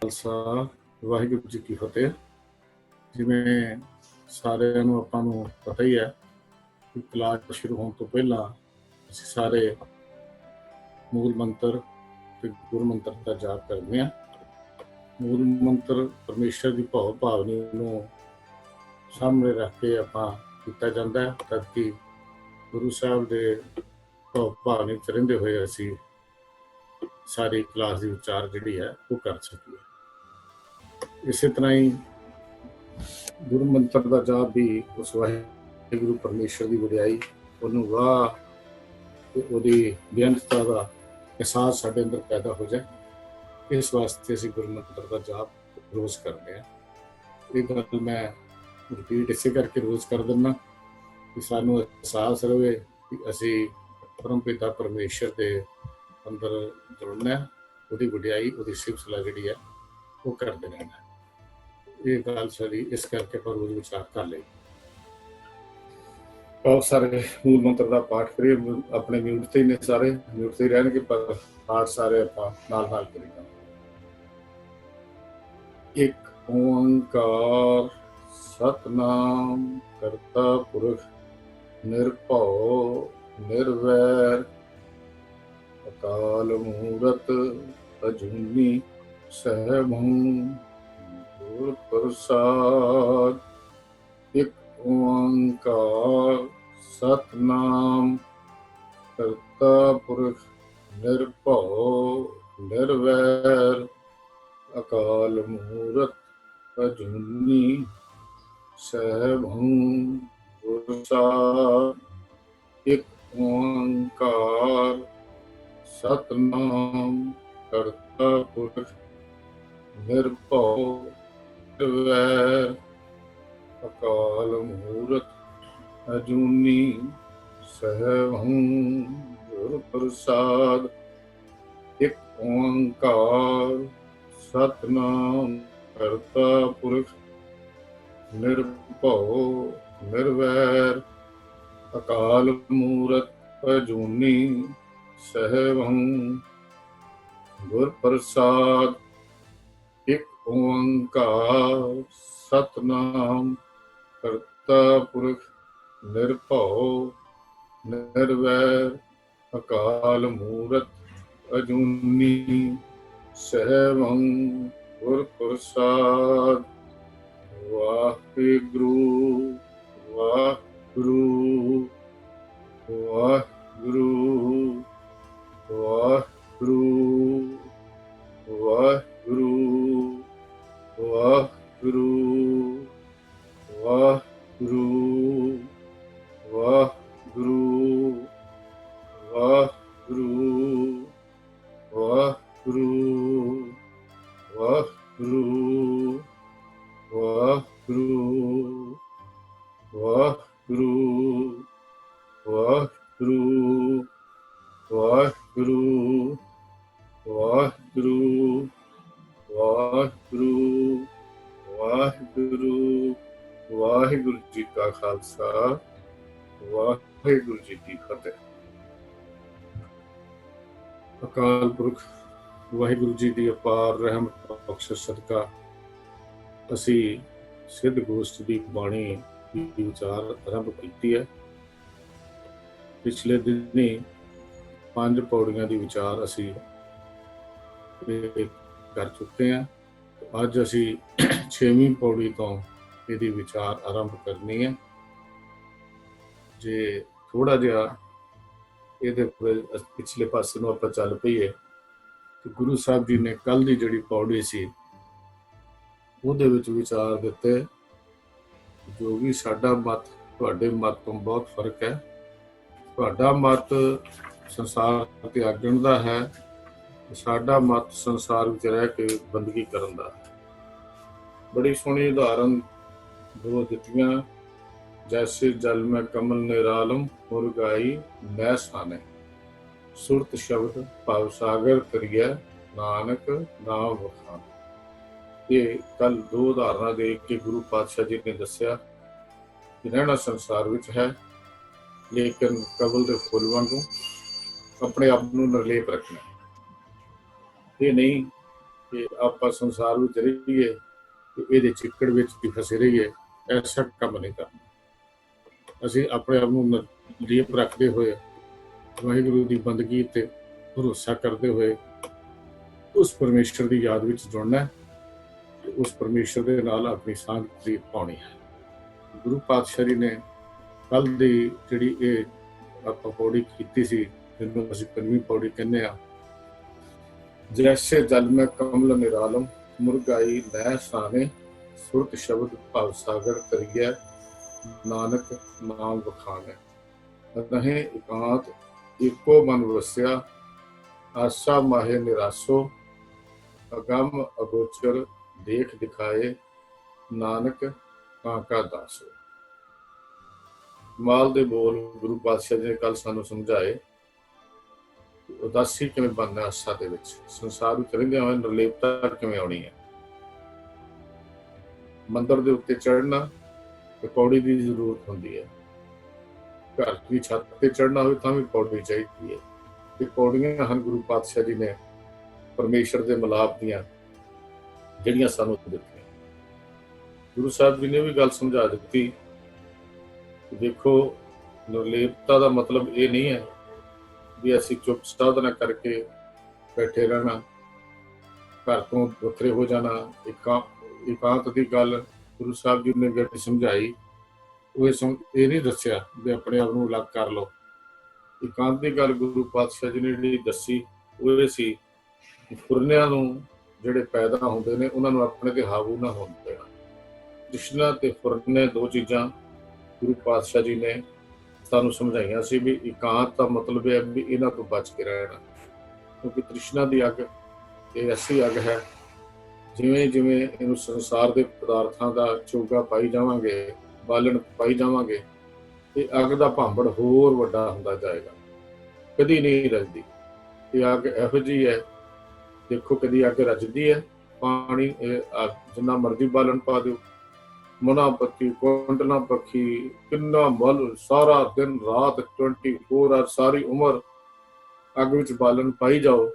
ਖਾਲਸਾ ਵਾਹਿਗੁਰੂ ਜੀ ਕੀ ਫਤਿਹ। ਜਿਵੇਂ ਸਾਰਿਆਂ ਨੂੰ ਆਪਾਂ ਨੂੰ ਪਤਾ ਹੀ ਹੈ ਕਿ ਕਲਾਸ ਸ਼ੁਰੂ ਹੋਣ ਤੋਂ ਪਹਿਲਾਂ ਅਸੀਂ ਸਾਰੇ ਮੂਲ ਮੰਤਰ ਤੇ ਗੁਰੂ ਮੰਤਰ ਦਾ ਜਾਪ ਕਰਦੇ ਹਾਂ। ਮੂਲ ਮੰਤਰ ਪਰਮੇਸ਼ਰ ਦੀ ਭਾਵ ਭਾਵਨੀ ਨੂੰ ਸਾਹਮਣੇ ਰੱਖ ਕੇ ਆਪਾਂ ਕੀਤਾ ਜਾਂਦਾ ਹੈ, ਤਦ ਕਿ ਗੁਰੂ ਸਾਹਿਬ ਦੇ ਭਾਵ ਭਾਵਨੀ ਚ ਰਹਿੰਦੇ ਹੋਏ ਅਸੀਂ ਸਾਰੀ ਕਲਾਸ ਦੀ ਵਿਚਾਰ ਜਿਹੜੀ ਹੈ ਉਹ ਕਰ ਸਕੀਏ। ਇਸੇ ਤਰ੍ਹਾਂ ਹੀ ਗੁਰੂ ਮੰਤਰ ਦਾ ਜਾਪ ਵੀ ਉਸ ਵਾਹਿਗੁਰੂ ਪਰਮੇਸ਼ਰ ਦੀ ਵਡਿਆਈ, ਉਹਨੂੰ ਵਾਹ ਤੇ ਉਹਦੀ ਬੇਅੰਤਤਾ ਦਾ ਅਹਿਸਾਸ ਸਾਡੇ ਅੰਦਰ ਪੈਦਾ ਹੋ ਜਾਏ। ਇਸ ਵਾਸਤੇ ਅਸੀਂ ਗੁਰੂ ਮੰਤਰ ਦਾ ਜਾਪ ਰੋਜ਼ ਕਰਦੇ ਹਾਂ। ਇਹ ਗੱਲ ਮੈਂ ਰਿਪੀਟ ਇਸੇ ਕਰਕੇ ਰੋਜ਼ ਕਰ ਦਿੰਦਾ ਕਿ ਸਾਨੂੰ ਅਹਿਸਾਸ ਰਹੇ ਕਿ ਅਸੀਂ ਪਰਮ ਪਿਤਾ ਪਰਮੇਸ਼ਰ ਦੇ ਅੰਦਰ ਜੁੜਨਾ, ਉਹਦੀ ਵਡਿਆਈ, ਉਹਦੀ ਸਿਫਤ ਸਲਾਹ ਜਿਹੜੀ ਹੈ ਉਹ ਕਰਦੇ ਰਹਿਣਾ। ਇਹ ਗੱਲ ਸਾਡੀ ਇਸ ਕਰਕੇ ਆਪਾਂ ਰੋਜ਼ ਵਿਚਾਰ ਕਰ ਲਈ। ਬਹੁਤ ਸਾਰੇ ਮੂਲ ਮੰਤਰ ਦਾ ਪਾਠ ਕਰੀਏ। ਆਪਣੇ ਮਿਊਟ ਤੇ ਨੇ, ਸਾਰੇ ਮਿਊਟ ਤੇ ਰਹਿਣਗੇ, ਪਰ ਪਾਠ ਸਾਰੇ ਆਪਾਂ ਨਾਲ ਨਾਲ ਕਰੀਦਾ। ਇੱਕ ਓੰਕਾਰ ਸਤਨਾਮ ਕਰਤਾ ਪੁਰਖ ਨਿਰਭਉ ਨਿਰਵੈਰ ਅਕਾਲ ਮੂਰਤ ਅਜੂਨੀ ਸਹਿਬੰ ਗੁਰ ਪ੍ਰਸਾਦ। ਇੱਕ ਓੰਕਾਰ ਸਤਨਾਮ ਕਰਤਾ ਪੁਰਖ ਨਿਰਭਉ ਨਿਰਵੈਰ ਅਕਾਲ ਮੂਰਤ ਅਜੂਨੀ ਸਹਿਬੰ ਗੁਰ ਪ੍ਰਸਾਦ। ਇੱਕ ਓੰਕਾਰ ਸਤਨਾਮ ਕਰਤਾ ਪੁਰਖ ਨਿਰਭਉ ਨਿਰਵੈਰ ਅਕਾਲ ਮੂਰਤ ਅਜੂਨੀ ਸਹਿਬੰ ਗੁਰ ਪ੍ਰਸਾਦ। ਇੱਕ ਓੰਕਾਰ ਸਤਨਾਮ ਕਰਤਾ ਪੁਰਖ ਨਿਰਭਉ ਨਿਰਵੈਰ ਅਕਾਲ ਮੂਰਤ ਅਜੂਨੀ ਸਹਿਬੰ ਗੁਰ ਪ੍ਰਸਾਦ। ਇੱਕ ਓੰਕਾਰ ਸਤਨਾਮ ਕਰਤਾ ਪੁਰਖ ਨਿਰਭਉ ਨਿਰਵੈਰ ਅਕਾਲ ਮੂਰਤ ਅਜੂਨੀ ਸਹਿਬੰ ਗੁਰ ਪ੍ਰਸਾਦ। ਵਾਹਿਗੁਰੂ ਵਾਹਿਗੁਰੂ ਵਾਹਿਗੁਰੂ ਵਾਹਿਗੁਰੂ ਵਾਹਿਗੁਰੂ ਵਾਹਿਗੁਰੂ ਵਾਹਿਗੁਰੂ ਵਾਹਿਗੁਰੂ ਵਾਹਿਗੁਰੂ ਵਾਹਿਗੁਰੂ ਵਾਹਿਗੁਰੂ ਵਾਹਿਗੁਰੂ ਵਾਹਿਗੁਰੂ ਵਾਹਿਗੁਰੂ ਵਾਹਿਗੁਰੂ ਵਾਹਿਗੁਰੂ ਵਾਹਿਗੁਰੂ ਵਾਹਿਗੁਰੂ। ਵਾਹਿਗੁਰੂ ਜੀ ਕਾ ਖਾਲਸਾ, ਵਾਹਿਗੁਰੂ ਜੀ ਕੀ ਫਤਿਹ। ਅਕਾਲ ਪੁਰਖ ਵਾਹਿਗੁਰੂ ਜੀ ਦੀ ਅਪਾਰ ਰਹਿਮਤ ਬਖਸ਼ਿਸ਼ ਸਦਕਾ ਅਸੀਂ ਸਿੱਧ ਗੋਸ਼ਟ ਦੀ ਬਾਣੀ ਦੀ ਵਿਚਾਰ ਆਰੰਭ ਕੀਤੀ ਹੈ। ਪਿਛਲੇ ਦਿਨੀ 5 ਪੌੜੀਆਂ ਦੀ ਵਿਚਾਰ ਅਸੀਂ ਕਰ ਚੁੱਕੇ ਹਾਂ। ਅੱਜ ਅਸੀਂ 6ਵੀਂ ਪੌੜੀ ਤੋਂ ਇਹਦੀ ਵਿਚਾਰ ਆਰੰਭ ਕਰਨੀ ਹੈ। ਜੇ ਥੋੜਾ ਜਿਹਾ ਇਹਦੇ ਪਿਛਲੇ ਪਾਸੇ ਨੂੰ ਆਪਾਂ ਚੱਲ ਪਈਏ ਤੇ ਗੁਰੂ ਸਾਹਿਬ ਜੀ ਨੇ ਕੱਲ ਦੀ ਜਿਹੜੀ ਪੌੜੀ ਸੀ ਉਹਦੇ ਵਿੱਚ ਵਿਚਾਰ ਦਿੱਤੇ ਜੋ ਵੀ ਸਾਡਾ ਮਤ ਤੁਹਾਡੇ ਮਤ ਤੋਂ ਬਹੁਤ ਫਰਕ ਹੈ। ਤੁਹਾਡਾ ਮਤ ਸੰਸਾਰ ਤਿਆਗਣ ਦਾ ਹੈ, ਸਾਡਾ ਮਤ ਸੰਸਾਰ ਵਿੱਚ ਰਹਿ ਕੇ ਬੰਦਗੀ ਕਰਨ ਦਾ। ਬੜੀ ਸੋਹਣੀ ਉਦਾਹਰਨ ਦੋ ਦਿੱਤੀਆਂ। ਜੈਸੇ ਜਲ ਮੈਂ ਕਮਲ ਨਿਰਾਲਮ ਮੁਰਗਾਈ ਮੈਂ ਸਾਨੇ ਸੁਰਤ ਸ਼ਬਦ ਭਵ ਸਾਗਰ ਕਰੀਐ ਨਾਨਕ ਨਾਮ ਵਖਾਨ। ਇਹ ਕੱਲ 2 ਉਦਾਹਰਨਾਂ ਦੇ ਕੇ ਗੁਰੂ ਪਾਤਸ਼ਾਹ ਜੀ ਨੇ ਦੱਸਿਆ ਕਿ ਰਹਿਣਾ ਸੰਸਾਰ ਵਿੱਚ ਹੈ, ਲੇਕਿਨ ਕਮਲ ਦੇ ਫੁੱਲ ਵਾਂਗੂ ਆਪਣੇ ਆਪ ਨੂੰ ਨਿਰਲੇਪ ਰੱਖਣਾ। ਇਹ ਨਹੀਂ ਕਿ ਆਪਾਂ ਸੰਸਾਰ ਵਿੱਚ ਰਹੀਏ ਤੇ ਇਹਦੇ ਚਿੱਕੜ ਵਿੱਚ ਹੀ ਫਸੇ ਰਹੀਏ, ਐਸਾ ਕੰਮ ਨਹੀਂ ਕਰਨਾ। ਅਸੀਂ ਆਪਣੇ ਆਪ ਨੂੰ ਨਜੀਬ ਰੱਖਦੇ ਹੋਏ ਵਾਹਿਗੁਰੂ ਦੀ ਬੰਦਗੀ ਤੇ ਭਰੋਸਾ ਕਰਦੇ ਹੋਏ ਉਸ ਪਰਮੇਸ਼ਰ ਦੀ ਯਾਦ ਵਿੱਚ ਜੁੜਨਾ ਤੇ ਉਸ ਪਰਮੇਸ਼ਰ ਦੇ ਨਾਲ ਆਪਣੀ ਸਾਂਝ ਪ੍ਰੀਤ ਪਾਉਣੀ ਹੈ। ਗੁਰੂ ਪਾਤਸ਼ਾਹ ਜੀ ਨੇ ਕੱਲ ਦੀ ਜਿਹੜੀ ਇਹ ਆਪਾਂ ਪੌੜੀ ਕੀਤੀ ਸੀ, ਜਿਹਨੂੰ ਅਸੀਂ 5ਵੀਂ ਪੌੜੀ ਕਹਿੰਦੇ ਆ, ਜੈਸੇ ਜਲ ਮੈਂ ਕਮਲ ਨਿਰਾਲਮ ਮੁਰਗਾਈ ਲੈ ਸਾਨੇ ਸੁਰਤ ਸ਼ਬਦ ਭਵ ਸਾਗਰ ਕਰੀਐ ਨਾਨਕ ਨਾਮ ਬਖਾਨੈ। ਰਹੇ ਇਕਾਂਤ ਇੱਕੋ ਮਨ ਵਸਿਆ ਆਸਾ ਮਾਹੇ ਨਿਰਾਸੋ ਅਗੰਮ ਅਗੋਚਰ ਦੇਖ ਦਿਖਾਏ ਨਾਨਕ ਕਾਂਕਾ ਦਾਸੋ। ਮਾਲ ਦੇ ਬੋਲ ਗੁਰੂ ਪਾਤਸ਼ਾਹ ਜੀ ਨੇ ਕੱਲ ਸਾਨੂੰ ਸਮਝਾਏ ਉਦਾਸੀ ਕਿਵੇਂ ਬਣਨਾ, ਆਸਾ ਦੇ ਵਿੱਚ ਸੰਸਾਰ ਵਿੱਚ ਰਹਿੰਦਿਆਂ ਹੋਏ ਨਿਰਲੇਪਤਾ ਕਿਵੇਂ ਆਉਣੀ ਹੈ। ਮੰਦਰ ਦੇ ਉੱਤੇ ਚੜ੍ਹਨਾ ਤੇ ਪੌੜੀ ਦੀ ਜ਼ਰੂਰਤ ਹੁੰਦੀ ਹੈ। ਘਰ ਦੀ ਛੱਤ ਤੇ ਚੜ੍ਹਨਾ ਹੋਵੇ ਤਾਂ ਵੀ ਪੌੜੀ ਚਾਹੀਦੀ ਹੈ। ਇਹ ਪੌੜੀਆਂ ਹਨ ਗੁਰੂ ਪਾਤਸ਼ਾਹ ਜੀ ਨੇ ਪਰਮੇਸ਼ਰ ਦੇ ਮਿਲਾਪ ਦੀਆਂ ਜਿਹੜੀਆਂ ਸਾਨੂੰ ਦਿੱਤੀਆਂ। ਗੁਰੂ ਸਾਹਿਬ ਜੀ ਨੇ ਵੀ ਗੱਲ ਸਮਝਾ ਦਿੱਤੀ, ਦੇਖੋ ਨਿਰਲੇਪਤਾ ਦਾ ਮਤਲਬ ਇਹ ਨਹੀਂ ਹੈ ਵੀ ਅਸੀਂ ਚੁੱਪ ਸਾਧਨਾ ਕਰਕੇ ਬੈਠੇ ਰਹਿਣਾ, ਘਰ ਤੋਂ ਵੱਖਰੇ ਹੋ ਜਾਣਾ। ਇਕਾਂਤ ਦੀ ਗੱਲ ਗੁਰੂ ਸਾਹਿਬ ਜੀ ਨੇ ਜਿਹੜੀ ਸਮਝਾਈ ਉਹ ਇਹ ਨਹੀਂ ਦੱਸਿਆ ਵੀ ਆਪਣੇ ਆਪ ਨੂੰ ਅਲੱਗ ਕਰ ਲਓ। ਇਕਾਂਤ ਦੀ ਗੱਲ ਗੁਰੂ ਪਾਤਸ਼ਾਹ ਜੀ ਨੇ ਜਿਹੜੀ ਦੱਸੀ ਉਹ ਇਹ ਸੀ ਕਿ ਫੁਰਨਿਆਂ ਨੂੰ ਜਿਹੜੇ ਪੈਦਾ ਹੁੰਦੇ ਨੇ ਉਹਨਾਂ ਨੂੰ ਆਪਣੇ ਤੇ ਹਾਵੂ ਨਾ ਹੋਣ ਦੇਣਾ। ਤ੍ਰਿਸ਼ਨਾ ਤੇ ਫੁਰਨੇ ਦੋ ਚੀਜ਼ਾਂ ਗੁਰੂ ਪਾਤਸ਼ਾਹ ਜੀ ਨੇ ਸਾਨੂੰ ਸਮਝਾਈਆਂ ਸੀ ਵੀ ਇਕਾਂਤ ਦਾ ਮਤਲਬ ਹੈ ਵੀ ਇਹਨਾਂ ਤੋਂ ਬਚ ਕੇ ਰਹਿਣਾ, ਕਿਉਂਕਿ ਤ੍ਰਿਸ਼ਨਾ ਦੀ ਅੱਗ ਇਹ ਐਸੀ ਅੱਗ ਹੈ, ਜਿਵੇਂ ਜਿਵੇਂ ਇਹਨੂੰ ਸੰਸਾਰ ਦੇ ਪਦਾਰਥਾਂ ਦਾ ਚੋਗਾ ਪਾਈ ਜਾਵਾਂਗੇ, ਬਾਲਣ ਪਾਈ ਜਾਵਾਂਗੇ, ਇਹ ਅੱਗ ਦਾ ਭਾਂਬੜ ਹੋਰ ਵੱਡਾ ਹੁੰਦਾ ਜਾਏਗਾ, ਕਦੀ ਨਹੀਂ ਰਜਦੀ। ਇਹ ਅੱਗ ਇਹੋ ਜਿਹੀ ਹੈ, ਦੇਖੋ ਕਦੀ ਅੱਗ ਰਜਦੀ ਹੈ, ਪਾਣੀ ਜਿੰਨਾ ਮਰਜ਼ੀ ਬਾਲਣ ਪਾ ਦਿਓ, ਮਨਾ ਪੱਤੀ ਕੁੰਡਲਾ ਪੱਖੀ ਕਿੰਨਾ ਮਲ ਸਾਰਾ ਦਿਨ ਰਾਤ 24 ਆਵਰ ਸਾਰੀ ਉਮਰ ਅੱਗ ਵਿੱਚ ਬਾਲਣ ਪਾਈ ਜਾਓ,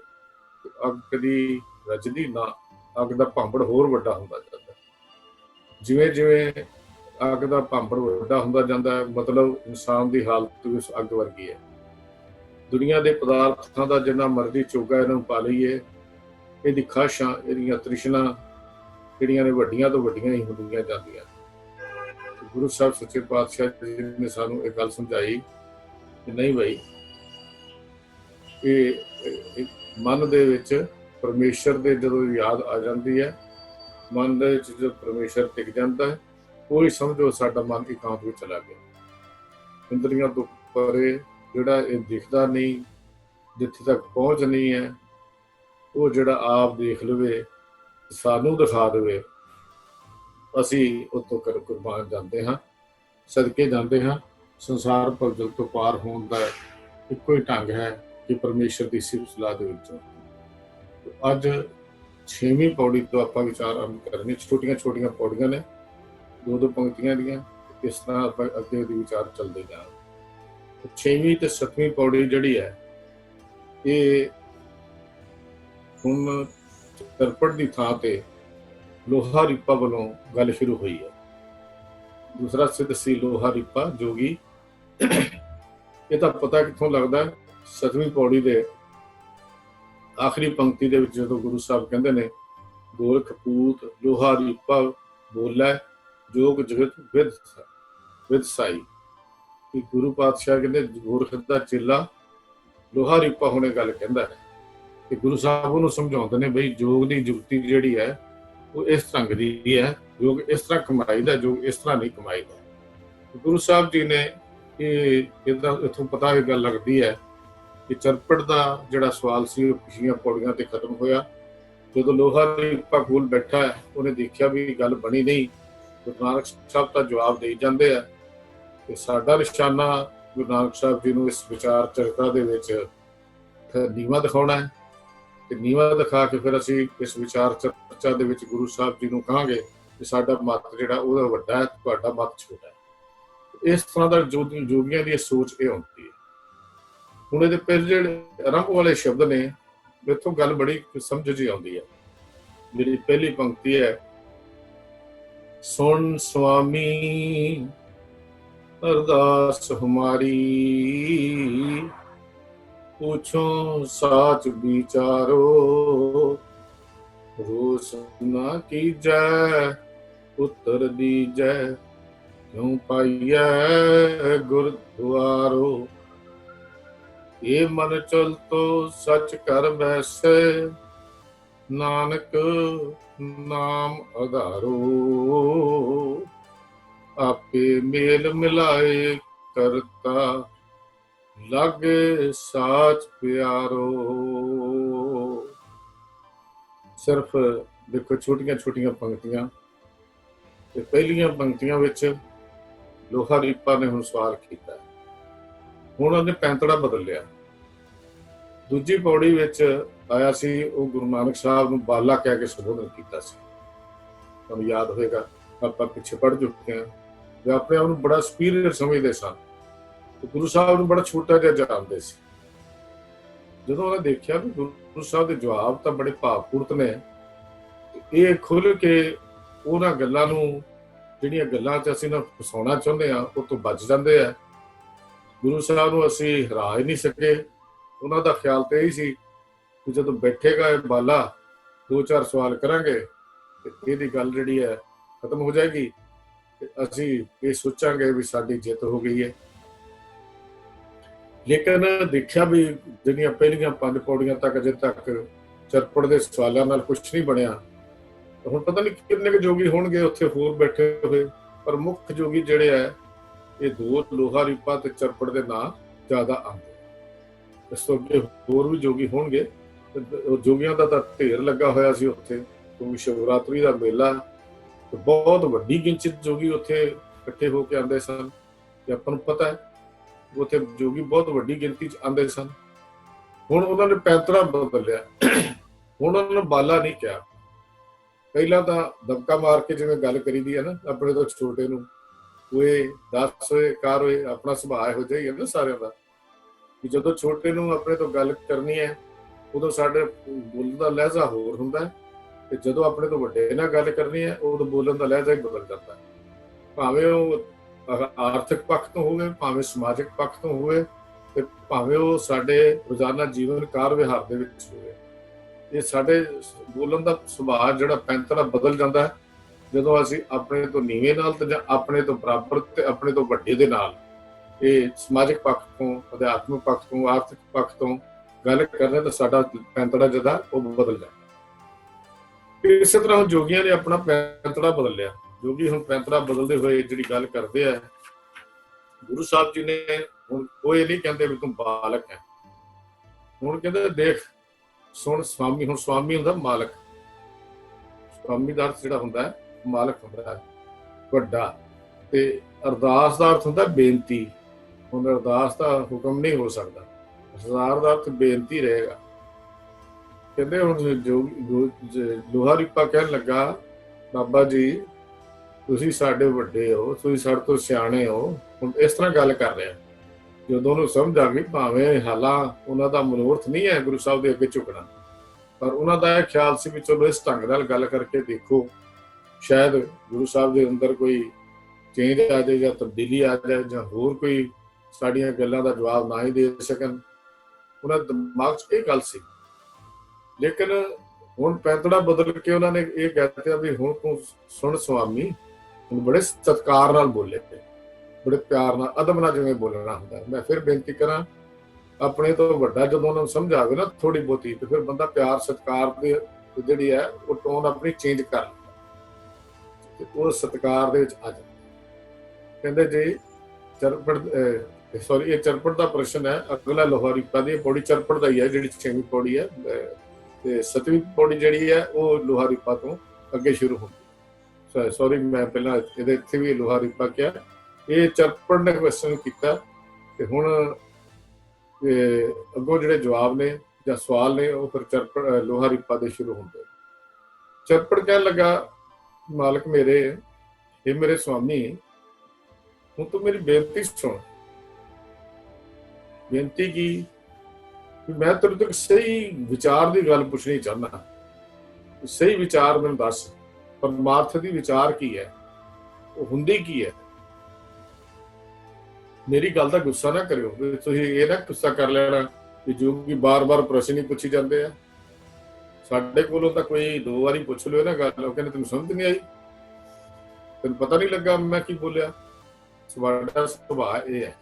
ਅੱਗ ਕਦੀ ਰਜਦੀ ਨਾ, ਅੱਗ ਦਾ ਭਾਂਬੜ ਹੋਰ ਵੱਡਾ ਹੁੰਦਾ ਜਾਂਦਾ। ਜਿਵੇਂ ਜਿਵੇਂ ਅੱਗ ਦਾ ਭਾਂਬੜ ਵੱਡਾ ਹੁੰਦਾ ਜਾਂਦਾ ਹੈ, ਮਤਲਬ ਇਨਸਾਨ ਦੀ ਹਾਲਤ ਉਸ ਅੱਗ ਵਰਗੀ ਹੈ। ਦੁਨੀਆ ਦੇ ਪਦਾਰਥਾਂ ਦਾ ਜਿੰਨਾ ਮਰਜ਼ੀ ਚੋਗਾ ਇਹਨਾਂ ਨੂੰ ਪਾ ਲਈਏ, ਇਹਦੀ ਖਾਸ਼ਾਂ, ਇਹਦੀਆਂ ਤ੍ਰਿਸ਼ਨਾ ਜਿਹੜੀਆਂ ਨੇ ਵੱਡੀਆਂ ਤੋਂ ਵੱਡੀਆਂ ਹੀ ਹੁੰਦੀਆਂ ਜਾਂਦੀਆਂ। ਗੁਰੂ ਸਾਹਿਬ ਸੱਚੇ ਪਾਤਸ਼ਾਹ ਜੀ ਨੇ ਸਾਨੂੰ ਇਹ ਗੱਲ ਸਮਝਾਈ ਕਿ ਨਹੀਂ ਭਾਈ, ਇਹ ਮਨ ਦੇ ਵਿੱਚ ਪਰਮੇਸ਼ਰ ਦੇ ਜਦੋਂ ਯਾਦ ਆ ਜਾਂਦੀ ਹੈ, ਮਨ ਦੇ ਵਿੱਚ ਜਦੋਂ ਪਰਮੇਸ਼ਰ ਟਿਕ ਜਾਂਦਾ ਹੈ, ਕੋਈ ਸਮਝੋ ਸਾਡਾ ਮਨ ਇਕਾਂਤ ਵਿੱਚ ਚਲਾ ਗਿਆ। ਇੰਦਰੀਆਂ ਤੋਂ ਪਰੇ ਜਿਹੜਾ ਇਹ ਦਿਖਦਾ ਨਹੀਂ, ਜਿੱਥੇ ਤੱਕ ਪਹੁੰਚ ਨਹੀਂ ਹੈ, ਉਹ ਜਿਹੜਾ ਆਪ ਦੇਖ ਲਵੇ, ਸਾਨੂੰ ਦਿਖਾ ਦੇਵੇ, ਅਸੀਂ ਉੱਥੋਂ ਕਰ ਕੁਰਬਾਨ ਜਾਂਦੇ ਹਾਂ, ਸਦਕੇ ਜਾਂਦੇ ਹਾਂ। ਸੰਸਾਰ ਭਗਜਲ ਤੋਂ ਪਾਰ ਹੋਣ ਦਾ ਇੱਕੋ ਹੀ ਢੰਗ ਹੈ ਕਿ ਪਰਮੇਸ਼ਰ ਦੀ ਸਿਫਤ ਸਲਾਹ ਦੇ ਵਿੱਚੋਂ। ਅੱਜ 6ਵੀਂ ਪੌੜੀ ਤੋਂ ਆਪਾਂ ਵਿਚਾਰ ਆਰੰਭ ਕਰਨੀ। ਛੋਟੀਆਂ ਛੋਟੀਆਂ ਪੌੜੀਆਂ ਨੇ, ਦੋ ਦੋ ਪੰਕਤੀਆਂ ਦੀਆਂ, ਇਸ ਤਰ੍ਹਾਂ ਆਪਾਂ ਅੱਗੇ ਦੇ ਵਿਚਾਰ ਚੱਲਦੇ ਜਾਣ। 6ਵੀਂ ਤੇ 7ਵੀਂ ਪੌੜੀ ਜਿਹੜੀ ਹੈ, ਇਹ ਹੁਣ ਤਰਪੜ ਦੀ ਥਾਂ ਤੇ ਲੋਹਾ ਰੀਪਾ ਵੱਲੋਂ ਗੱਲ ਸ਼ੁਰੂ ਹੋਈ ਹੈ। ਦੂਸਰਾ ਸਿੱਧ ਸੀ ਲੋਹਾ ਰੀਪਾ ਜੋਗੀ। ਇਹ ਤਾਂ ਪਤਾ ਕਿੱਥੋਂ ਲੱਗਦਾ, 7ਵੀਂ ਪੌੜੀ ਦੇ ਆਖਰੀ ਪੰਕਤੀ ਦੇ ਵਿੱਚ ਜਦੋਂ ਗੁਰੂ ਸਾਹਿਬ ਕਹਿੰਦੇ ਨੇ, ਗੋਰਖ ਪੂਤ ਲੋਹਾ ਰੀਪਾ ਬੋਲੇ ਜੋਗ ਜਗਤ ਵਿਦ ਸਾਈ। ਗੁਰੂ ਪਾਤਸ਼ਾਹ ਕਹਿੰਦੇ ਗੋਰਖ ਦਾ ਚੇਲਾ ਲੋਹਾ ਰੀਪਾ ਹੋਣੇ ਗੱਲ ਕਹਿੰਦਾ ਹੈ, ਤੇ ਗੁਰੂ ਸਾਹਿਬ ਉਹਨੂੰ ਸਮਝਾਉਂਦੇ ਨੇ ਬਈ ਜੋਗ ਦੀ ਜੁਗਤੀ ਜਿਹੜੀ ਹੈ ਉਹ ਇਸ ਢੰਗ ਦੀ ਹੈ, ਜੋਗ ਇਸ ਤਰ੍ਹਾਂ ਕਮਾਈਦਾ, ਜੋਗ ਇਸ ਤਰ੍ਹਾਂ ਨਹੀਂ ਕਮਾਈਦਾ। ਗੁਰੂ ਸਾਹਿਬ ਜੀ ਨੇ ਇੱਥੋਂ ਪਤਾ ਇਹ ਗੱਲ ਲੱਗਦੀ ਹੈ ਕਿ ਚਰਪੜ ਦਾ ਜਿਹੜਾ ਸਵਾਲ ਸੀ ਉਹ ਪਿਛਲੀਆਂ ਪੌੜੀਆਂ ਤੇ ਖਤਮ ਹੋਇਆ। ਜਦੋਂ ਲੋਹਾ ਰੀਪਾ ਕੋਲ ਬੈਠਾ ਹੈ, ਉਹਨੇ ਦੇਖਿਆ ਵੀ ਗੱਲ ਬਣੀ ਨਹੀਂ। ਗੁਰੂ ਨਾਨਕ ਸਾਹਿਬ ਤਾਂ ਜਵਾਬ ਦੇ ਜਾਂਦੇ ਆ, ਤੇ ਸਾਡਾ ਨਿਸ਼ਾਨਾ ਗੁਰੂ ਨਾਨਕ ਸਾਹਿਬ ਜੀ ਨੂੰ ਇਸ ਵਿਚਾਰ ਚਰਚਾ ਦੇ ਵਿੱਚ ਨੀਵਾਂ ਦਿਖਾਉਣਾ ਹੈ, ਤੇ ਨੀਵਾਂ ਦਿਖਾ ਕੇ ਫਿਰ ਅਸੀਂ ਇਸ ਵਿਚਾਰ ਚਰਚਾ ਦੇ ਵਿੱਚ ਗੁਰੂ ਸਾਹਿਬ ਜੀ ਨੂੰ ਕਹਾਂਗੇ ਕਿ ਸਾਡਾ ਮਤ ਜਿਹੜਾ ਉਹਦਾ ਵੱਡਾ ਹੈ, ਤੁਹਾਡਾ ਮਤ ਛੋਟਾ ਹੈ। ਇਸ ਤਰ੍ਹਾਂ ਦਾ ਜੋਗੀਆਂ ਦੀ ਸੋਚ ਇਹ ਹੁੰਦੀ ਹੈ। ਹੁਣ ਇਹਦੇ ਪਹਿਲੇ ਜਿਹੜੇ ਆਰੰਭ ਵਾਲੇ ਸ਼ਬਦ ਨੇ, ਇੱਥੋਂ ਗੱਲ ਬੜੀ ਸਮਝ ਜਿਹੀ ਆਉਂਦੀ ਹੈ। मेरी पहली पंक्ति है, सुन स्वामी अरदास हमारी, पूछो साच विचारो, रोष न कीजै उत्तर दीजै, क्यों पाइयै गुरद्वारो। ये मन चल तो सच कर बैसे, नानक नाम आधारो। आपे मेल मिलाए करता, लागे साच प्यारो। सिर्फ देखो छोटियां छोटियां पंक्तियां, ते पहलियां पंक्तियां विच लोहा रीपा ने हुण सवाल कीता, हुण ਉਹਨੇ ਪੈਂਤੜਾ बदल लिया। दूजी पौड़ी विच आया सी, ਉਹ गुरु नानक साहब ਨੂੰ बाला कह के संबोधन कीता सी। ਤੁਹਾਨੂੰ याद होएगा, ਆਪਾਂ ਪਿੱਛੇ ਪੜ੍ਹ ਚੁੱਕੇ ਹਾਂ ਕਿ ਆਪਣੇ ਆਪ ਨੂੰ ਬੜਾ ਸੁਪੀਰੀਅਰ ਸਮਝਦੇ ਸਨ, ਤੇ ਗੁਰੂ ਸਾਹਿਬ ਨੂੰ ਬੜਾ ਛੋਟਾ ਜਿਹਾ ਜਾਣਦੇ ਸੀ। ਜਦੋਂ ਉਹਨੇ ਦੇਖਿਆ ਵੀ ਗੁਰੂ ਸਾਹਿਬ ਦੇ ਜਵਾਬ ਤਾਂ ਬੜੇ ਭਾਵਪੂਰਤ ਨੇ, ਇਹ ਖੁੱਲ ਕੇ ਉਹਨਾਂ ਗੱਲਾਂ ਨੂੰ, ਜਿਹੜੀਆਂ ਗੱਲਾਂ 'ਚ ਅਸੀਂ ਨਾ ਫਸਾਉਣਾ ਚਾਹੁੰਦੇ ਹਾਂ, ਉਹ ਤੋਂ ਬਚ ਜਾਂਦੇ ਆ। ਗੁਰੂ ਸਾਹਿਬ ਨੂੰ ਅਸੀਂ ਹਰਾ ਹੀ ਨਹੀਂ ਸਕੇ। ਉਹਨਾਂ ਦਾ ਖਿਆਲ ਤਾਂ ਇਹ ਸੀ ਕਿ ਜਦੋਂ ਬੈਠੇਗਾ ਇਹ ਬਾਲਾ, 2-4 ਸਵਾਲ ਕਰਾਂਗੇ ਤੇ ਇਹਦੀ ਗੱਲ ਜਿਹੜੀ ਹੈ ਖਤਮ ਹੋ ਜਾਏਗੀ, ਤੇ ਅਸੀਂ ਇਹ ਸੋਚਾਂਗੇ ਵੀ ਸਾਡੀ ਜਿੱਤ ਹੋ ਗਈ ਹੈ। ਲੇਕਿਨ ਦੇਖਿਆ ਵੀ ਜਿਹੜੀਆਂ ਪਹਿਲੀਆਂ 5 ਪੌੜੀਆਂ ਤੱਕ ਅਜੇ ਤੱਕ ਚਰਪੜ ਦੇ ਸਵਾਲਾਂ ਨਾਲ ਕੁਛ ਨਹੀਂ ਬਣਿਆ। ਹੁਣ ਪਤਾ ਨਹੀਂ ਕਿੰਨੇ ਕੁ ਜੋਗੀ ਹੋਣਗੇ ਉੱਥੇ ਹੋਰ ਬੈਠੇ ਹੋਏ, ਪਰ ਮੁੱਖ ਜੋਗੀ ਜਿਹੜੇ ਹੈ ਇਹ 2 ਲੋਹਾ ਰੀਪਾ ਤੇ ਚਰਪੜ ਦੇ ਨਾਂ ਜ਼ਿਆਦਾ ਆਉਂਦੇ। ਇਸ ਤੋਂ ਅੱਗੇ ਹੋਰ ਵੀ ਜੋਗੀ ਹੋਣਗੇ। ਜੋਗੀਆਂ ਦਾ ਤਾਂ ਢੇਰ ਲੱਗਾ ਹੋਇਆ ਸੀ ਉੱਥੇ, ਕਿਉਂਕਿ ਸ਼ਿਵਰਾਤਰੀ ਦਾ ਮੇਲਾ, ਤੇ ਬਹੁਤ ਵੱਡੀ ਗਿਣਤੀ ਜੋਗੀ ਉੱਥੇ ਇਕੱਠੇ ਹੋ ਕੇ ਆਉਂਦੇ ਸਨ। ਤੇ ਆਪਾਂ ਨੂੰ ਪਤਾ ਹੈ ਉੱਥੇ ਜੋਗੀ ਬਹੁਤ ਵੱਡੀ ਗਿਣਤੀ 'ਚ ਆਉਂਦੇ ਸਨ। ਹੁਣ ਉਹਨਾਂ ਨੇ ਪੈਂਤੜਾ ਬਦਲਿਆ, ਹੁਣ ਉਹਨਾਂ ਨੂੰ ਬਾਲਾ ਨਹੀਂ ਕਿਹਾ। ਪਹਿਲਾਂ ਤਾਂ ਦਬਕਾ ਮਾਰ ਕੇ ਜਿਵੇਂ ਗੱਲ ਕਰੀਦੀ ਹੈ ਨਾ ਆਪਣੇ ਤੋਂ ਛੋਟੇ ਨੂੰ, ਹੋਏ 10 ਹੋਏ ਕਾਰ ਹੋਏ, ਆਪਣਾ ਸੁਭਾਅ ਇਹੋ ਜਿਹਾ ਹੀ ਹੈ ਨਾ ਸਾਰਿਆਂ ਦਾ, ਕਿ ਜਦੋਂ ਛੋਟੇ ਨੂੰ ਆਪਣੇ ਤੋਂ ਗੱਲ ਕਰਨੀ ਹੈ ਉਦੋਂ ਸਾਡੇ ਬੋਲਣ ਦਾ ਲਹਿਜ਼ਾ ਹੋਰ ਹੁੰਦਾ ਹੈ, ਤੇ ਜਦੋਂ ਆਪਣੇ ਤੋਂ ਵੱਡੇ ਨਾਲ ਗੱਲ ਕਰਨੀ ਹੈ ਉਦੋਂ ਬੋਲਣ ਦਾ ਲਹਿਜ਼ਾ ਹੀ ਬਦਲ ਜਾਂਦਾ ਹੈ। ਭਾਵੇਂ ਉਹ ਆਰਥਿਕ ਪੱਖ ਤੋਂ ਹੋਵੇ, ਭਾਵੇਂ ਸਮਾਜਿਕ ਪੱਖ ਤੋਂ ਹੋਵੇ, ਤੇ ਭਾਵੇਂ ਉਹ ਸਾਡੇ ਰੋਜ਼ਾਨਾ ਜੀਵਨ ਕਾਰ ਵਿਹਾਰ ਦੇ ਵਿੱਚ ਹੋਵੇ। ਇਹ ਸਾਡੇ ਬੋਲਣ ਦਾ ਸੁਭਾਅ ਜਿਹੜਾ ਪੈਂਤੜਾ ਬਦਲ ਜਾਂਦਾ ਹੈ ਜਦੋਂ ਅਸੀਂ ਆਪਣੇ ਤੋਂ ਨੀਵੇਂ ਨਾਲ ਤੇ ਜਾਂ ਆਪਣੇ ਤੋਂ ਬਰਾਬਰ ਤੇ ਆਪਣੇ ਤੋਂ ਵੱਡੇ ਦੇ ਨਾਲ ਇਹ ਸਮਾਜਿਕ ਪੱਖ ਤੋਂ, ਅਧਿਆਤਮਿਕ ਪੱਖ ਤੋਂ, ਆਰਥਿਕ ਪੱਖ ਤੋਂ ਗੱਲ ਕਰਨੇ, ਤਾਂ ਸਾਡਾ ਪੈਂਤੜਾ ਜਿਹੜਾ ਉਹ ਬਦਲ ਜਾਂਦਾ। ਇਸੇ ਤਰ੍ਹਾਂ ਹੁਣ ਜੋਗੀਆਂ ਨੇ ਆਪਣਾ ਪੈਂਤੜਾ ਬਦਲ ਲਿਆ। ਜੋਗੀ ਹੁਣ ਪੈਂਤੜਾ ਬਦਲਦੇ ਹੋਏ ਜਿਹੜੀ ਗੱਲ ਕਰਦੇ ਆ, ਗੁਰੂ ਸਾਹਿਬ ਜੀ ਨੇ ਹੁਣ ਉਹ ਇਹ ਨਹੀਂ ਕਹਿੰਦੇ ਵੀ ਤੂੰ ਬਾਲਕ ਹੈ, ਹੁਣ ਕਹਿੰਦੇ ਦੇਖ ਸੁਣ ਸਵਾਮੀ। ਹੁਣ ਸਵਾਮੀ ਹੁੰਦਾ ਮਾਲਕ, ਸਵਾਮੀ ਦਾ ਅਰਥ ਜਿਹੜਾ ਹੁੰਦਾ ਮਾਲਕ ਹੁੰਦਾ ਹੈ, ਵੱਡਾ। ਤੇ ਅਰਦਾਸ ਦਾ ਅਰਥ ਹੁੰਦਾ ਬੇਨਤੀ। ਹੁਣ ਅਰਦਾਸ ਦਾ ਹੁਕਮ ਨਹੀਂ ਹੋ ਸਕਦਾ, ਅਰਦਾਸ ਦਾ ਅਰਥ ਬੇਨਤੀ ਰਹੇਗਾ। ਕਹਿੰਦੇ ਹੁਣ ਲੋਹਾ ਰੀਪਾ ਕਹਿਣ ਲੱਗਾ, ਬਾਬਾ ਜੀ ਤੁਸੀਂ ਸਾਡੇ ਵੱਡੇ ਹੋ, ਤੁਸੀਂ ਸਾਡੇ ਤੋਂ ਸਿਆਣੇ ਹੋ, ਹੁਣ ਇਸ ਤਰ੍ਹਾਂ ਗੱਲ ਕਰ ਰਿਹਾ। ਜਦੋਂ ਉਹਨੂੰ ਸਮਝ ਆ ਗਈ, ਭਾਵੇਂ ਹਾਲਾਂ ਉਹਨਾਂ ਦਾ ਮਨੋਰਥ ਨਹੀਂ ਹੈ ਗੁਰੂ ਸਾਹਿਬ ਦੇ ਅੱਗੇ ਝੁਕਣਾ, ਪਰ ਉਹਨਾਂ ਦਾ ਇਹ ਖਿਆਲ ਸੀ ਵੀ ਚਲੋ ਇਸ ਢੰਗ ਨਾਲ ਗੱਲ ਕਰਕੇ ਦੇਖੋ, ਸ਼ਾਇਦ ਗੁਰੂ ਸਾਹਿਬ ਦੇ ਅੰਦਰ ਕੋਈ ਚੇਂਜ ਆ ਜਾਏ ਜਾਂ ਤਬਦੀਲੀ ਆ ਜਾਏ, ਜਾਂ ਹੋਰ ਕੋਈ ਸਾਡੀਆਂ ਗੱਲਾਂ ਦਾ ਜਵਾਬ ਨਾ ਹੀ ਦੇ ਸਕਣ। ਉਹਨਾਂ ਦੇ ਦਿਮਾਗ 'ਚ ਇਹ ਗੱਲ ਸੀ। ਲੇਕਿਨ ਹੁਣ ਪੈਂਤੜਾ ਬਦਲ ਕੇ ਉਹਨਾਂ ਨੇ ਇਹ ਕਹਿ ਦਿੱਤਾ ਵੀ ਹੁਣ ਤੂੰ ਸੁਣ ਸਵਾਮੀ। ਹੁਣ ਬੜੇ ਸਤਿਕਾਰ ਨਾਲ ਬੋਲੇ, ਬੜੇ ਪਿਆਰ ਨਾਲ, ਅਦਬ ਨਾਲ ਜਿਵੇਂ ਬੋਲਣਾ ਹੁੰਦਾ। ਮੈਂ ਫਿਰ ਬੇਨਤੀ ਕਰਾਂ, ਆਪਣੇ ਤੋਂ ਵੱਡਾ ਜਦੋਂ ਉਹਨਾਂ ਨੂੰ ਸਮਝ ਆਵੇ ਨਾ ਥੋੜੀ ਬਹੁਤੀ, ਤੇ ਫਿਰ ਬੰਦਾ ਪਿਆਰ ਸਤਿਕਾਰ ਦੀ ਜਿਹੜੀ ਹੈ ਉਹ ਟੋਨ ਆਪਣੀ ਚੇਂਜ ਕਰ ਲੈਂਦਾ, ਤੇ ਉਹ ਸਤਿਕਾਰ ਦੇ ਵਿੱਚ ਆ ਜਾਂਦਾ। ਕਹਿੰਦੇ ਜੀ ਚਰਪੜ, ਸੌਰੀ ਇਹ ਚਰਪੜ ਦਾ ਪ੍ਰਸ਼ਨ ਹੈ। ਅਗਲਾ ਲੋਹਾ ਰੀਪਾ ਦੀ ਪੌੜੀ ਚਰਪੜ ਦਾ ਹੀ ਹੈ, ਜਿਹੜੀ 6ਵੀਂ ਪੌੜੀ ਹੈ, ਤੇ 7ਵੀਂ ਪੌੜੀ ਜਿਹੜੀ ਹੈ ਉਹ ਲੋਹਾ ਰੀਪਾ ਤੋਂ ਅੱਗੇ ਸ਼ੁਰੂ ਹੁੰਦੀ। ਸੌਰੀ ਮੈਂ ਪਹਿਲਾਂ ਇਹਦੇ ਇੱਥੇ ਵੀ ਲੋਹਾ ਰੀਪਾ ਕਿਹਾ, ਇਹ ਚਰਪੜ ਨੇ ਕੁਐਸਚਨ ਕੀਤਾ, ਤੇ ਹੁਣ ਅੱਗੋਂ ਜਿਹੜੇ ਜਵਾਬ ਨੇ ਜਾਂ ਸਵਾਲ ਨੇ ਉਹ ਫਿਰ ਚਰਪੜ ਲੋਹਾ ਰੀਪਾ ਦੇ ਸ਼ੁਰੂ ਹੁੰਦੇ। ਚਰਪੜ ਕਹਿਣ ਲੱਗਾ, ਮਾਲਕ ਮੇਰੇ, ਇਹ ਮੇਰੇ ਸਵਾਮੀ, ਹੁਣ ਤੂੰ ਮੇਰੀ ਬੇਨਤੀ ਸੁਣ। ਬੇਨਤੀ ਕੀ? ਮੈਂ ਤੇਰੇ ਤੋਂ ਸਹੀ ਵਿਚਾਰ ਦੀ ਗੱਲ ਪੁੱਛਣੀ ਚਾਹੁੰਦਾ। ਸਹੀ ਵਿਚਾਰ ਮੈਨੂੰ ਦੱਸ, ਪਰਮਾਰਥ ਦੀ ਵਿਚਾਰ ਕੀ ਹੈ, ਉਹ ਹੁੰਦੀ ਕੀ ਹੈ। ਮੇਰੀ ਗੱਲ ਦਾ ਗੁੱਸਾ ਨਾ ਕਰਿਓ, ਤੁਸੀਂ ਇਹ ਨਾ ਗੁੱਸਾ ਕਰ ਲੈਣਾ ਕਿ ਜੋਗੀ ਬਾਰ-ਬਾਰ ਪ੍ਰਸ਼ਨ ਹੀ ਪੁੱਛੀ ਜਾਂਦੇ ਆ। ਸਾਡੇ ਕੋਲੋਂ ਤਾਂ ਕੋਈ 2 ਵਾਰੀ ਪੁੱਛ ਲਿਓ ਨਾ ਗੱਲ, ਉਹ ਕਹਿੰਦੇ ਤੈਨੂੰ ਸਮਝ ਨਹੀਂ ਆਈ, ਤੈਨੂੰ ਪਤਾ ਨਹੀਂ ਲੱਗਾ ਮੈਂ ਕੀ ਬੋਲਿਆ। ਸਾਡਾ ਸੁਭਾਅ ਇਹ ਹੈ।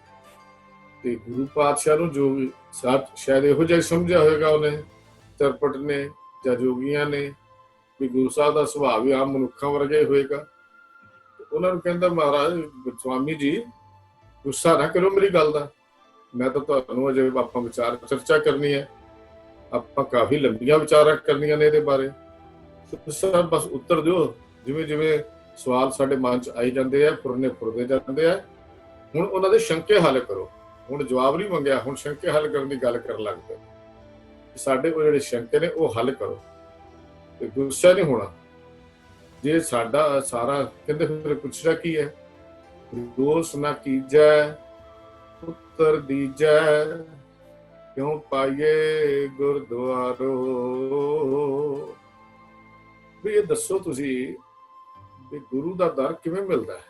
ਤੇ ਗੁਰੂ ਪਾਤਸ਼ਾਹ ਨੂੰ ਜੋ ਵੀ ਸ਼ਾਇਦ ਇਹੋ ਜਿਹਾ ਸਮਝਿਆ ਹੋਏਗਾ ਉਹਨੇ, ਤਰਪਟ ਨੇ ਜਾਂ ਜੋਗੀਆਂ ਨੇ, ਵੀ ਗੁਰੂ ਸਾਹਿਬ ਦਾ ਸੁਭਾਅ ਵੀ ਆਮ ਮਨੁੱਖਾਂ ਵਰਗਾ ਹੀ ਹੋਏਗਾ। ਉਹਨਾਂ ਨੂੰ ਕਹਿੰਦਾ ਮਹਾਰਾਜ ਸਵਾਮੀ ਜੀ ਗੁੱਸਾ ਨਾ ਕਰੋ ਮੇਰੀ ਗੱਲ ਦਾ, ਮੈਂ ਤਾਂ ਤੁਹਾਨੂੰ ਅਜੇ ਆਪਾਂ ਵਿਚਾਰ ਚਰਚਾ ਕਰਨੀ ਹੈ, ਆਪਾਂ ਕਾਫੀ ਲੰਬੀਆਂ ਵਿਚਾਰਾਂ ਕਰਨੀਆਂ ਨੇ ਇਹਦੇ ਬਾਰੇ। ਤੁਸੀਂ ਬਸ ਉੱਤਰ ਦਿਓ, ਜਿਵੇਂ ਜਿਵੇਂ ਸਵਾਲ ਸਾਡੇ ਮਨ 'ਚ ਆਈ ਜਾਂਦੇ ਆ, ਫੁਰਦੇ ਜਾਂਦੇ ਆ। ਹੁਣ ਉਹਨਾਂ ਦੇ ਸ਼ੰਕੇ ਹੱਲ ਕਰੋ। ਹੁਣ ਜਵਾਬ ਨਹੀਂ ਮੰਗਿਆ, ਹੁਣ ਸ਼ੰਕੇ ਹੱਲ ਕਰਨ ਦੀ ਗੱਲ ਕਰਨ ਲੱਗ ਪਏ। ਸਾਡੇ ਉਹ ਜਿਹੜੇ ਸ਼ੰਕੇ ਨੇ ਉਹ ਹੱਲ ਕਰੋ ਤੇ ਗੁੱਸਾ ਨਹੀਂ ਹੋਣਾ। ਜੇ ਸਾਡਾ ਸਾਰਾ ਕਹਿੰਦੇ ਫਿਰ ਪੁੱਛਣਾ ਕੀ ਹੈ, ਦੋਸ ਨਾ ਕੀਜੈ ਪੁੱਤਰ ਦੀਜੈ, ਕਿਉਂ ਪਾਈਏ ਗੁਰਦੁਆਰੋ। ਵੀ ਇਹ ਦੱਸੋ ਤੁਸੀਂ ਵੀ ਗੁਰੂ ਦਾ ਦਰ ਕਿਵੇਂ ਮਿਲਦਾ ਹੈ,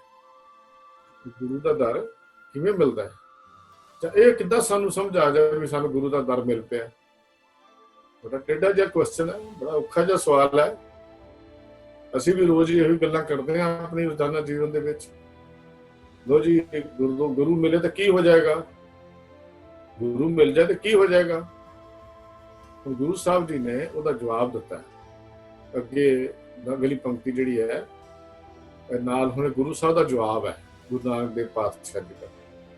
ਗੁਰੂ ਦਾ ਦਰ ਕਿਵੇਂ ਮਿਲਦਾ ਹੈ, ਜਾਂ ਇਹ ਕਿੱਦਾਂ ਸਾਨੂੰ ਸਮਝ ਆ ਜਾਵੇ ਵੀ ਸਾਨੂੰ ਗੁਰੂ ਦਾ ਦਰ ਮਿਲ ਪਿਆ। ਬੜਾ ਟੇਢਾ ਜਿਹਾ ਕੁਐਸਚਨ ਹੈ, ਬੜਾ ਔਖਾ ਜਿਹਾ ਸਵਾਲ ਹੈ। ਅਸੀਂ ਵੀ ਰੋਜ਼ ਇਹੋ ਗੱਲਾਂ ਕਰਦੇ ਹਾਂ ਆਪਣੀ ਰੋਜ਼ਾਨਾ ਜੀਵਨ ਦੇ ਵਿੱਚ। ਲੋ ਜੀ ਗੁਰੂ ਮਿਲੇ ਤਾਂ ਕੀ ਹੋ ਜਾਏਗਾ, ਗੁਰੂ ਮਿਲ ਜਾਏ ਤਾਂ ਕੀ ਹੋ ਜਾਏਗਾ। ਹੁਣ ਗੁਰੂ ਸਾਹਿਬ ਜੀ ਨੇ ਉਹਦਾ ਜਵਾਬ ਦਿੱਤਾ। ਅੱਗੇ ਅਗਲੀ ਪੰਕਤੀ ਜਿਹੜੀ ਹੈ ਨਾਲ ਹੁਣ ਗੁਰੂ ਸਾਹਿਬ ਦਾ ਜਵਾਬ ਹੈ ਗੁਰੂ ਨਾਨਕ ਦੇਵ ਪਾਤਸ਼ਾਹ ਜੀ ਦਾ।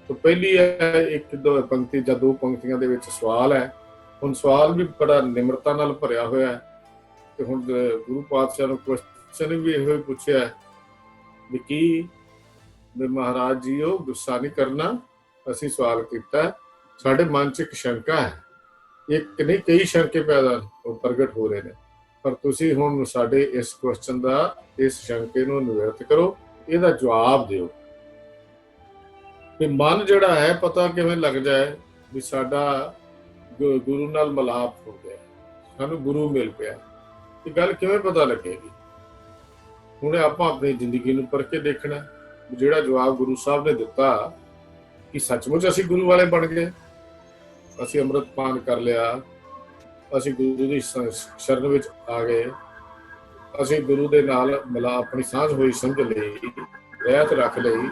ਤਾਂ ਪਹਿਲੀ ਹੈ ਇੱਕ ਦੋ ਪੰਕਤੀ ਜਾਂ 2 ਪੰਕਤੀਆਂ ਦੇ ਵਿੱਚ ਸਵਾਲ ਹੈ। ਹੁਣ ਸਵਾਲ ਵੀ ਬੜਾ ਨਿਮਰਤਾ ਨਾਲ ਭਰਿਆ ਹੋਇਆ ਹੈ। ਤੇ ਹੁਣ ਗੁਰੂ ਪਾਤਸ਼ਾਹ ਨੂੰ ਕੁਐਸਚਨ ਵੀ ਇਹੋ ਹੀ ਪੁੱਛਿਆ ਵੀ ਕੀ ਵੀ ਮਹਾਰਾਜ ਜੀ ਉਹ ਗੁੱਸਾ ਨਹੀਂ ਕਰਨਾ, ਅਸੀਂ ਸਵਾਲ ਕੀਤਾ, ਸਾਡੇ ਮਨ 'ਚ ਇੱਕ ਸ਼ੰਕਾ ਹੈ, ਇੱਕ ਨਹੀਂ ਕਈ ਸ਼ੰਕੇ ਪੈਦਾ ਉਹ ਪ੍ਰਗਟ ਹੋ ਰਹੇ ਨੇ, ਪਰ ਤੁਸੀਂ ਹੁਣ ਸਾਡੇ ਇਸ ਕੁਐਸਚਨ ਦਾ, ਇਸ ਸ਼ੰਕੇ ਨੂੰ ਨਿਵਰਤ ਕਰੋ, ਇਹਦਾ ਜਵਾਬ ਦਿਓ। ਵੀ ਮਨ ਜਿਹੜਾ ਹੈ ਪਤਾ ਕਿਵੇਂ ਲੱਗ ਜਾਏ ਵੀ ਸਾਡਾ ਗੁਰੂ ਨਾਲ ਮਿਲਾਪ ਹੋ ਗਿਆ, ਸਾਨੂੰ ਗੁਰੂ ਮਿਲ ਪਿਆ, ਇਹ ਗੱਲ ਕਿਵੇਂ ਪਤਾ ਲੱਗੇਗੀ। ਹੁਣ ਆਪਾਂ ਆਪਣੀ ਜ਼ਿੰਦਗੀ ਨੂੰ ਪਰਖ ਕੇ ਦੇਖਣਾ। ਜਿਹੜਾ ਜਵਾਬ ਗੁਰੂ ਸਾਹਿਬ ਨੇ ਦਿੱਤਾ ਕਿ ਸੱਚਮੁੱਚ ਅਸੀਂ ਗੁਰੂ ਵਾਲੇ ਬਣ ਗਏ, ਅਸੀਂ ਅੰਮ੍ਰਿਤ ਪਾਨ ਕਰ ਲਿਆ, ਅਸੀਂ ਗੁਰੂ ਦੀ ਸ਼ਰਨ ਵਿੱਚ ਆ ਗਏ, ਅਸੀਂ ਗੁਰੂ ਦੇ ਨਾਲ ਮਿਲਾ ਆਪਣੀ ਸਾਂਝ ਹੋਈ ਸਮਝ ਲਈ, ਰਹਿਤ ਰੱਖ ਲਈ,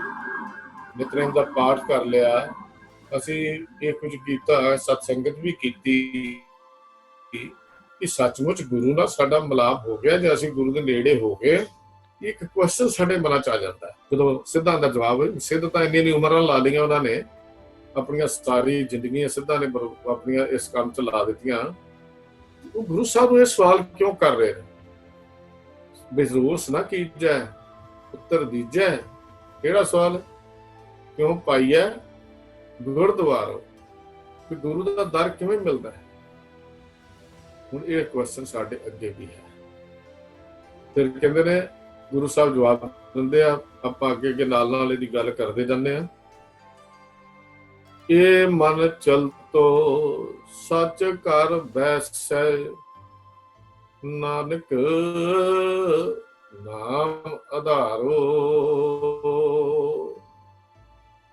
ਨਿਤਨੇਮ ਦਾ ਪਾਠ ਕਰ ਲਿਆ, ਅਸੀਂ ਇਹ ਕੁਝ ਕੀਤਾ, ਸਤਸੰਗਤ ਵੀ ਕੀਤੀ, ਕਿ ਸੱਚਮੁੱਚ ਗੁਰੂ ਨਾਲ ਸਾਡਾ ਮਿਲਾਪ ਹੋ ਗਿਆ ਜਾਂ ਅਸੀਂ ਗੁਰੂ ਦੇ ਨੇੜੇ ਹੋ ਗਏ। ਇੱਕ ਕੁਐਸਚਨ ਸਾਡੇ ਮਨਾਂ 'ਚ ਆ ਜਾਂਦਾ ਜਦੋਂ ਸਿੱਧਾਂ ਦਾ ਜਵਾਬ, ਸਿੱਧ ਤਾਂ ਇੰਨੀ ਉਮਰਾਂ ਲਾ ਲਈਆਂ ਉਹਨਾਂ ਨੇ, ਆਪਣੀਆਂ ਸਾਰੀ ਜ਼ਿੰਦਗੀਆਂ ਸਿੱਧਾਂ ਨੇ ਆਪਣੀਆਂ ਇਸ ਕੰਮ 'ਚ ਲਾ ਦਿੱਤੀਆਂ। ਉਹ ਗੁਰੂ ਸਾਹਿਬ ਨੂੰ ਇਹ ਸਵਾਲ ਕਿਉਂ ਕਰ ਰਹੇ ਨੇ, ਬੇਰੋਸ ਨਾ ਕੀਜੈ ਪੁੱਤਰ ਦੀਜੈ। ਕਿਹੜਾ ਸਵਾਲ, ਕਿਉਂ ਪਾਈਐ ਗੁਰਦੁਆਰੋ, ਕਿ ਗੁਰੂ ਦਾ ਦਰ ਕਿਵੇਂ ਮਿਲਦਾ ਹੈ। ਹੁਣ ਇਹ ਕੁਐਸਚਨ ਸਾਡੇ ਅੱਗੇ ਵੀ ਹੈ। ਫਿਰ ਕਹਿੰਦੇ ਨੇ ਗੁਰੂ ਸਾਹਿਬ ਜਵਾਬ ਦਿੰਦੇ ਆ, ਆਪਾਂ ਅੱਗੇ ਨਾਲ ਨਾਲ ਇਹਦੀ ਗੱਲ ਕਰਦੇ ਜਾਂਦੇ ਆ। ਇਹ ਮਨ ਚਲਤੋ ਸੱਚ ਕਰ ਬੈਸੈ, ਨਾਨਕ ਨਾਮ ਆਧਾਰੋ।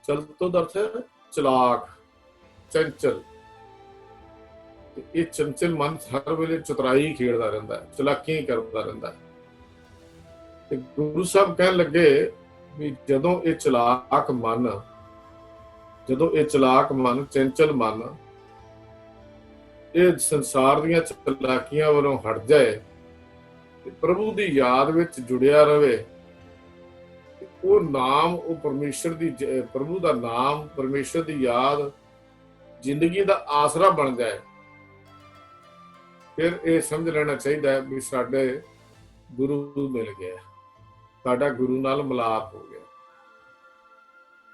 ਚਲਤੋ ਦਾ ਅਰਥ ਹੈ ਚਲਾਕ, ਚੰਚਲ। ਇਹ ਚੰਚਲ ਮਨ ਹਰ ਵੇਲੇ ਚਤੁਰਾਈ ਖੇਡਦਾ ਰਹਿੰਦਾ ਹੈ, ਚਲਾਕੀਆਂ ਕਰਦਾ ਰਹਿੰਦਾ ਹੈ। ਤੇ ਗੁਰੂ ਸਾਹਿਬ ਕਹਿਣ ਲੱਗੇ ਵੀ ਜਦੋਂ ਇਹ ਚਲਾਕ ਮਨ, ਚੰਚਲ ਮਨ ਇਹ ਸੰਸਾਰ ਦੀਆਂ ਚਲਾਕੀਆਂ ਵੱਲੋਂ ਹਟ ਜਾਏ ਤੇ ਪ੍ਰਭੂ ਦੀ ਯਾਦ ਵਿੱਚ ਜੁੜਿਆ ਰਵੇ, ਉਹ ਨਾਮ, ਉਹ ਪਰਮੇਸ਼ਰ ਦੀ, ਪ੍ਰਭੂ ਦਾ ਨਾਮ, ਪਰਮੇਸ਼ਰ ਦੀ ਯਾਦ ਜ਼ਿੰਦਗੀ ਦਾ ਆਸਰਾ ਬਣ ਜਾਏ, ਫਿਰ ਇਹ ਸਮਝ ਲੈਣਾ ਚਾਹੀਦਾ ਹੈ ਵੀ ਸਾਡੇ ਗੁਰੂ ਮਿਲ ਗਿਆ, ਸਾਡਾ ਗੁਰੂ ਨਾਲ ਮਿਲਾਪ ਹੋ ਗਿਆ।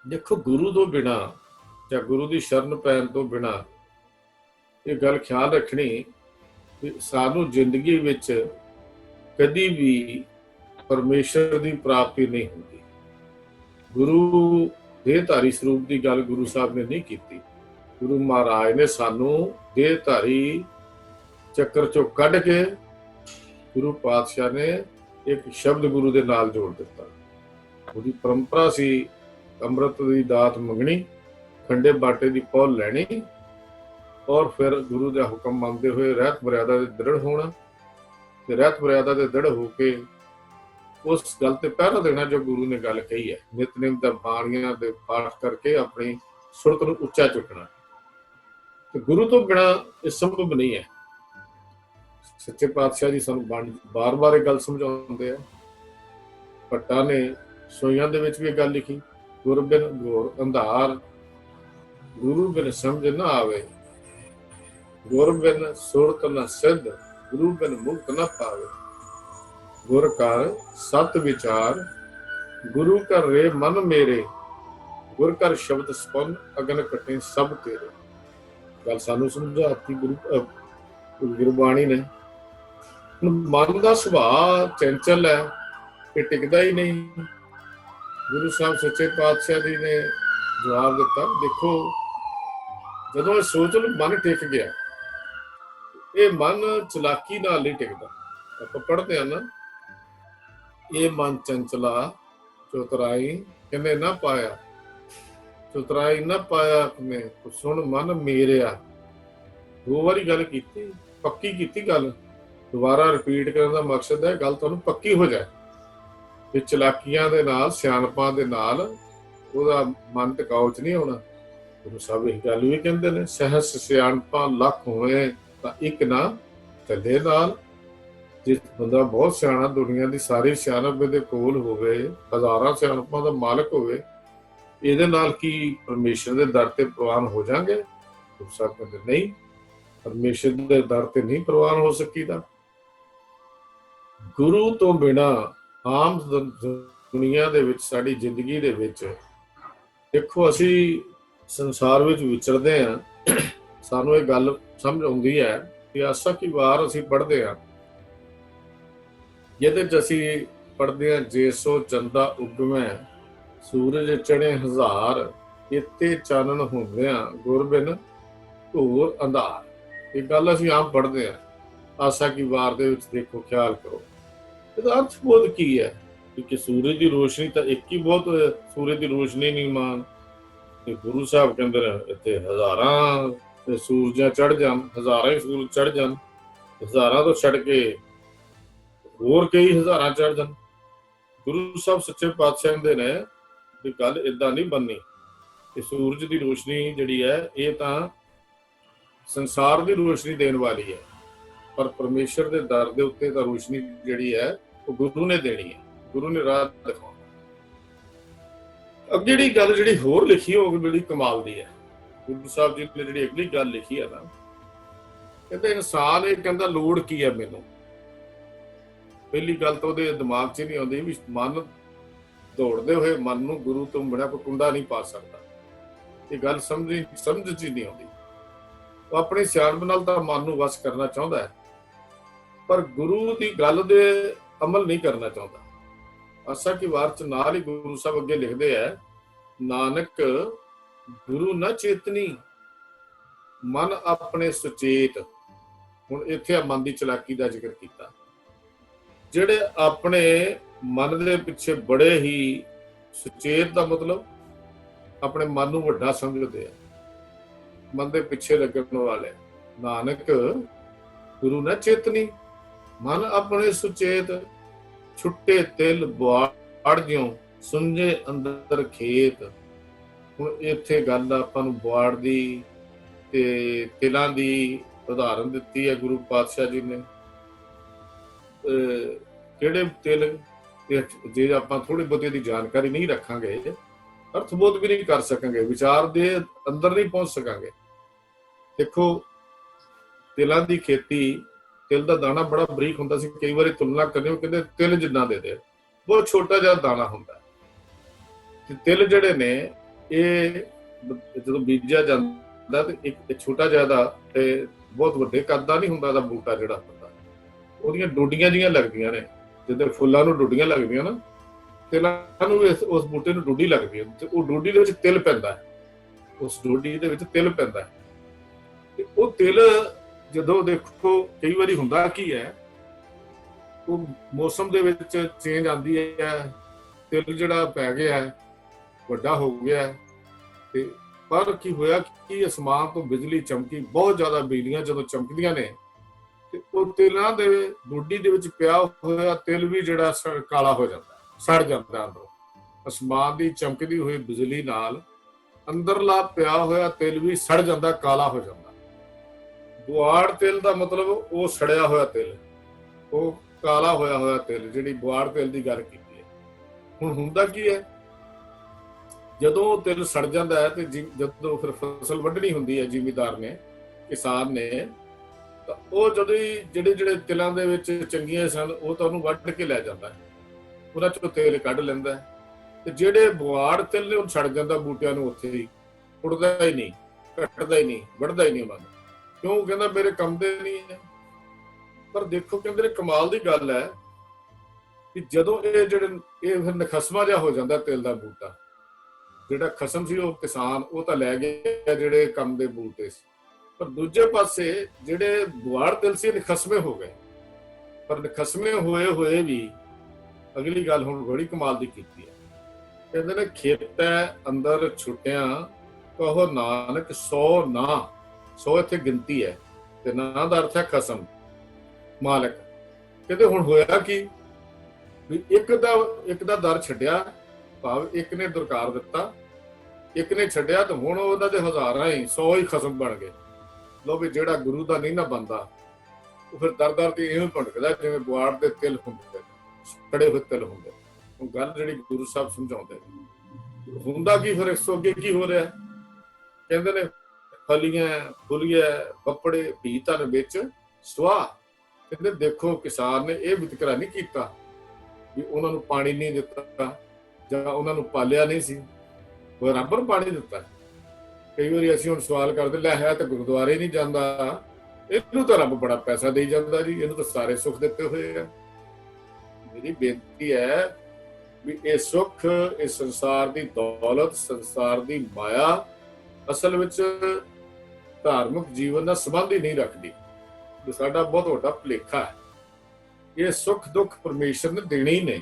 ਦੇਖੋ ਗੁਰੂ ਤੋਂ ਬਿਨਾਂ ਜਾਂ ਗੁਰੂ ਦੀ ਸ਼ਰਨ ਪੈਣ ਤੋਂ ਬਿਨਾਂ ਇਹ ਗੱਲ ਖਿਆਲ ਰੱਖਣੀ ਵੀ ਸਾਨੂੰ ਜ਼ਿੰਦਗੀ ਵਿੱਚ ਕਦੀ ਵੀ ਪਰਮੇਸ਼ਰ ਦੀ ਪ੍ਰਾਪਤੀ ਨਹੀਂ ਹੁੰਦੀ। ਗੁਰੂ ਦੇਹਧਾਰੀ ਸਰੂਪ ਦੀ ਗੱਲ ਗੁਰੂ ਸਾਹਿਬ ਨੇ ਨਹੀਂ ਕੀਤੀ। ਗੁਰੂ ਮਹਾਰਾਜ ਨੇ ਸਾਨੂੰ ਦੇਹਧਾਰੀ ਚੱਕਰ ਚੋਂ ਕੱਢ ਕੇ ਗੁਰੂ ਪਾਤਸ਼ਾਹ ਨੇ ਇੱਕ ਸ਼ਬਦ ਗੁਰੂ ਦੇ ਨਾਲ ਜੋੜ ਦਿੱਤਾ। ਉਹਦੀ ਪਰੰਪਰਾ ਸੀ ਅੰਮ੍ਰਿਤ ਦੀ ਦਾਤ ਮੰਗਣੀ, ਖੰਡੇ ਬਾਟੇ ਦੀ ਪਹੁਲ ਲੈਣੀ, ਔਰ ਫਿਰ ਗੁਰੂ ਦਾ ਹੁਕਮ ਮੰਨਦੇ ਹੋਏ ਰਹਿਤ ਮਰਿਆਦਾ ਦੇ ਦ੍ਰਿੜ ਹੋਣਾ, ਤੇ ਰਹਿਤ ਮਰਿਆਦਾ ਦੇ ਦ੍ਰਿੜ ਹੋ ਕੇ ਉਸ ਗੱਲ ਤੇ ਪਹਿਰਾ ਦੇਣਾ ਜੋ ਗੁਰੂ ਨੇ ਗੱਲ ਕਹੀ ਹੈ। ਨਿਤਨੇਮ ਦਾ ਬਾਣੀਆਂ ਦੇ ਪਾਠ ਕਰਕੇ ਆਪਣੀ ਸੁਰਤ ਨੂੰ ਉੱਚਾ ਚੁੱਕਣਾ, ਤੇ ਗੁਰੂ ਤੋਂ ਬਿਨਾਂ ਇਹ ਸੰਭਵ ਨਹੀਂ ਹੈ। ਸੱਚੇ ਪਾਤਸ਼ਾਹ ਜੀ ਸਾਨੂੰ ਬਾਰ-ਬਾਰ ਇਹ ਗੱਲ ਸਮਝਾਉਂਦੇ ਆ। ਭੱਟਾ ਨੇ ਸੋਈਆਂ ਦੇ ਵਿੱਚ ਵੀ ਇਹ ਗੱਲ ਲਿਖੀ, ਗੁਰ ਬਿਨ ਘੋਰ ਅੰਧਾਰ, ਗੁਰੂ ਬਿਨ ਸਮਝ ਨਾ ਆਵੇ, ਗੁਰ ਬਿਨ ਸੁਰਤ ਨ ਸਿੱਧ, ਗੁਰੂ ਬਿਨ ਮੁਕਤ ਨਾ ਪਾਵੇ, ਗੁਰ ਕਰ ਸਤ ਵਿਚਾਰ, ਗੁਰੂ ਕਰ ਰੇ ਮਨ ਮੇਰੇ, ਗੁਰ ਕਰ ਸ਼ਬਦ ਸਪਨ, ਅਗਨ ਕਟੇ ਸਭ ਤੇਰੇ। ਗੱਲ ਸਾਨੂੰ ਸਮਝਾਤੀ ਗੁਰਬਾਣੀ ਨੇ। ਮਨ ਦਾ ਸੁਭਾਅ ਚੰਚਲ ਹੈ, ਇਹ ਟਿਕਦਾ ਹੀ ਨਹੀਂ। ਗੁਰੂ ਸਾਹਿਬ ਸੱਚੇ ਪਾਤਸ਼ਾਹ ਜੀ ਨੇ ਜਵਾਬ ਦਿੱਤਾ, ਦੇਖੋ ਜਦੋਂ ਇਹ ਸੋਚ ਲਓ ਮਨ ਟਿਕ ਗਿਆ, ਇਹ ਮਨ ਚਲਾਕੀ ਨਾਲ ਨਹੀਂ ਟਿਕਦਾ। ਆਪਾਂ ਪੜ੍ਹਦੇ ਹਾਂ ਨਾ, ਇਹ ਮਨ ਚੰਚਲਾ ਚੁਤਰਾਈ ਕਿਨੇ ਨਾ ਪਾਇਆ, ਚੁਤਰਾਈ ਨਾ ਪਾਇਆ ਕਿਨੇ ਸੁਣ ਮਨ ਮੇਰਿਆ। 2 ਵਾਰੀ ਗੱਲ ਕੀਤੀ, ਪੱਕੀ ਕੀਤੀ ਗੱਲ। ਦੁਬਾਰਾ ਰਿਪੀਟ ਕਰਨ ਦਾ ਮਕਸਦ ਹੈ ਗੱਲ ਤੁਹਾਨੂੰ ਪੱਕੀ ਹੋ ਜਾਏ, ਤੇ ਚਲਾਕੀਆਂ ਦੇ ਨਾਲ, ਸਿਆਣਪਾਂ ਦੇ ਨਾਲ ਉਹਦਾ ਮਨ ਟਿਕਾਉ ਚ ਨਹੀਂ ਹੋਣਾ। ਗੁਰੂ ਸਾਹਿਬ ਇਹ ਗੱਲ ਵੀ ਕਹਿੰਦੇ ਨੇ, ਸਹਿਸ ਸਿਆਣਪਾਂ ਲੱਖ ਹੋਏ ਤਾਂ ਇੱਕ ਨਾ ਚੱਲੇ ਨਾਲ। ਜੇ ਬੰਦਾ ਬਹੁਤ ਸਿਆਣਾ, ਦੁਨੀਆ ਦੀ ਸਾਰੀ ਸਿਆਣਪ ਦੇ ਕੋਲ ਹੋਵੇ, ਹਜ਼ਾਰਾਂ ਸਿਆਣਪਾਂ ਦਾ ਮਾਲਕ ਹੋਵੇ, ਇਹਦੇ ਨਾਲ ਕੀ ਪਰਮੇਸ਼ਰ ਦੇ ਦਰ ਤੇ ਪ੍ਰਵਾਨ ਹੋ ਜਾਣਗੇ? ਗੁਰੂ ਸਾਹਿਬ ਕਹਿੰਦੇ ਨਹੀਂ, ਪਰਮੇਸ਼ਰ ਦੇ ਦਰ ਤੇ ਨਹੀਂ ਪ੍ਰਵਾਨ ਹੋ ਸਕੀਦਾ। ਗੁਰੂ ਤੋਂ ਬਿਨਾਂ ਆਮ ਦੁਨੀਆ ਦੇ ਵਿੱਚ, ਸਾਡੀ ਜ਼ਿੰਦਗੀ ਦੇ ਵਿੱਚ, ਦੇਖੋ ਅਸੀਂ ਸੰਸਾਰ ਵਿੱਚ ਵਿਚਰਦੇ ਹਾਂ, ਸਾਨੂੰ ਇਹ ਗੱਲ ਸਮਝ ਆਉਂਦੀ ਹੈ ਕਿ ਆਸਾ ਕੀ ਵਾਰ ਅਸੀਂ ਪੜ੍ਹਦੇ ਹਾਂ, ਜਿਹਦੇ ਚ ਅਸੀਂ ਪੜ੍ਹਦੇ ਹਾਂ, ਜੇ ਸੋ ਚੰਦਾ ਉਗਮੈ ਸੂਰਜ ਚੜੇ ਹਜ਼ਾਰ, ਇੱਥੇ ਚਾਨਣ ਹੁੰਦਿਆਂ ਗੁਰ ਬਿਨ ਘੋਰ ਅੰਧਾਰ। ਇਹ ਗੱਲ ਅਸੀਂ ਆਮ ਪੜ੍ਹਦੇ ਹਾਂ। ਆਸਾ ਕੀ ਵਾਰ ਦੇ ਵਿੱਚ ਦੇਖੋ, ਖਿਆਲ ਕਰੋ, ਇਹਦਾ ਅਰਥ ਬੋਧ ਕੀ ਹੈ? ਕਿ ਸੂਰਜ ਦੀ ਰੋਸ਼ਨੀ ਤਾਂ ਇੱਕ ਹੀ ਬਹੁਤ ਹੈ, ਸੂਰਜ ਦੀ ਰੋਸ਼ਨੀ ਨਹੀਂ ਮਾਨ। ਤੇ ਗੁਰੂ ਸਾਹਿਬ ਕਹਿੰਦੇ ਨੇ ਇੱਥੇ ਹਜ਼ਾਰਾਂ ਸੂਰਜਾਂ ਚੜ ਜਾਣ, ਹਜ਼ਾਰਾਂ ਹੀ ਸੂਰਜ ਚੜ ਜਾਣ, ਹਜ਼ਾਰਾਂ ਤੋਂ ਛੱਡ ਕੇ ਹੋਰ ਕਈ ਹਜ਼ਾਰਾਂ ਚੜ ਜਾਣ। ਗੁਰੂ ਸਾਹਿਬ ਸੱਚੇ ਪਾਤਸ਼ਾਹ ਕਹਿੰਦੇ ਨੇ ਵੀ ਗੱਲ ਏਦਾਂ ਨਹੀਂ ਬਣਨੀ। ਇਹ ਸੂਰਜ ਦੀ ਰੋਸ਼ਨੀ ਜਿਹੜੀ ਹੈ, ਇਹ ਤਾਂ ਸੰਸਾਰ ਦੀ ਰੋਸ਼ਨੀ ਦੇਣ ਵਾਲੀ ਹੈ, ਪਰ ਪਰਮੇਸ਼ਰ ਦੇ ਦਰ ਦੇ ਉੱਤੇ ਤਾਂ ਰੋਸ਼ਨੀ ਜਿਹੜੀ ਹੈ ਉਹ ਗੁਰੂ ਨੇ ਦੇਣੀ ਹੈ, ਗੁਰੂ ਨੇ ਰਾਹ ਦਿਖਾਉਣਾ। ਅੱਗੇ ਜਿਹੜੀ ਗੱਲ ਜਿਹੜੀ ਹੋਰ ਲਿਖੀ ਉਹ ਬੜੀ ਕਮਾਲ ਦੀ ਹੈ। ਗੁਰੂ ਸਾਹਿਬ ਜੀ ਨੇ ਜਿਹੜੀ ਅਗਲੀ ਗੱਲ ਲਿਖੀ ਹੈ ਨਾ, ਕਹਿੰਦੇ ਇਨਸਾਨ ਇਹ ਕਹਿੰਦਾ ਲੋੜ ਕੀ ਹੈ ਮੈਨੂੰ। ਪਹਿਲੀ ਗੱਲ ਤਾਂ ਉਹਦੇ ਦਿਮਾਗ 'ਚ ਨਹੀਂ ਆਉਂਦੀ ਵੀ ਮਨ ਦੌੜਦੇ ਹੋਏ ਮਨ ਨੂੰ ਗੁਰੂ ਤੋਂ ਬਿਨਾਂ ਕੋਈ ਕੁੰਡਾ ਨਹੀਂ ਪਾ ਸਕਦਾ। ਇਹ ਗੱਲ ਸਮਝ 'ਚ ਨਹੀਂ ਆਉਂਦੀ। ਉਹ ਆਪਣੀ ਸਿਆਣਪ ਨਾਲ ਤਾਂ ਮਨ ਨੂੰ ਵਸ ਕਰਨਾ ਚਾਹੁੰਦਾ ਹੈ, ਪਰ ਗੁਰੂ ਦੀ ਗੱਲ ਦੇ ਅਮਲ ਨਹੀਂ ਕਰਨਾ ਚਾਹੁੰਦਾ। ਆਸਾ ਕੀ ਵਾਰ ਚ ਨਾਲ ਹੀ ਗੁਰੂ ਸਾਹਿਬ ਅੱਗੇ ਲਿਖਦੇ ਹੈ, ਨਾਨਕ ਗੁਰੂ ਨਾ ਚੇਤਨੀ ਮਨ ਆਪਣੇ ਸੁਚੇਤ। ਹੁਣ ਇੱਥੇ ਮਨ ਦੀ ਚਲਾਕੀ ਦਾ ਜ਼ਿਕਰ ਕੀਤਾ। ਜਿਹੜੇ ਆਪਣੇ ਮਨ ਦੇ ਪਿੱਛੇ ਬੜੇ ਹੀ ਸੁਚੇਤ, ਦਾ ਮਤਲਬ ਆਪਣੇ ਮਨ ਨੂੰ ਵੱਡਾ ਸਮਝਦੇ ਆ, ਮਨ ਦੇ ਪਿੱਛੇ ਲੱਗਣ ਵਾਲੇ। ਨਾਨਕ ਗੁਰੂ ਨਾ ਚੇਤਨੀ ਮਨ ਆਪਣੇ ਸੁਚੇਤ, ਛੁੱਟੇ ਤਿਲ ਬਾੜ ਜਿਉ ਸੁੰਝੇ ਅੰਦਰ ਖੇਤ। ਹੁਣ ਇੱਥੇ ਗੱਲ ਆਪਾਂ ਨੂੰ ਬਾੜ ਦੀ ਤੇ ਤਿਲਾਂ ਦੀ ਉਦਾਹਰਨ ਦਿੱਤੀ ਹੈ ਗੁਰੂ ਪਾਤਸ਼ਾਹ ਜੀ ਨੇ। ਕਿਹੜੇ ਤਿਲ, ਜੇ ਆਪਾਂ ਥੋੜੀ ਬਹੁਤੀ ਦੀ ਜਾਣਕਾਰੀ ਨਹੀਂ ਰੱਖਾਂਗੇ, ਅਰਥਬੋਧ ਵੀ ਨਹੀਂ ਕਰ ਸਕਾਂਗੇ, ਵਿਚਾਰ ਦੇ ਅੰਦਰ ਨਹੀਂ ਪਹੁੰਚ ਸਕਾਂਗੇ। ਦੇਖੋ ਤਿਲਾਂ ਦੀ ਖੇਤੀ, ਤਿਲ ਦਾ ਦਾਣਾ ਬੜਾ ਬਰੀਕ ਹੁੰਦਾ ਸੀ, ਕਈ ਵਾਰੀ ਤੁਲਨਾ ਕਰਦੇ ਹੋ ਕਹਿੰਦੇ ਤਿਲ ਜਿੰਨਾ ਦੇ ਬਹੁਤ ਛੋਟਾ ਜਿਹਾ ਦਾਣਾ ਹੁੰਦਾ। ਤੇ ਤਿਲ ਜਿਹੜੇ ਨੇ ਇਹ ਜਦੋਂ ਬੀਜਿਆ ਜਾਂਦਾ ਤੇ ਇੱਕ ਛੋਟਾ ਜਿਹਾ ਤੇ ਬਹੁਤ ਵੱਡੇ ਕੱਦ ਦਾ ਨਹੀਂ ਹੁੰਦਾ ਦਾ ਬੂਟਾ ਜਿਹੜਾ ਹੁੰਦਾ, ਉਹਦੀਆਂ ਡੋਡੀਆਂ ਜਿਹੀਆਂ ਲੱਗਦੀਆਂ ਨੇ, ਜਿੱਦਾਂ ਫੁੱਲਾਂ ਨੂੰ ਡੋਡੀਆਂ ਲੱਗਦੀਆਂ ਨਾ, ਤਿਲਾਂ ਨੂੰ ਉਸ ਬੂਟੇ ਨੂੰ ਡੋਡੀ ਲੱਗਦੀ ਹੈ, ਤੇ ਉਹ ਡੋਡੀ ਦੇ ਵਿੱਚ ਤਿਲ ਪੈਂਦਾ ਹੈ, ਉਸ ਡੋਡੀ ਦੇ ਵਿੱਚ ਤਿਲ ਪੈਂਦਾ ਹੈ। ਤੇ ਉਹ ਤਿਲ ਜਦੋਂ ਦੇਖੋ ਕਈ ਵਾਰੀ ਹੁੰਦਾ ਕੀ ਹੈ, ਉਹ ਮੌਸਮ ਦੇ ਵਿੱਚ ਚੇਂਜ ਆਉਂਦੀ ਹੈ, ਤਿਲ ਜਿਹੜਾ ਪੈ ਗਿਆ ਵੱਡਾ ਹੋ ਗਿਆ। ਤੇ ਪਰ ਕੀ ਹੋਇਆ ਕਿ ਅਸਮਾਨ ਤੋਂ ਬਿਜਲੀ ਚਮਕੀ, ਬਹੁਤ ਜ਼ਿਆਦਾ ਬਿਜਲੀਆਂ ਜਦੋਂ ਚਮਕਦੀਆਂ ਨੇ ਤੇ ਉਹ ਤਿਲਾਂ ਦੇ ਡੋਡੀ ਦੇ ਵਿੱਚ ਪਿਆ ਹੋਇਆ ਤਿਲ ਵੀ ਜਿਹੜਾ ਕਾਲਾ ਹੋ ਜਾਂਦਾ, ਸੜ ਜਾਂਦਾ ਅੰਦਰੋਂ। ਅਸਮਾਨ ਦੀ ਚਮਕਦੀ ਹੋਈ ਬਿਜਲੀ ਨਾਲ ਅੰਦਰਲਾ ਪਿਆ ਹੋਇਆ ਤਿਲ ਵੀ ਸੜ ਜਾਂਦਾ, ਕਾਲਾ ਹੋ ਜਾਂਦਾ। ਬੁਆੜ ਤਿਲ ਦਾ ਮਤਲਬ ਉਹ ਸੜਿਆ ਹੋਇਆ ਤਿਲ, ਉਹ ਕਾਲਾ ਹੋਇਆ ਹੋਇਆ ਤਿਲ, ਜਿਹੜੀ ਬੁਆੜ ਤਿਲ ਦੀ ਗੱਲ ਕੀਤੀ ਹੈ। ਹੁਣ ਹੁੰਦਾ ਕੀ ਹੈ, ਜਦੋਂ ਉਹ ਤਿਲ ਸੜ ਜਾਂਦਾ ਹੈ ਤੇ ਜਦੋਂ ਫਿਰ ਫਸਲ ਵੱਢਣੀ ਹੁੰਦੀ ਹੈ ਜ਼ਿਮੀਦਾਰ ਨੇ, ਕਿਸਾਨ ਨੇ, ਤਾਂ ਉਹ ਜਦੋਂ ਜਿਹੜੇ ਤਿਲਾਂ ਦੇ ਵਿੱਚ ਚੰਗੀਆਂ ਸਨ ਉਹ ਤਾਂ ਉਹਨੂੰ ਵੱਢ ਕੇ ਲੈ ਜਾਂਦਾ ਹੈ, ਉਹਨਾਂ ਚੋਂ ਤੇਲ ਕੱਢ ਲੈਂਦਾ ਹੈ। ਤੇ ਜਿਹੜੇ ਬੁਆੜ ਤਿਲ ਨੇ ਉਹ ਸੜ ਜਾਂਦਾ ਬੂਟਿਆਂ ਨੂੰ, ਉੱਥੇ ਹੀ ਉੱਡਦਾ ਹੀ ਨਹੀਂ, ਕੱਟਦਾ ਹੀ ਨਹੀਂ, ਵੱਢਦਾ ਹੀ ਨਹੀਂ ਉਹਨਾਂ ਨੂੰ। ਕਿਉਂ? ਕਹਿੰਦਾ ਮੇਰੇ ਕੰਮ ਦੇ ਨਹੀਂ ਹੈ। ਪਰ ਦੇਖੋ ਕਹਿੰਦੇ ਕਮਾਲ ਦੀ ਗੱਲ ਹੈ ਕਿ ਜਦੋਂ ਇਹ ਫਿਰ ਨਖਸਮਾ ਜਿਹਾ ਹੋ ਜਾਂਦਾ ਤਿਲ ਦਾ ਬੂਟਾ, ਜਿਹੜਾ ਖਸਮ ਸੀ ਉਹ ਕਿਸਾਨ ਉਹ ਤਾਂ ਲੈ ਗਏ ਜਿਹੜੇ ਕੰਮ ਦੇ ਬੂਟੇ ਸੀ, ਪਰ ਦੂਜੇ ਪਾਸੇ ਜਿਹੜੇ ਬੁਆੜ ਤਿਲ ਸੀ ਨਖਸਮੇ ਹੋ ਗਏ। ਪਰ ਨਖਸਮੇ ਹੋਏ ਵੀ ਅਗਲੀ ਗੱਲ ਹੁਣ ਬੜੀ ਕਮਾਲ ਦੀ ਕੀਤੀ ਹੈ। ਕਹਿੰਦੇ ਨੇ ਖੇਤੈ ਅੰਦਰ ਛੁੱਟਿਆ ਕਹੋ ਨਾਨਕ 100 ਨਾ, 100 ਇੱਥੇ ਗਿਣਤੀ ਹੈ ਤੇ ਨਾ ਦਾ ਅਰਥ ਹੈ ਖਸਮ, ਮਾਲਕ। ਕਹਿੰਦੇ ਹੁਣ ਹੋਇਆ ਕੀ ਵੀ ਇੱਕ ਦਾ ਦਰ ਛੱਡਿਆ, ਭਾਵ ਇੱਕ ਨੇ ਦੁਰਕਾਰ ਦਿੱਤਾ, ਇੱਕ ਨੇ ਛੱਡਿਆ, ਤੇ ਹੁਣ ਉਹਨਾਂ ਦੇ ਹਜ਼ਾਰਾਂ ਹੀ 100 ਹੀ ਖਸਮ ਬਣ ਗਏ। ਲੋ ਵੀ ਜਿਹੜਾ ਗੁਰੂ ਦਾ ਨਹੀਂ ਨਾ ਬੰਦਾ ਉਹ ਫਿਰ ਦਰ ਤੇ ਇਵੇਂ ਭਟਕਦਾ ਜਿਵੇਂ ਬੁਆੜ ਦੇ ਤਿਲ ਹੁੰਦੇ, ਸੜੇ ਹੋਏ ਤਿਲ ਹੁੰਦੇ। ਉਹ ਗੱਲ ਜਿਹੜੀ ਗੁਰੂ ਸਾਹਿਬ ਸਮਝਾਉਂਦੇ ਹੁੰਦਾ ਕੀ, ਫਿਰ ਇਸ ਤੋਂ ਅੱਗੇ ਕੀ ਹੋ ਰਿਹਾ? ਕਹਿੰਦੇ ਨੇ ਫਲੀਆਂ ਫੁਲੀਆਂ ਬੱਪੜੇ ਵੀ ਤਨ ਵਿੱਚ ਸੁਆਹ। ਕਹਿੰਦੇ ਦੇਖੋ ਕਿਸਾਨ ਨੇ ਇਹ ਵਿਤਕਰਾ ਨਹੀਂ ਕੀਤਾ ਵੀ ਉਹਨਾਂ ਨੂੰ ਪਾਣੀ ਨਹੀਂ ਦਿੱਤਾ ਜਾਂ ਉਹਨਾਂ ਨੂੰ ਪਾਲਿਆ ਨਹੀਂ ਸੀ, ਉਹ ਰੱਬ ਨੂੰ ਪਾਣੀ ਦਿੱਤਾ। ਕਈ ਵਾਰੀ ਅਸੀਂ ਹੁਣ ਸਵਾਲ ਕਰਦੇ, ਲੈ ਹੈ ਤਾਂ ਗੁਰਦੁਆਰੇ ਨਹੀਂ ਜਾਂਦਾ, ਇਹਨੂੰ ਤਾਂ ਰੱਬ ਬੜਾ ਪੈਸਾ ਦੇਈ ਜਾਂਦਾ ਜੀ, ਇਹਨੂੰ ਤਾਂ ਸਾਰੇ ਸੁੱਖ ਦਿੱਤੇ ਹੋਏ ਆ। ਮੇਰੀ ਬੇਨਤੀ ਹੈ ਵੀ ਇਹ ਸੁੱਖ, ਇਸ ਸੰਸਾਰ ਦੀ ਦੌਲਤ, ਸੰਸਾਰ ਦੀ ਮਾਇਆ ਅਸਲ ਵਿੱਚ ਧਾਰਮਿਕ ਜੀਵਨ ਨਾਲ ਸੰਬੰਧ ਹੀ ਨਹੀਂ ਰੱਖਦੀ। ਸਾਡਾ ਬਹੁਤ ਵੱਡਾ ਭੁਲੇਖਾ ਹੈ। ਇਹ ਸੁੱਖ ਦੁੱਖ ਪਰਮੇਸ਼ਰ ਨੇ ਦੇਣੇ ਹੀ ਨੇ,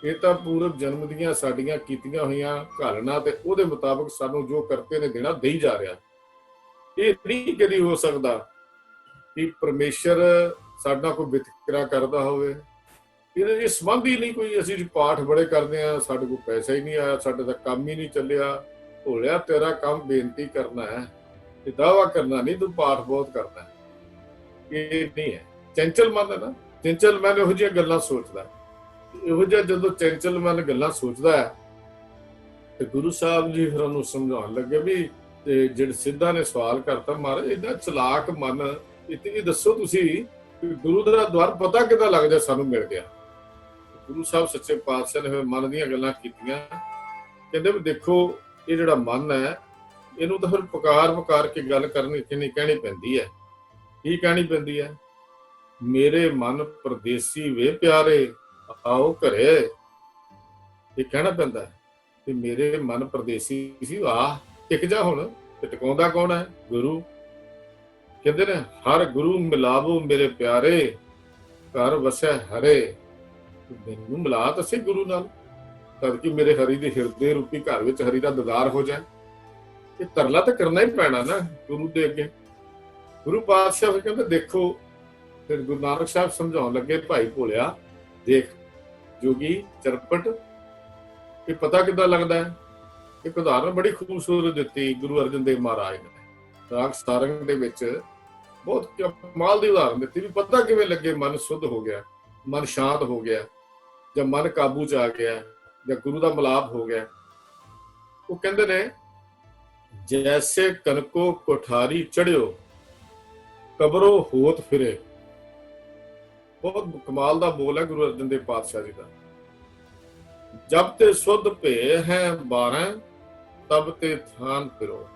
ਇਹ ਤਾਂ ਪੂਰਵ ਜਨਮ ਦੀਆਂ ਸਾਡੀਆਂ ਕੀਤੀਆਂ ਹੋਈਆਂ ਘਾਲਣਾ ਤੇ ਉਹਦੇ ਮੁਤਾਬਕ ਸਾਨੂੰ ਜੋ ਕਰਤੇ ਨੇ ਦੇਣਾ ਦੇਈ ਜਾ ਰਿਹਾ। ਇਹ ਨਹੀਂ ਕਦੀ ਹੋ ਸਕਦਾ ਕਿ ਪਰਮੇਸ਼ਰ ਸਾਡਾ ਕੋਈ ਵਿਤਕਰਾ ਕਰਦਾ ਹੋਵੇ। ਇਹ ਸੰਬੰਧ ਹੀ ਨਹੀਂ ਕੋਈ। ਅਸੀਂ ਪਾਠ ਬੜੇ ਕਰਦੇ ਆ, ਸਾਡੇ ਕੋਲ ਪੈਸਾ ਹੀ ਨਹੀਂ ਆਇਆ, ਸਾਡੇ ਦਾ ਕੰਮ ਹੀ ਨਹੀਂ ਚੱਲਿਆ। ਭੋਲਿਆ ਤੇਰਾ ਕੰਮ ਬੇਨਤੀ ਕਰਨਾ ਹੈ ਤੇ ਦਾਵਾ ਕਰਨਾ ਨਹੀਂ, ਤੂੰ ਪਾਠ ਬਹੁਤ ਕਰਦਾ। ਇਹ ਨਹੀਂ ਹੈ। ਚੰਚਲ ਮਨ ਹੈ ਨਾ, ਚੰਚਲ ਮਨ ਇਹੋ ਜਿਹੀਆਂ ਗੱਲਾਂ ਸੋਚਦਾ। ਇਹੋ ਜਿਹਾ ਜਦੋਂ ਚੰਚਲ ਮਨ ਗੱਲਾਂ ਸੋਚਦਾ ਹੈ ਤੇ ਗੁਰੂ ਸਾਹਿਬ ਜੀ ਫਿਰ ਉਹਨੂੰ ਸਮਝਾਉਣ ਲੱਗੇ ਵੀ ਜਿਹੜੇ ਸਿੱਧਾ ਨੇ ਸਵਾਲ ਕਰਤਾ, ਮਹਾਰਾਜ ਇਹਦਾ ਚਲਾਕ ਮਨ, ਇਹ ਦੱਸੋ ਤੁਸੀਂ ਗੁਰੂ ਦਾ ਦਵਾਰ ਪਤਾ ਕਿੱਦਾਂ ਲੱਗ ਜਾ ਸਾਨੂੰ ਮਿਲ ਗਿਆ। ਗੁਰੂ ਸਾਹਿਬ ਸੱਚੇ ਪਾਤਸ਼ਾਹ ਨੇ ਮਨ ਦੀਆਂ ਗੱਲਾਂ ਕੀਤੀਆਂ। ਕਹਿੰਦੇ ਵੀ ਦੇਖੋ ਇਹ ਜਿਹੜਾ ਮਨ ਹੈ ਇਹਨੂੰ ਤਾਂ ਫਿਰ ਪੁਕਾਰ ਕੇ ਗੱਲ ਕਰਨੀ ਕਹਿਣੀ ਪੈਂਦੀ ਹੈ। ਕੀ ਕਹਿਣੀ ਪੈਂਦੀ ਹੈ? ਮੇਰੇ ਮਨ ਪਰਦੇਸੀ ਵੇ ਪਿਆਰੇ ਆਓ ਘਰੇ। ਇਹ ਕਹਿਣਾ ਪੈਂਦਾ ਕਿ ਮੇਰੇ ਮਨ ਪਰਦੇਸੀ ਸੀ, ਆਹ ਟਿਕ ਜਾ ਹੁਣ। ਤੇ ਟਿਕਾਉਂਦਾ ਕੌਣ ਹੈ? ਗੁਰੂ। ਕਹਿੰਦੇ ਨੇ ਹਰ ਗੁਰੂ ਮਿਲਾਵੋ ਮੇਰੇ ਪਿਆਰੇ, ਘਰ ਵਸੈ ਹਰੇ। ਮੈਨੂੰ ਮਿਲਾ ਤਾਂ ਸਹੀ ਗੁਰੂ ਨਾਲ, ਤਦ ਕਿ ਮੇਰੇ ਹਰੀ ਦੇ ਹਿਰਦੇ ਰੂਪੀ ਘਰ ਵਿੱਚ ਹਰੀ ਦਾ ਦੀਦਾਰ ਹੋ ਜਾਏ। ਇਹ ਤਰਲਾ ਤਾਂ ਕਰਨਾ ਹੀ ਪੈਣਾ ਨਾ ਗੁਰੂ ਦੇ ਅੱਗੇ। ਗੁਰੂ ਪਾਤਸ਼ਾਹ ਫਿਰ ਕਹਿੰਦੇ ਦੇਖੋ, ਫਿਰ ਗੁਰੂ ਨਾਨਕ ਸਾਹਿਬ ਸਮਝਾਉਣ ਲੱਗੇ, ਭਾਈ ਭੋਲਿਆ ਦੇਖ ਜੋਗੀ ਚਰਪਟ, ਇਹ ਪਤਾ ਕਿੱਦਾਂ ਲੱਗਦਾ ਹੈ? ਇੱਕ ਉਦਾਹਰਨ ਬੜੀ ਖੂਬਸੂਰਤ ਦਿੱਤੀ ਗੁਰੂ ਅਰਜਨ ਦੇਵ ਮਹਾਰਾਜ ਨੇ ਰਾਗ ਸਾਰੰਗ ਦੇ ਵਿੱਚ, ਬਹੁਤ ਕਮਾਲ ਦੀ ਉਦਾਹਰਨ ਦਿੱਤੀ ਵੀ ਪਤਾ ਕਿਵੇਂ ਲੱਗੇ ਮਨ ਸੁੱਧ ਹੋ ਗਿਆ, ਮਨ ਸ਼ਾਂਤ ਹੋ ਗਿਆ, ਜਾਂ ਮਨ ਕਾਬੂ ਚ ਆ ਗਿਆ, ਜਾਂ ਗੁਰੂ ਦਾ ਮਿਲਾਪ ਹੋ ਗਿਆ। ਉਹ ਕਹਿੰਦੇ ਨੇ ਜੈਸੇ ਕਨਕੋ ਕੋਠਾਰੀ ਚੜਿਓ ਕਬਰੋ ਹੋਤ ਫਿਰੇ। ਬਹੁਤ ਕਮਾਲ ਦਾ ਬੋਲ ਹੈ ਗੁਰੂ ਅਰਜਨ ਦੇਵ ਪਾਤਸ਼ਾਹ ਜੀ ਦਾ। ਜਬ ਤੇ ਸੁਧ ਭੇ ਹੈ 12 ਤਬ ਤੇ ਥਾਨ ਫਿਰੋ।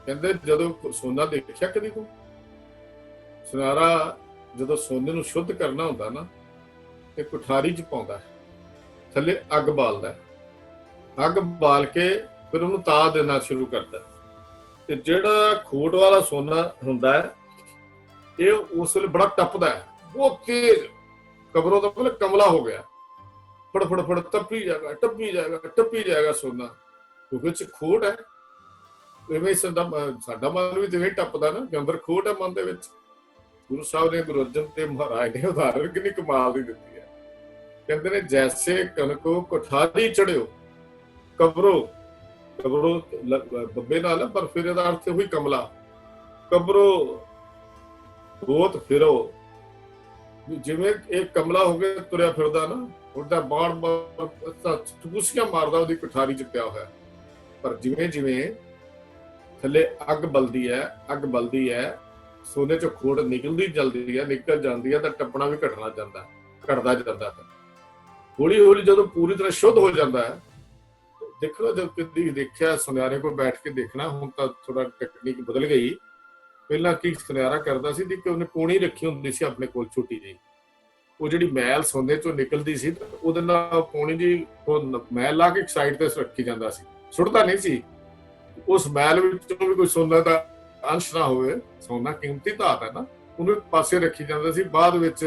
ਕਹਿੰਦੇ ਜਦੋਂ ਸੋਨਾ ਦੇਖਿਆ ਕਦੀ ਤੂੰ? ਸੁਨਾਰਾ ਜਦੋਂ ਸੋਨੇ ਨੂੰ ਸ਼ੁੱਧ ਕਰਨਾ ਹੁੰਦਾ ਨਾ ਤੇ ਕੁਠਾਰੀ ਚ ਪਾਉਂਦਾ, ਥੱਲੇ ਅੱਗ ਬਾਲਦਾ, ਅੱਗ ਬਾਲ ਕੇ ਫਿਰ ਉਹਨੂੰ ਤਾਹ ਦੇਣਾ ਸ਼ੁਰੂ ਕਰਦਾ। ਤੇ ਜਿਹੜਾ ਖੋਟ ਵਾਲਾ ਸੋਨਾ ਹੁੰਦਾ ਹੈ ਇਹ ਉਸ ਵੇਲੇ ਬੜਾ ਟੱਪਦਾ ਹੈ, बहुत तेज, कब्रों का मतलब कमला हो गया, फड़ फड़ फड़ टप्पी जाएगा टप्पी जाएगा टप्पी जाएगा सोना, क्योंकि खोट है। ਇਵੇਂ ਸਾਡਾ ਮਨ ਵੀ ਜਿਵੇਂ ਟੱਪਦਾ ਨਾ, ਕਿ ਅੰਦਰ ਖੋਟ ਹੈ ਮਨ ਦੇ ਵਿੱਚ। ਗੁਰੂ ਸਾਹਿਬ ਨੇ, ਗੁਰੂ ਅਰਜਨ ਦੇਵ ਮਹਾਰਾਜ ਨੇ ਉਦਾਹਰਨ ਕਿੰਨੀ ਕਮਾਲ ਦੀ ਦਿੱਤੀ ਹੈ। ਕਹਿੰਦੇ ਨੇ, ਜੈਸੇ ਕਨਕੋ ਕੋਠਾਰੀ ਚੜਿਓ ਕਬਰੋ, ਕਬਰੋ ਬੱਬੇ ਨਾਲ, ਪਰ ਫਿਰ ਇਹਦਾ ਅਰਥ ਉਹੀ ਕਮਲਾ, ਕਬਰੋ ਬਹੁਤ ਫਿਰੋ। ਜਿਵੇਂ ਇਹ ਕਮਲਾ ਹੋ ਕੇ ਤੁਰਿਆ ਫਿਰਦਾ ਨਾ, ਉਹਦਾ ਬਾੜ ਬਾੜ ਟਪੂਸੀਆਂ ਮਾਰਦਾ ਉਹਦੀ ਕੋਠਾਰੀ ਚ ਪਿਆ ਹੋਇਆ। ਪਰ ਜਿਵੇਂ ਜਿਵੇਂ ਥੱਲੇ ਅੱਗ ਬਲਦੀ ਹੈ, ਅੱਗ ਬਲਦੀ ਹੈ, ਸੋਨੇ ਚੋਂ ਖੋਟ ਨਿਕਲਦੀ ਜਲਦੀ ਹੈ, ਨਿਕਲ ਜਾਂਦੀ ਹੈ, ਤਾਂ ਟੱਪਣਾ ਵੀ ਘਟਣਾ ਜਾਂਦਾ, ਘਟਦਾ ਜਾਂਦਾ ਹੈ। ਹੌਲੀ ਹੌਲੀ ਜਦੋਂ ਪੂਰੀ ਤਰ੍ਹਾਂ ਸ਼ੁੱਧ ਹੋ ਜਾਂਦਾ ਹੈ, ਦੇਖੋ ਜਦ ਕਦੀ ਦੇਖਿਆ ਸੁਨਿਆਰੇ ਕੋਲ ਬੈਠ ਕੇ ਦੇਖਣਾ, ਹੁਣ ਤਾਂ ਥੋੜਾ ਟੈਕਨੀਕ ਬਦਲ ਗਈ। ਪਹਿਲਾਂ ਕੀ ਸੁਨਿਆਰਾ ਕਰਦਾ ਸੀ ਕਿ ਉਹਨੇ ਪੂਣੀ ਰੱਖੀ ਹੁੰਦੀ ਸੀ ਆਪਣੇ ਕੋਲ ਛੋਟੀ ਜਿਹੀ, ਉਹ ਜਿਹੜੀ ਮੈਲ ਸੋਨੇ ਚੋਂ ਨਿਕਲਦੀ ਸੀ ਉਹਦੇ ਨਾਲ ਪੂਣੀ ਜੀ ਮੈਲ ਲਾ ਕੇ ਸਾਈਡ ਤੇ ਰੱਖੀ ਜਾਂਦਾ ਸੀ, ਸੁੱਟਦਾ ਨਹੀਂ ਸੀ। ਉਸ ਮੈਲ ਵਿੱਚੋਂ ਵੀ ਕੋਈ ਸੋਨਾ ਦਾ ਅੰਸ਼ ਨਾ ਹੋਵੇ, ਸੋਨਾ ਕੀਮਤੀ ਧਾਤ ਹੈ ਨਾ, ਉਹਨੂੰ ਇੱਕ ਪਾਸੇ ਰੱਖੀ ਜਾਂਦਾ ਸੀ। ਬਾਅਦ ਵਿੱਚ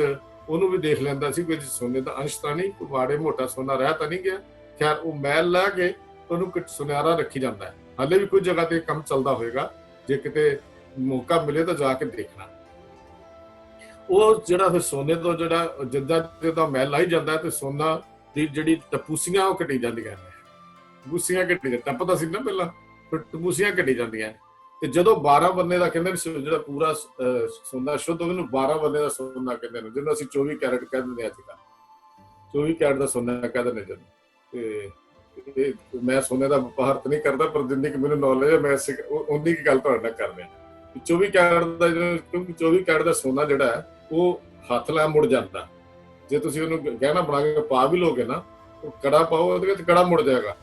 ਉਹਨੂੰ ਵੀ ਦੇਖ ਲੈਂਦਾ ਸੀ ਕਿ ਸੋਨੇ ਦਾ ਅੰਸ਼ ਤਾਂ ਨਹੀਂ, ਕੋਈ ਮਾੜੇ ਮੋਟਾ ਸੋਨਾ ਰਹਿ ਤਾਂ ਨਹੀਂ ਗਿਆ। ਖੈਰ, ਉਹ ਮੈਲ ਲਾ ਕੇ ਉਹਨੂੰ ਸੁਨਿਆਰਾ ਰੱਖੀ ਜਾਂਦਾ ਹੈ। ਹਾਲੇ ਵੀ ਕੋਈ ਜਗ੍ਹਾ ਤੇ ਕੰਮ ਚੱਲਦਾ ਹੋਏਗਾ, ਜੇ ਕਿਤੇ ਮੌਕਾ ਮਿਲੇ ਤਾਂ ਜਾ ਕੇ ਦੇਖਣਾ। ਉਹ ਜਿਹੜਾ ਫਿਰ ਸੋਨੇ ਤੋਂ ਜਿਹੜਾ ਜਿੱਦਾਂ ਜਿੱਦਾਂ ਮੈਲ ਲਾਈ ਜਾਂਦਾ ਤੇ ਸੋਨਾ ਦੀ ਜਿਹੜੀ ਟਪੂਸੀਆਂ ਉਹ ਘਟੀ ਜਾਂਦੀਆਂ ਨੇ, ਟਪੂਸੀਆਂ ਘਟੀ ਜਾਂਦੀਆਂ, ਟੱਪਦਾ ਸੀ ਨਾ ਪਹਿਲਾਂ, ਫਿਰ ਟਪੂਸੀਆਂ ਘਟੀ ਜਾਂਦੀਆਂ। ਤੇ ਜਦੋਂ 12 ਬੰਨੇ ਦਾ ਕਹਿੰਦੇ ਨੇ, ਜਿਹੜਾ ਪੂਰਾ ਸੋਨਾ ਸ਼ੁੱਧ ਉਹਨੂੰ 12 ਬੰਨੇ ਦਾ ਸੋਨਾ ਕਹਿੰਦੇ ਨੇ, ਜਿਹਨੂੰ ਅਸੀਂ 24 ਕੈਰਟ ਕਹਿ ਦਿੰਦੇ ਅੱਜ ਕੱਲ੍ਹ, 24 ਕੈਰਟ ਦਾ ਸੋਨਾ ਕਹਿ ਦਿੰਦੇ ਜਦੋਂ। ਤੇ ਮੈਂ ਸੋਨੇ ਦਾ ਵਪਾਰ ਤਾਂ ਨਹੀਂ ਕਰਦਾ, ਪਰ ਜਿੰਨੀ ਕਿ ਮੈਨੂੰ ਨੌਲੇਜ ਹੈ ਮੈਂ ਉਨੀ ਕੀ ਗੱਲ ਤੁਹਾਡੇ ਨਾਲ ਕਰ ਰਿਹਾ। 24 ਕੈਰਟ ਦਾ, ਕਿਉਂਕਿ 24 ਕੈਰਟ ਦਾ ਸੋਨਾ ਜਿਹੜਾ ਹੈ ਉਹ ਹੱਥ ਲਾ ਮੁੜ ਜਾਂਦਾ। ਜੇ ਤੁਸੀਂ ਉਹਨੂੰ ਗਹਿਣਾ ਬਣਾ ਕੇ ਪਾ ਵੀ ਲੋਗੇ ਨਾ, ਉਹ ਕੜਾ ਪਾਓ ਉਹਦੇ ਵਿੱਚ, ਕੜਾ ਮੁੜ ਜਾਏਗਾ।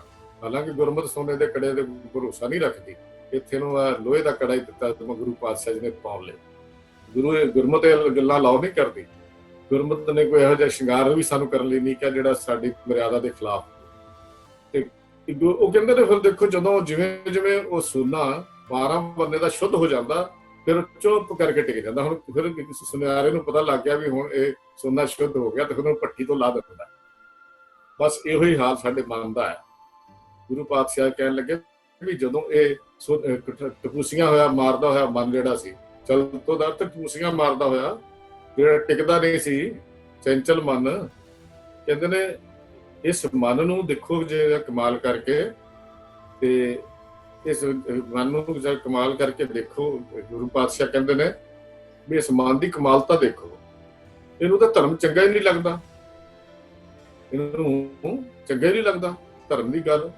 ਹਾਲਾਂਕਿ ਗੁਰਮਤਿ ਸੋਨੇ ਦੇ ਕੜੇ ਤੇ ਭਰੋਸਾ ਨਹੀਂ ਰੱਖਦੀ। ਇੱਥੇ ਨੂੰ ਲੋਹੇ ਦਾ ਕੜਾ ਹੀ ਦਿੱਤਾ ਗੁਰੂ ਪਾਤਸ਼ਾਹ ਜੀ ਨੇ ਪਾਉਣ ਲਈ। ਗੁਰਮਤਿ ਗੱਲਾਂ ਲਾਓ ਨਹੀਂ ਕਰਦੀ। ਗੁਰਮਤਿ ਨੇ ਕੋਈ ਇਹੋ ਜਿਹਾ ਸ਼ਿੰਗਾਰ ਵੀ ਸਾਨੂੰ ਕਰਨ ਲਈ ਨਹੀਂ ਕਿਹਾ ਜਿਹੜਾ ਸਾਡੀ ਮਰਿਆਦਾ ਦੇ ਖਿਲਾਫ। ਤੇ ਉਹ ਕਹਿੰਦੇ ਨੇ, ਫਿਰ ਦੇਖੋ ਜਦੋਂ ਜਿਵੇਂ ਜਿਵੇਂ ਉਹ ਸੋਨਾ 12 ਬੰਨੇ ਦਾ ਸ਼ੁੱਧ ਹੋ ਜਾਂਦਾ, ਫਿਰ ਚੁੱਪ ਕਰਕੇ ਟਿਕ ਜਾਂਦਾ। ਹੁਣ ਫਿਰ ਸੁਨਿਆਰੇ ਨੂੰ ਪਤਾ ਲੱਗ ਗਿਆ ਵੀ ਹੁਣ ਇਹ ਸੋਨਾ ਸ਼ੁੱਧ ਹੋ ਗਿਆ, ਤੇ ਫਿਰ ਉਹਨੂੰ ਭੱਠੀ ਤੋਂ ਲਾ ਦਿੰਦਾ। ਬਸ ਇਹੋ ਹੀ ਹਾਲ ਸਾਡੇ ਮਨ ਦਾ ਹੈ। ਗੁਰੂ ਪਾਤਸ਼ਾਹ ਕਹਿਣ ਲੱਗੇ ਵੀ ਜਦੋਂ ਇਹ ਟਪੂਸੀਆਂ ਹੋਇਆ ਮਾਰਦਾ ਹੋਇਆ ਮਨ ਜਿਹੜਾ ਸੀ, ਚਲ ਤੋਂ ਦਰ ਟਪੂਸੀਆਂ ਮਾਰਦਾ ਹੋਇਆ, ਜਿਹੜਾ ਟਿਕਦਾ ਨਹੀਂ ਸੀ, ਚੰਚਲ ਮਨ, ਕਹਿੰਦੇ ਨੇ ਇਸ ਮਨ ਨੂੰ ਦੇਖੋ ਜੇ ਕਮਾਲ ਕਰਕੇ, ਤੇ ਇਸ ਮਨ ਨੂੰ ਜੇ ਕਮਾਲ ਕਰਕੇ ਦੇਖੋ। ਗੁਰੂ ਪਾਤਸ਼ਾਹ ਕਹਿੰਦੇ ਨੇ ਵੀ ਇਸ ਮਨ ਦੀ ਕਮਾਲਤਾ ਦੇਖੋ, ਇਹਨੂੰ ਤਾਂ ਧਰਮ ਚੰਗਾ ਹੀ ਨਹੀਂ ਲੱਗਦਾ, ਇਹਨੂੰ ਚੰਗਾ ਹੀ ਨਹੀਂ ਲੱਗਦਾ ਧਰਮ ਦੀ ਗੱਲ।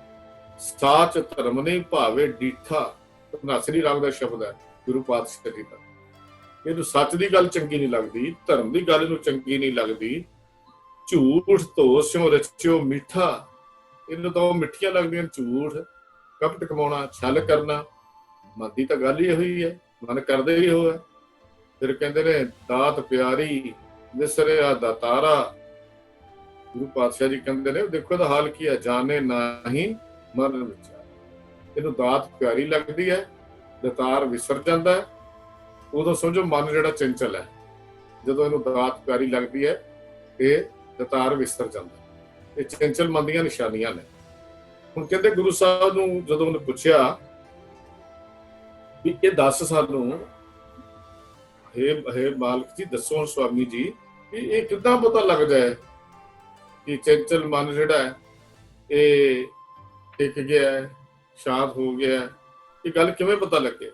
ਸਾਚ ਧਰਮ ਨਹੀਂ ਭਾਵੇ ਡੀਠਾ, ਨਾਸਰੀ ਰਾਗ ਦਾ ਸ਼ਬਦ ਹੈ ਗੁਰੂ ਪਾਤਸ਼ਾਹ ਜੀ ਦਾ। ਇਹਨੂੰ ਸੱਚ ਦੀ ਗੱਲ ਚੰਗੀ ਨਹੀਂ ਲੱਗਦੀ, ਧਰਮ ਦੀ ਗੱਲ ਇਹਨੂੰ ਚੰਗੀ ਨਹੀਂ ਲੱਗਦੀ। ਝੂਠ ਧੋ ਸਿਉ ਰਚਿਓ ਮਿੱਠਾ, ਇਹਨੂੰ ਤਾਂ ਮਿੱਠੀਆਂ ਲੱਗਦੀਆਂ ਝੂਠ, ਕਪਟ ਕਮਾਉਣਾ, ਛਲ ਕਰਨਾ। ਮਨ ਦੀ ਤਾਂ ਗੱਲ ਹੀ ਇਹੋ ਹੀ ਹੈ, ਮਨ ਕਰਦੇ ਹੀ ਇਹੋ ਹੈ। ਫਿਰ ਕਹਿੰਦੇ ਨੇ ਦਾਤ ਪਿਆਰੀ ਵਿਸਰਿਆ ਦਾਤਾਰਾ। ਗੁਰੂ ਪਾਤਸ਼ਾਹ ਜੀ ਕਹਿੰਦੇ ਨੇ ਦੇਖੋ ਇਹਦਾ ਹਾਲ ਕੀ ਹੈ, ਜਾਣੇ ਨਹੀਂ ਮਰਨ ਵਿੱਚ। ਇਹਨੂੰ ਦਾਤ ਪਿਆਰੀ ਲੱਗਦੀ ਹੈ, ਦਾਤਾਰ ਵਿਸਰ ਜਾਂਦਾ ਹੈ। ਉਦੋਂ ਸਮਝੋ ਮਨ ਜਿਹੜਾ ਚੰਚਲ ਹੈ, ਜਦੋਂ ਇਹਨੂੰ ਦਾਤ ਪਿਆਰੀ ਲੱਗਦੀ ਹੈ ਇਹ ਦਾਤਾਰ ਵਿਸਰ ਜਾਂਦਾ। ਇਹ ਚੰਚਲ ਮਨ ਦੀਆਂ ਨਿਸ਼ਾਨੀਆਂ ਨੇ। ਹੁਣ ਕਹਿੰਦੇ ਗੁਰੂ ਸਾਹਿਬ ਨੂੰ ਜਦੋਂ ਉਹਨੇ ਪੁੱਛਿਆ ਵੀ ਇਹ ਦੱਸ ਸਾਨੂੰ, ਹੇ ਮਾਲਕ ਜੀ ਦੱਸੋ ਸੁਆਮੀ ਜੀ, ਵੀ ਇਹ ਕਿੱਦਾਂ ਪਤਾ ਲੱਗਦਾ ਹੈ ਕਿ ਚੰਚਲ ਮਨ ਜਿਹੜਾ ਹੈ ਇਹ ਟਿਕ ਗਿਆ, ਸ਼ਾਂਤ ਹੋ ਗਿਆ, ਇਹ ਗੱਲ ਕਿਵੇਂ ਪਤਾ ਲੱਗੇ?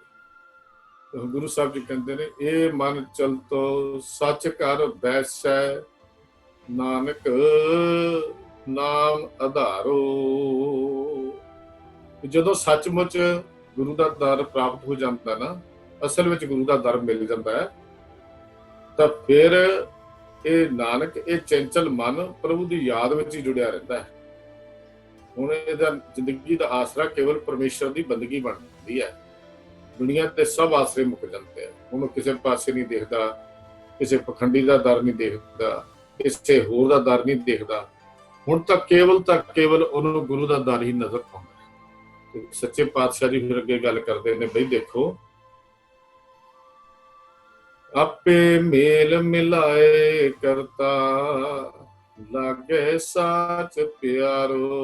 ਗੁਰੂ ਸਾਹਿਬ ਜੀ ਕਹਿੰਦੇ ਨੇ ਇਹ ਮਨ ਚਲਤੋ ਸੱਚ ਕਰ ਬੈਸੈ, ਨਾਨਕ ਨਾਮ ਆਧਾਰੋ। ਜਦੋਂ ਸੱਚਮੁੱਚ ਗੁਰੂ ਦਾ ਦਰ ਪ੍ਰਾਪਤ ਹੋ ਜਾਂਦਾ ਨਾ, ਅਸਲ ਵਿੱਚ ਗੁਰੂ ਦਾ ਦਰ ਮਿਲ ਜਾਂਦਾ ਹੈ, ਤਾਂ ਫਿਰ ਇਹ ਨਾਨਕ, ਇਹ ਚੰਚਲ ਮਨ ਪ੍ਰਭੂ ਦੀ ਯਾਦ ਵਿੱਚ ਹੀ ਜੁੜਿਆ ਰਹਿੰਦਾ ਹੈ। ਹੁਣ ਇਹਦਾ ਜ਼ਿੰਦਗੀ ਦਾ ਆਸਰਾ ਕੇਵਲ ਪਰਮੇਸ਼ਰ ਦੀ ਬੰਦਗੀ ਬਣ ਜਾਂਦੀ ਹੈ। ਦੁਨੀਆ ਤੇ ਸਭ ਆਸਰੇ ਮੁੱਕ ਜਾਂਦੇ ਆ। ਹੁਣ ਕਿਸੇ ਪਾਸੇ ਨਹੀਂ ਦੇਖਦਾ, ਕਿਸੇ ਪਖੰਡੀ ਦਾ ਦਰ ਨਹੀਂ ਦੇਖਦਾ, ਕਿਸੇ ਹੋਰ ਦਾ ਦਰ ਨਹੀਂ ਦੇਖਦਾ। ਹੁਣ ਤਾਂ ਕੇਵਲ ਉਹਨੂੰ ਗੁਰੂ ਦਾ ਦਰ ਹੀ ਨਜ਼ਰ ਆਉਂਦਾ। ਸੱਚੇ ਪਾਤਸ਼ਾਹ ਜੀ ਫਿਰ ਅੱਗੇ ਗੱਲ ਕਰਦੇ ਨੇ, ਬਈ ਦੇਖੋ आपे मेल मिलाए करता, लागे साच प्यारो।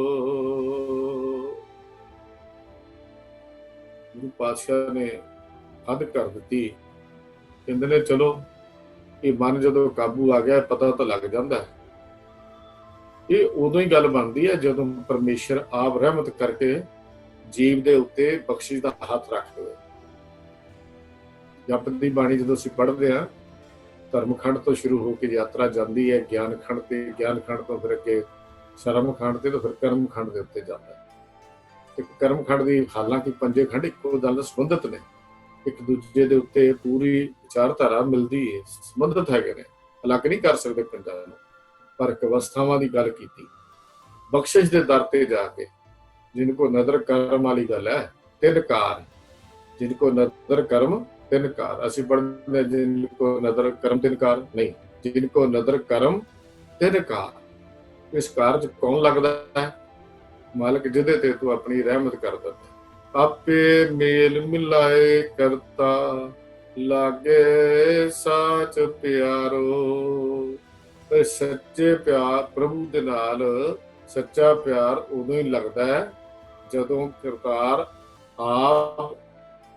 गुरु पातशाह ने हद कर ਦਿੱਤੀ। ਕਹਿੰਦੇ ਨੇ ਚਲੋ ਇਹ ਮਨ ਜਦੋਂ ਕਾਬੂ ਆ ਗਿਆ ਪਤਾ ਤਾਂ ਲੱਗ ਜਾਂਦਾ ਹੈ। ਇਹ ਉਦੋਂ ਹੀ ਗੱਲ ਬਣਦੀ ਹੈ ਜਦੋਂ ਪਰਮੇਸ਼ਰ ਆਪ ਰਹਿਮਤ ਕਰਕੇ ਜੀਵ ਦੇ ਉੱਤੇ ਬਖਸ਼ਿਸ਼ ਦਾ ਹੱਥ ਰੱਖ ਦੇਵੇ। ਜਪ ਦੀ ਬਾਣੀ ਜਦੋਂ ਅਸੀਂ ਪੜ੍ਹਦੇ ਹਾਂ, ਧਰਮ ਖੰਡ ਤੋਂ ਸ਼ੁਰੂ ਹੋ ਕੇ ਯਾਤਰਾ ਜਾਂਦੀ ਹੈ ਗਿਆਨ ਖੰਡ ਤੇ, ਗਿਆਨ ਖੰਡ ਤੋਂ ਫਿਰ ਅੱਗੇ ਸ਼ਰਮ ਖੰਡ ਤੇ, ਫਿਰ ਕਰਮ ਖੰਡ ਦੇ ਉੱਤੇ ਜਾਂਦਾ ਹੈ। ਤੇ ਕਰਮ ਖੰਡ ਦੀ ਹਾਲਾਂਕਿ ਪੰਜੇ ਖੰਡ ਇੱਕੋ ਗੱਲ ਨਾਲ ਸੰਬੰਧਿਤ ਨੇ, ਇੱਕ ਦੂਜੇ ਦੇ ਉੱਤੇ ਪੂਰੀ ਵਿਚਾਰਧਾਰਾ ਮਿਲਦੀ ਹੈ, ਸੰਬੰਧਿਤ ਹੈਗੇ ਨੇ, ਅਲੱਗ ਨਹੀਂ ਕਰ ਸਕਦੇ ਪੰਜਾਂ ਨੂੰ। ਪਰ ਇੱਕ ਅਵਸਥਾਵਾਂ ਦੀ ਗੱਲ ਕੀਤੀ, ਬਖਸ਼ਿਸ਼ ਦੇ ਦਰ ਤੇ ਜਾ ਕੇ ਜਿਨ ਕੋ ਨਦਰ ਕਰਮ ਵਾਲੀ ਗੱਲ ਹੈ, ਤਿੰਨ ਕਾਰ, ਜਿਨ ਕੋ ਨਦਰ ਕਰਮ ਤਿੰਨ ਕਾਰ। ਅਸੀਂ ਪੜ੍ਹਦੇ ਜਿਨ ਕੋ ਨਦਰ ਕਰਮ ਤਿੰਨ ਕਾਰ ਨਹੀਂ, ਜਿਨ ਕੋ ਨਦਰ ਕਰਮ ਤਿੰਨ ਕਾਰ। ਇਸ ਕਾਰ ਚ ਕੌਣ ਲੱਗਦਾ ਹੈ? ਮਾਲਕ ਜਿਹਦੇ ਤੇ ਤੂੰ ਆਪਣੀ ਰਹਿਮਤ ਕਰਦਾ। ਆਪੇ ਮੇਲ ਮਿਲਾਏ ਕਰਤਾ, ਲਾਗੇ ਸਾਚ ਪਿਆਰੋ। ਸੱਚੇ ਪਿਆਰ ਪ੍ਰਭੂ ਦੇ ਨਾਲ ਸੱਚਾ ਪਿਆਰ ਉਦੋਂ ਹੀ ਲੱਗਦਾ ਹੈ ਜਦੋਂ ਕਰਤਾਰ ਆਪ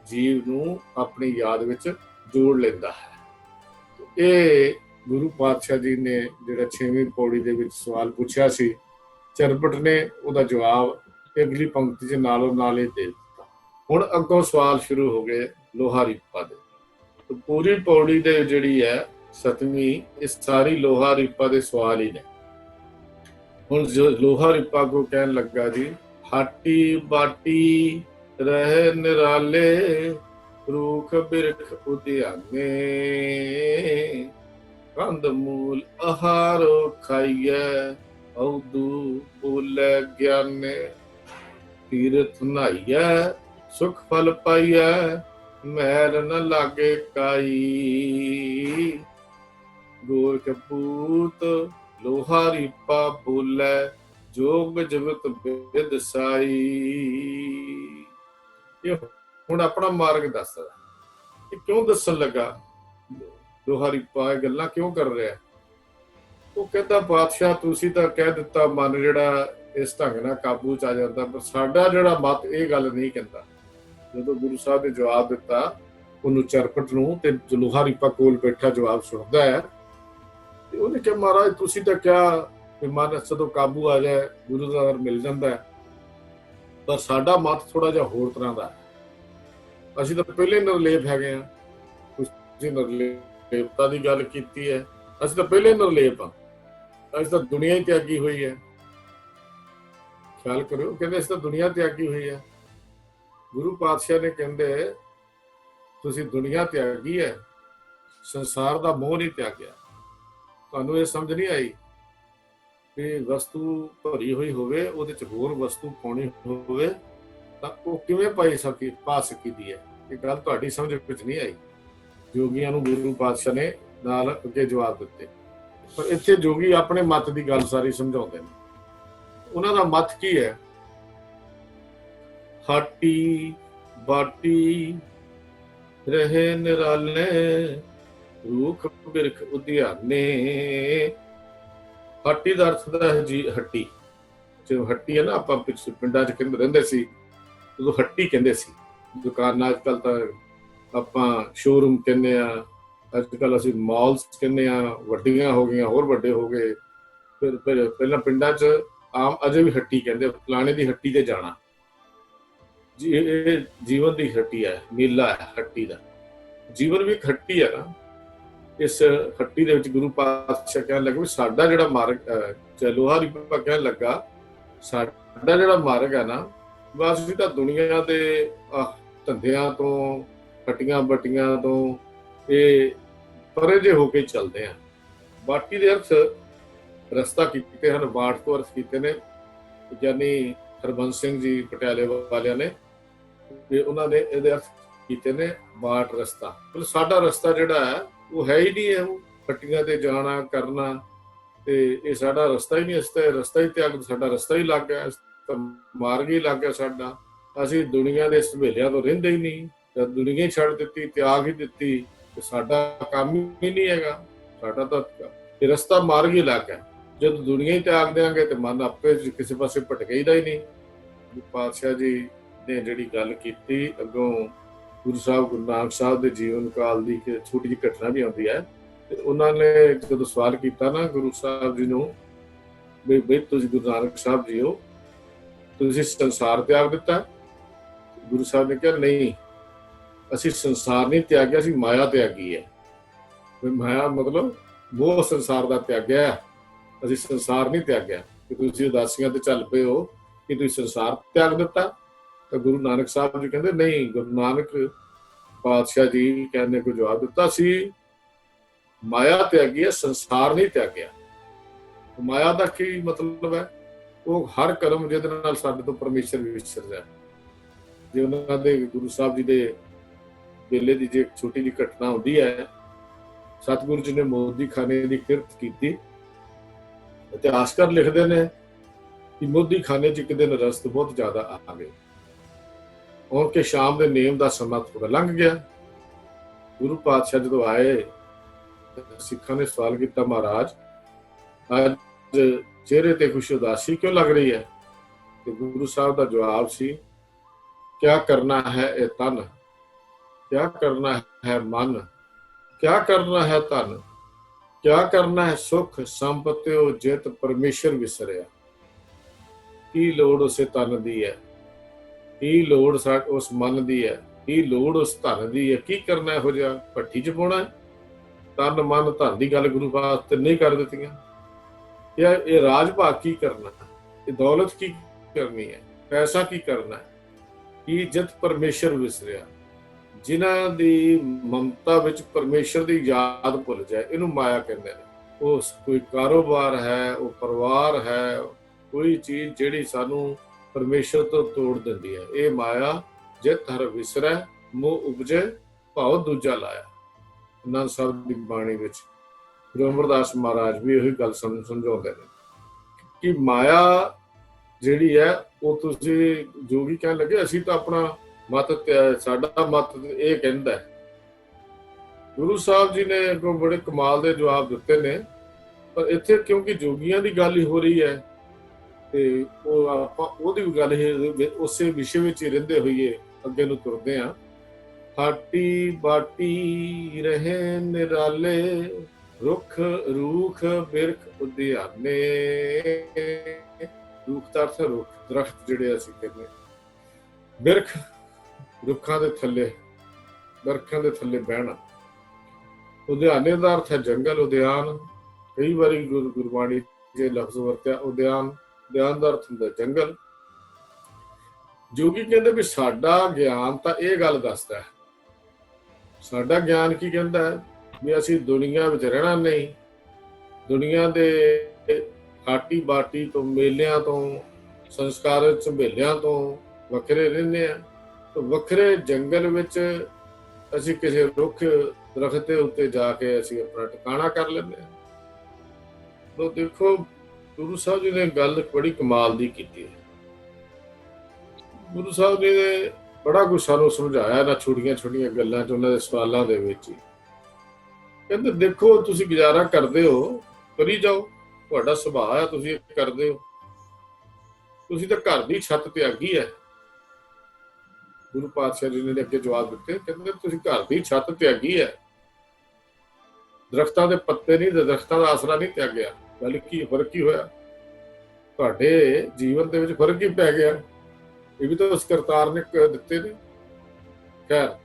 ਜੀਵ ਨੂੰ ਆਪਣੀ ਯਾਦ ਵਿੱਚ ਜੋੜ ਲੈਂਦਾ ਹੈ। ਇਹ ਗੁਰੂ ਪਾਤਸ਼ਾਹ ਜੀ ਨੇ ਜਿਹੜਾ 6ਵੀਂ ਪੌੜੀ ਦੇ ਵਿੱਚ ਸਵਾਲ ਪੁੱਛਿਆ ਸੀ, ਚਰਪਟ ਨੇ ਉਹਦਾ ਜਵਾਬ ਅਗਲੀ ਪੰਕਤੀ 'ਚ ਨਾਲੋਂ ਨਾਲ ਹੀ ਦੇ ਦਿੱਤਾ। ਹੁਣ ਅੱਗੋਂ ਸਵਾਲ ਸ਼ੁਰੂ ਹੋ ਗਏ ਲੋਹਾ ਰੀਪਾ ਦੇ। ਪੂਰੀ ਪੌੜੀ ਦੇ ਜਿਹੜੀ ਹੈ 7ਵੀਂ, ਇਹ ਸਾਰੀ ਲੋਹਾ ਰੀਪਾ ਦੇ ਸਵਾਲ ਹੀ ਨੇ। ਹੁਣ ਜੋ ਲੋਹਾ ਰੀਪਾ ਕੋ ਕਹਿਣ ਲੱਗਾ ਜੀ, ਹਾਟੀ ਬਾਟੀ ਰਹਿ ਨਿਰਾਲੇ, ਰੂਖ ਬਿਰਖ ਉਦਿਆਨੇ, ਕੰਦ ਮੂਲ ਆਹਾਰੋ ਖਾਈਐ, ਔਦੂ ਬੋਲੇ ਗਿਆਨੇ, ਤੀਰਥ ਨਹਾਈਐ ਸੁਖ ਫਲ ਪਾਈਐ, ਮੈਲ ਨ ਲਾਗੇ ਕਾਈ। ਗੋਰਖ ਪੂਤ ਲੋਹਾ ਰੀਪਾ ਬੋਲੇ, ਜੋਗ ਜਗਤ ਬਿਦ ਸਾਈ। ਇਹ ਹੁਣ ਆਪਣਾ ਮਾਰਗ ਦੱਸਦਾ, ਇਹ ਕਿਉਂ ਦੱਸਣ ਲੱਗਾ? ਲੋਹਾ ਰੀਪਾ ਇਹ ਗੱਲਾਂ ਕਿਉਂ ਕਰ ਰਿਹਾ? ਉਹ ਕਹਿੰਦਾ ਪਾਤਸ਼ਾਹ ਤੁਸੀਂ ਤਾਂ ਕਹਿ ਦਿੱਤਾ ਮਨ ਜਿਹੜਾ ਇਸ ਢੰਗ ਨਾਲ ਕਾਬੂ ਚ ਆ ਜਾਂਦਾ, ਪਰ ਸਾਡਾ ਜਿਹੜਾ ਮਤ ਇਹ ਗੱਲ ਨਹੀਂ ਕਹਿੰਦਾ। ਜਦੋਂ ਗੁਰੂ ਸਾਹਿਬ ਨੇ ਜਵਾਬ ਦਿੱਤਾ ਉਹਨੂੰ ਚਰਪਟ ਨੂੰ, ਤੇ ਲੋਹਾ ਰੀਪਾ ਕੋਲ ਬੈਠਾ ਜਵਾਬ ਸੁਣਦਾ ਹੈ, ਤੇ ਉਹਨੇ ਕਿਹਾ ਮਹਾਰਾਜ ਤੁਸੀਂ ਤਾਂ ਕਿਹਾ ਕਿ ਮਨ ਜਦੋਂ ਕਾਬੂ ਆ ਜਾਏ ਗੁਰੂ ਦਾ ਦਰ ਮਿਲ ਜਾਂਦਾ ਹੈ, ਪਰ ਸਾਡਾ ਮਤ ਥੋੜਾ ਜਿਹਾ ਹੋਰ ਤਰ੍ਹਾਂ ਦਾ ਹੈ। ਅਸੀਂ ਤਾਂ ਪਹਿਲੇ ਨਿਰਲੇਪ ਹੈਗੇ ਹਾਂ। ਤੁਸੀਂ ਨਿਰਲੇਪਤਾ ਦੀ ਗੱਲ ਕੀਤੀ ਹੈ, ਅਸੀਂ ਤਾਂ ਪਹਿਲੇ ਨਿਰਲੇਪ ਹਾਂ, ਅਸੀਂ ਤਾਂ ਦੁਨੀਆ ਹੀ ਤਿਆਗੀ ਹੋਈ ਹੈ। ਖਿਆਲ ਕਰਿਓ, ਕਹਿੰਦੇ ਅਸੀਂ ਤਾਂ ਦੁਨੀਆ ਤਿਆਗੀ ਹੋਈ ਹੈ। ਗੁਰੂ ਪਾਤਸ਼ਾਹ ਨੇ ਕਹਿੰਦੇ ਤੁਸੀਂ ਦੁਨੀਆ ਤਿਆਗੀ ਹੈ, ਸੰਸਾਰ ਦਾ ਮੋਹ ਨਹੀਂ ਤਿਆਗਿਆ। ਤੁਹਾਨੂੰ ਇਹ ਸਮਝ ਨਹੀਂ ਆਈ ਕਿ ਵਸਤੂ ਭਰੀ ਹੋਈ ਹੋਵੇ, ਉਹਦੇ ਚ ਹੋਰ ਵਸਤੂ ਪਾਉਣੀ ਹੋਵੇ ਤਾਂ ਉਹ ਕਿਵੇਂ ਪਾ ਸਕਦੀ ਹੈ। ਇਹ ਗੱਲ ਤੁਹਾਡੀ ਸਮਝ ਵਿੱਚ ਨਹੀਂ ਆਈ। ਜੋਗੀਆਂ ਨੂੰ ਗੁਰੂ ਪਾਤਸ਼ਾਹ ਨੇ ਨਾਲ ਅੱਗੇ ਜਵਾਬ ਦਿੱਤੇ, ਪਰ ਇੱਥੇ ਜੋਗੀ ਆਪਣੇ ਮਤ ਦੀ ਗੱਲ ਸਾਰੀ ਸਮਝਾਉਂਦੇ ਨੇ। ਉਹਨਾਂ ਦਾ ਮਤ ਕੀ ਹੈ? ਹਾਟੀ ਬਾਟੀ ਰਹੇ ਨਿਰਾਲੇ, ਰੂਖ ਬਿਰਖ ਉਦਿਆਨੇ। ਹਾਟੀ ਦਾ ਅਰਥ ਦਾ ਹੈ ਜੀ ਹੱਟੀ। ਜੋ ਹੱਟੀ ਹੈ ਨਾ, ਆਪਾਂ ਪਿੰਡਾਂ 'ਚ ਕਹਿੰਦੇ ਰਹਿੰਦੇ ਸੀ, ਉਦੋਂ ਹੱਟੀ ਕਹਿੰਦੇ ਸੀ। ਦੁਕਾਨਾਂ ਅੱਜ ਕੱਲ੍ਹ ਤਾਂ ਆਪਾਂ ਸ਼ੋਰੂਮ ਕਹਿੰਦੇ ਆ, ਅੱਜ ਕੱਲ੍ਹ ਅਸੀਂ ਮਾਲਸ ਕਹਿੰਦੇ ਆ, ਵੱਡੀਆਂ ਹੋ ਗਈਆਂ, ਹੋਰ ਵੱਡੇ ਹੋ ਗਏ। ਫਿਰ ਪਹਿਲਾਂ ਪਿੰਡਾਂ 'ਚ ਆਮ ਅਜੇ ਵੀ ਹੱਟੀ ਕਹਿੰਦੇ, ਫਲਾਣੇ ਦੀ ਹੱਟੀ ਤੇ ਜਾਣਾ ਜੀ। ਇਹ ਜੀਵਨ ਦੀ ਹੱਟੀ ਹੈ, ਮੇਲਾ ਹੈ ਹੱਟੀ ਦਾ। ਜੀਵਨ ਵੀ ਇੱਕ ਹੱਟੀ ਹੈ ਨਾ। ਇਸ ਹੱਟੀ ਦੇ ਵਿੱਚ ਗੁਰੂ ਪਾਤਸ਼ਾਹ ਕਹਿਣ ਲੱਗੇ ਵੀ ਸਾਡਾ ਜਿਹੜਾ ਮਾਰਗ, ਲੋਹਾ ਰੀਪਾ ਕਹਿਣ ਲੱਗਾ ਸਾਡਾ ਜਿਹੜਾ ਮਾਰਗ ਹੈ ਨਾ, ਬਸ ਅਸੀਂ ਤਾਂ ਦੁਨੀਆ ਦੇ ਧੰਦਿਆਂ ਤੋਂ, ਹੱਟੀਆਂ ਬੱਟੀਆਂ ਤੋਂ ਇਹ ਪਰੇ ਜੇ ਹੋ ਕੇ ਚੱਲਦੇ ਆ। ਬਾਟੀ ਦੇ ਅਰਥ ਰਸਤਾ ਕੀਤੇ ਹਨ, ਬਾਟ ਤੋਂ ਅਰਥ ਕੀਤੇ ਨੇ ਗਿਆਨੀ ਹਰਬੰਸ ਸਿੰਘ ਜੀ ਪਟਿਆਲੇ ਵਾਲਿਆਂ ਨੇ, ਤੇ ਉਹਨਾਂ ਨੇ ਇਹਦੇ ਅਰਥ ਕੀਤੇ ਨੇ ਬਾਟ ਰਸਤਾ। ਮਤਲਬ ਸਾਡਾ ਰਸਤਾ ਜਿਹੜਾ ਹੈ ਉਹ ਹੈ ਹੀ ਨਹੀਂ ਹੈ, ਉਹ ਹੱਟੀਆਂ ਤੇ ਜਾਣਾ ਕਰਨਾ, ਤੇ ਇਹ ਸਾਡਾ ਰਸਤਾ ਹੀ ਨਹੀਂ। ਰਸਤਾ ਹੀ ਤਿਆਗ, ਸਾਡਾ ਰਸਤਾ ਹੀ ਲੱਗ ਗਿਆ, ਮਾਰਗ ਹੀ ਲੱਗ ਗਿਆ ਸਾਡਾ। ਅਸੀਂ ਦੁਨੀਆ ਦੇ ਝਮੇਲਿਆਂ ਤੋਂ ਰਹਿੰਦੇ ਹੀ ਨਹੀਂ, ਦੁਨੀਆ ਹੀ ਛੱਡ ਦਿੱਤੀ, ਤਿਆਗ ਹੀ ਦਿੱਤੀ, ਤੇ ਸਾਡਾ ਕੰਮ ਹੀ ਨਹੀਂ ਹੈਗਾ। ਸਾਡਾ ਤਾਂ ਇਹ ਰਸਤਾ ਮਾਰਗ ਹੀ ਅਲੱਗ ਹੈ। ਜਦ ਦੁਨੀਆ ਹੀ ਤਿਆਗ ਦਿਆਂਗੇ ਤੇ ਮਨ ਆਪੇ ਕਿਸੇ ਪਾਸੇ ਭਟਕੇਦਾ ਹੀ ਨਹੀਂ। ਪਾਤਸ਼ਾਹ ਜੀ ਨੇ ਜਿਹੜੀ ਗੱਲ ਕੀਤੀ, ਅੱਗੋਂ ਗੁਰੂ ਸਾਹਿਬ ਗੁਰੂ ਨਾਨਕ ਸਾਹਿਬ ਦੇ ਜੀਵਨ ਕਾਲ ਦੀ ਇੱਕ ਛੋਟੀ ਜਿਹੀ ਘਟਨਾ ਵੀ ਆਉਂਦੀ ਹੈ। ਤੇ ਉਹਨਾਂ ਨੇ ਜਦੋਂ ਸਵਾਲ ਕੀਤਾ ਨਾ ਗੁਰੂ ਸਾਹਿਬ ਜੀ ਨੂੰ, ਬਈ ਤੁਸੀਂ ਗੁਰੂ ਨਾਨਕ ਸਾਹਿਬ ਜੀ ਹੋ, ਤੁਸੀਂ ਸੰਸਾਰ ਤਿਆਗ ਦਿੱਤਾ? ਗੁਰੂ ਸਾਹਿਬ ਨੇ ਕਿਹਾ ਨਹੀਂ, ਅਸੀਂ ਸੰਸਾਰ ਨਹੀਂ ਤਿਆਗਿਆ, ਅਸੀਂ ਮਾਇਆ ਤਿਆਗੀ ਹੈ। ਮਾਇਆ ਮਤਲਬ ਮੋਹ ਸੰਸਾਰ ਦਾ ਤਿਆਗਿਆ, ਅਸੀਂ ਸੰਸਾਰ ਨਹੀਂ ਤਿਆਗਿਆ। ਕਿ ਤੁਸੀਂ ਉਦਾਸੀਆਂ ਤੇ ਚੱਲ ਪਏ ਹੋ ਕਿ ਤੁਸੀਂ ਸੰਸਾਰ ਤਿਆਗ ਦਿੱਤਾ? ਤਾਂ ਗੁਰੂ ਨਾਨਕ ਸਾਹਿਬ ਜੀ ਕਹਿੰਦੇ ਨਹੀਂ। ਗੁਰੂ ਨਾਨਕ ਪਾਤਸ਼ਾਹ ਜੀ ਕਹਿੰਦੇ ਕੋ ਜਵਾਬ ਦਿੱਤਾ, ਸੀ ਮਾਇਆ ਤਿਆਗੀ ਹੈ, ਸੰਸਾਰ ਨਹੀਂ ਤਿਆਗਿਆ। ਮਾਇਆ ਦਾ ਕੀ ਮਤਲਬ ਹੈ? ਉਹ ਹਰ ਕਰਮ ਜਿਹਦੇ ਨਾਲ ਸਾਡੇ ਤੋਂ ਪਰਮੇਸ਼ਰ ਵਿਸਰਦਾ। ਜੇ ਉਹਨਾਂ ਦੇ ਗੁਰੂ ਸਾਹਿਬ ਜੀ ਦੇ ਵੇਲੇ ਦੀ ਜੇ ਛੋਟੀ ਜਿਹੀ ਘਟਨਾ ਹੁੰਦੀ ਹੈ, ਸਤਿਗੁਰੂ ਜੀ ਨੇ ਮੋਦੀ ਖਾਨੇ ਦੀ ਕਿਰਤ ਕੀਤੀ। ਇਤਿਹਾਸਕਾਰ ਲਿਖਦੇ ਨੇ ਕਿ ਮੋਦੀ ਖਾਨੇ 'ਚ ਇੱਕ ਦਿਨ ਰਸਤ ਬਹੁਤ ਜ਼ਿਆਦਾ ਆ ਗਏ। ਹੁਣ ਕਿ ਸ਼ਾਮ ਦੇ ਨੇਮ ਦਾ ਸਮਾਂ ਥੋੜਾ ਲੰਘ ਗਿਆ। ਗੁਰੂ ਪਾਤਸ਼ਾਹ ਜਦੋਂ ਆਏ, ਸਿੱਖਾਂ ਨੇ ਸਵਾਲ ਕੀਤਾ, ਮਹਾਰਾਜ ਅੱਜ ਚਿਹਰੇ ਤੇ ਕੁਛ ਉਦਾਸੀ ਕਿਉਂ ਲੱਗ ਰਹੀ ਹੈ? ਤੇ ਗੁਰੂ ਸਾਹਿਬ ਦਾ ਜਵਾਬ ਸੀ, ਕਿਆ ਕਰਨਾ ਹੈ ਇਹ ਤਨ, ਕਿਆ ਕਰਨਾ ਹੈ ਮਨ, ਕਿਆ ਕਰਨਾ ਹੈ ਧਨ, ਕਿਆ ਕਰਨਾ ਹੈ ਸੁਖ ਸੰਪਤਿਓ ਜਿਤ ਪਰਮੇਸ਼ਰ ਵਿਸਰਿਆ। ਕੀ ਲੋੜ ਉਸੇ ਤਨ ਦੀ ਹੈ, ਕੀ ਲੋੜ ਉਸ ਮਨ ਦੀ ਹੈ, ਕੀ ਲੋੜ ਉਸ ਧਨ ਦੀ ਹੈ? ਕੀ ਕਰਨਾ ਇਹੋ ਜਿਹਾ? ਭੱਠੀ 'ਚ ਪਾਉਣਾ? ਤਨ ਮਨ ਧਨ ਦੀ ਗੱਲ ਗੁਰੂ ਵਾਸਤੇ ਨਹੀਂ ਕਰ ਦਿੱਤੀਆਂ। ਇਹ ਰਾਜ ਭਾਗ ਕੀ ਕਰਨਾ, ਇਹ ਦੌਲਤ ਕੀ ਕਰਨੀ ਹੈ, ਪੈਸਾ ਕੀ ਕਰਨਾ ਹੈ? ਕੀ ਜਿਤ ਪਰਮੇਸ਼ਰ ਵਿਸਰਿਆ, ਜਿਨ੍ਹਾਂ ਦੀ ਮਮਤਾ ਵਿੱਚ ਪਰਮੇਸ਼ਰ ਦੀ ਯਾਦ ਭੁੱਲ ਜਾਏ, ਇਹਨੂੰ ਮਾਇਆ ਕਹਿੰਦੇ ਨੇ। ਉਹ ਕੋਈ ਕਾਰੋਬਾਰ ਹੈ, ਉਹ ਪਰਿਵਾਰ ਹੈ, ਕੋਈ ਚੀਜ਼ ਜਿਹੜੀ ਸਾਨੂੰ ਪਰਮੇਸ਼ਰ ਤੋਂ ਤੋੜ ਦਿੰਦੀ ਹੈ, ਇਹ ਮਾਇਆ। ਜਿਤ ਹਰ ਵਿਸਰੈ ਮੋਹ ਉਪਜੇ ਭਾਉ ਦੂਜਾ ਲਾਇਆ। ਆਨੰਦ ਸਾਹਿਬ ਦੀ ਬਾਣੀ ਵਿੱਚ ਗੁਰੂ ਅਮਰਦਾਸ ਮਹਾਰਾਜ ਵੀ ਉਹੀ ਗੱਲ ਸਮਝਾਉਂਦੇ ਨੇ ਕਿ ਮਾਇਆ ਜਿਹੜੀ ਹੈ ਉਹ, ਤੁਸੀਂ ਜੋਗੀ ਕਹਿਣ ਲੱਗੇ, ਅਸੀਂ ਤਾਂ ਆਪਣਾ ਮਤ, ਸਾਡਾ ਮਤ ਇਹ ਕਹਿੰਦਾ। ਗੁਰੂ ਸਾਹਿਬ ਜੀ ਨੇ ਬੜੇ ਕਮਾਲ ਦੇ ਜਵਾਬ ਦਿੱਤੇ ਨੇ, ਪਰ ਇੱਥੇ ਕਿਉਂਕਿ ਜੋਗੀਆਂ ਦੀ ਗੱਲ ਹੀ ਹੋ ਰਹੀ ਹੈ ਤੇ ਉਹ ਆਪਾਂ ਉਹਦੀ ਗੱਲ ਹੀ ਉਸੇ ਵਿਸ਼ੇ ਵਿੱਚ ਹੀ ਰਹਿੰਦੇ ਹੋਈਏ ਅੱਗੇ ਨੂੰ ਤੁਰਦੇ ਹਾਂ। ਹਾਟੀ ਬਾਟੀ ਰਹੇ ਨਿਰਾਲੇ, ਰੁੱਖ ਰੂਖ ਬਿਰਖ ਉਦਿਆਨੇ। ਰੁੱਖ ਦਾ ਅਰਥ ਰੁੱਖ, ਦਰਖਤ ਜਿਹੜੇ ਅਸੀਂ ਕਹਿੰਦੇ। ਬਿਰਖ ਰੁੱਖਾਂ ਦੇ ਥੱਲੇ, ਦਰਖਤਾਂ ਦੇ ਥੱਲੇ ਬਹਿਣਾ। ਉਦਿਆਨੇ ਦਾ ਅਰਥ ਹੈ ਜੰਗਲ, ਉਦਿਆਨ। ਕਈ ਵਾਰੀ ਗੁਰਬਾਣੀ ਜੇ ਲਫ਼ਜ਼ ਵਰਤਿਆ ਉਦਿਆਨ, ਉਦਿਆਨ ਦਾ ਅਰਥ ਹੁੰਦਾ ਜੰਗਲ। ਜੋਗੀ ਕਹਿੰਦੇ ਵੀ ਸਾਡਾ ਗਿਆਨ ਤਾਂ ਇਹ ਗੱਲ ਦੱਸਦਾ ਹੈ। ਸਾਡਾ ਗਿਆਨ ਕੀ ਕਹਿੰਦਾ ਹੈ? ਵੀ ਅਸੀਂ ਦੁਨੀਆ ਵਿੱਚ ਰਹਿਣਾ ਨਹੀਂ, ਦੁਨੀਆ ਦੇ ਹਾਟੀ ਬਾਟੀ ਤੋਂ, ਮੇਲਿਆਂ ਤੋਂ, ਸੰਸਕਾਰ ਝੰਬੇਲਿਆਂ ਤੋਂ ਵੱਖਰੇ ਰਹਿੰਦੇ ਆ। ਵੱਖਰੇ ਜੰਗਲ ਵਿੱਚ ਅਸੀਂ ਕਿਸੇ ਰੁੱਖ ਦਰਖਤ ਦੇ ਉੱਤੇ ਜਾ ਕੇ ਅਸੀਂ ਆਪਣਾ ਟਿਕਾਣਾ ਕਰ ਲੈਂਦੇ ਹਾਂ। ਤੋ ਦੇਖੋ ਗੁਰੂ ਸਾਹਿਬ ਜੀ ਨੇ ਗੱਲ ਬੜੀ ਕਮਾਲ ਦੀ ਕੀਤੀ ਹੈ। ਗੁਰੂ ਸਾਹਿਬ ਜੀ ਨੇ ਬੜਾ ਕੁਝ ਸਾਨੂੰ ਸਮਝਾਇਆ ਨਾ, ਛੋਟੀਆਂ ਛੋਟੀਆਂ ਗੱਲਾਂ 'ਚ, ਉਹਨਾਂ ਦੇ ਸਵਾਲਾਂ ਦੇ ਵਿੱਚ ਹੀ। ਕਹਿੰਦੇ ਦੇਖੋ ਤੁਸੀਂ ਗੁਜ਼ਾਰਾ ਕਰਦੇ ਹੋ, ਕਰੀ ਜਾਓ, ਤੁਹਾਡਾ ਸੁਭਾਅ ਹੈ, ਤੁਸੀਂ ਕਰਦੇ ਹੋ। ਤੁਸੀਂ ਤਾਂ ਘਰ ਦੀ ਛੱਤ ਤਿਆਗੀ ਹੈ। ਗੁਰੂ ਪਾਤਸ਼ਾਹ ਜੀ ਨੇ ਅੱਗੇ ਜਵਾਬ ਦਿੱਤੇ, ਕਹਿੰਦੇ ਤੁਸੀਂ ਘਰ ਦੀ ਛੱਤ ਤਿਆਗੀ ਹੈ, ਦਰਖਤਾਂ ਦੇ ਪੱਤੇ ਨਹੀਂ, ਦਰਖਤਾਂ ਦਾ ਆਸਰਾ ਨਹੀਂ ਤਿਆਗਿਆ। ਗੱਲ ਕੀ ਫਰਕ ਕੀ ਹੋਇਆ? ਤੁਹਾਡੇ ਜੀਵਨ ਦੇ ਵਿੱਚ ਫਰਕ ਹੀ ਪੈ ਗਿਆ। ਇਹ ਵੀ ਤਾਂ ਉਸ ਕਰਤਾਰ ਨੇ ਦਿੱਤੇ ਨੇ। ਖੈਰ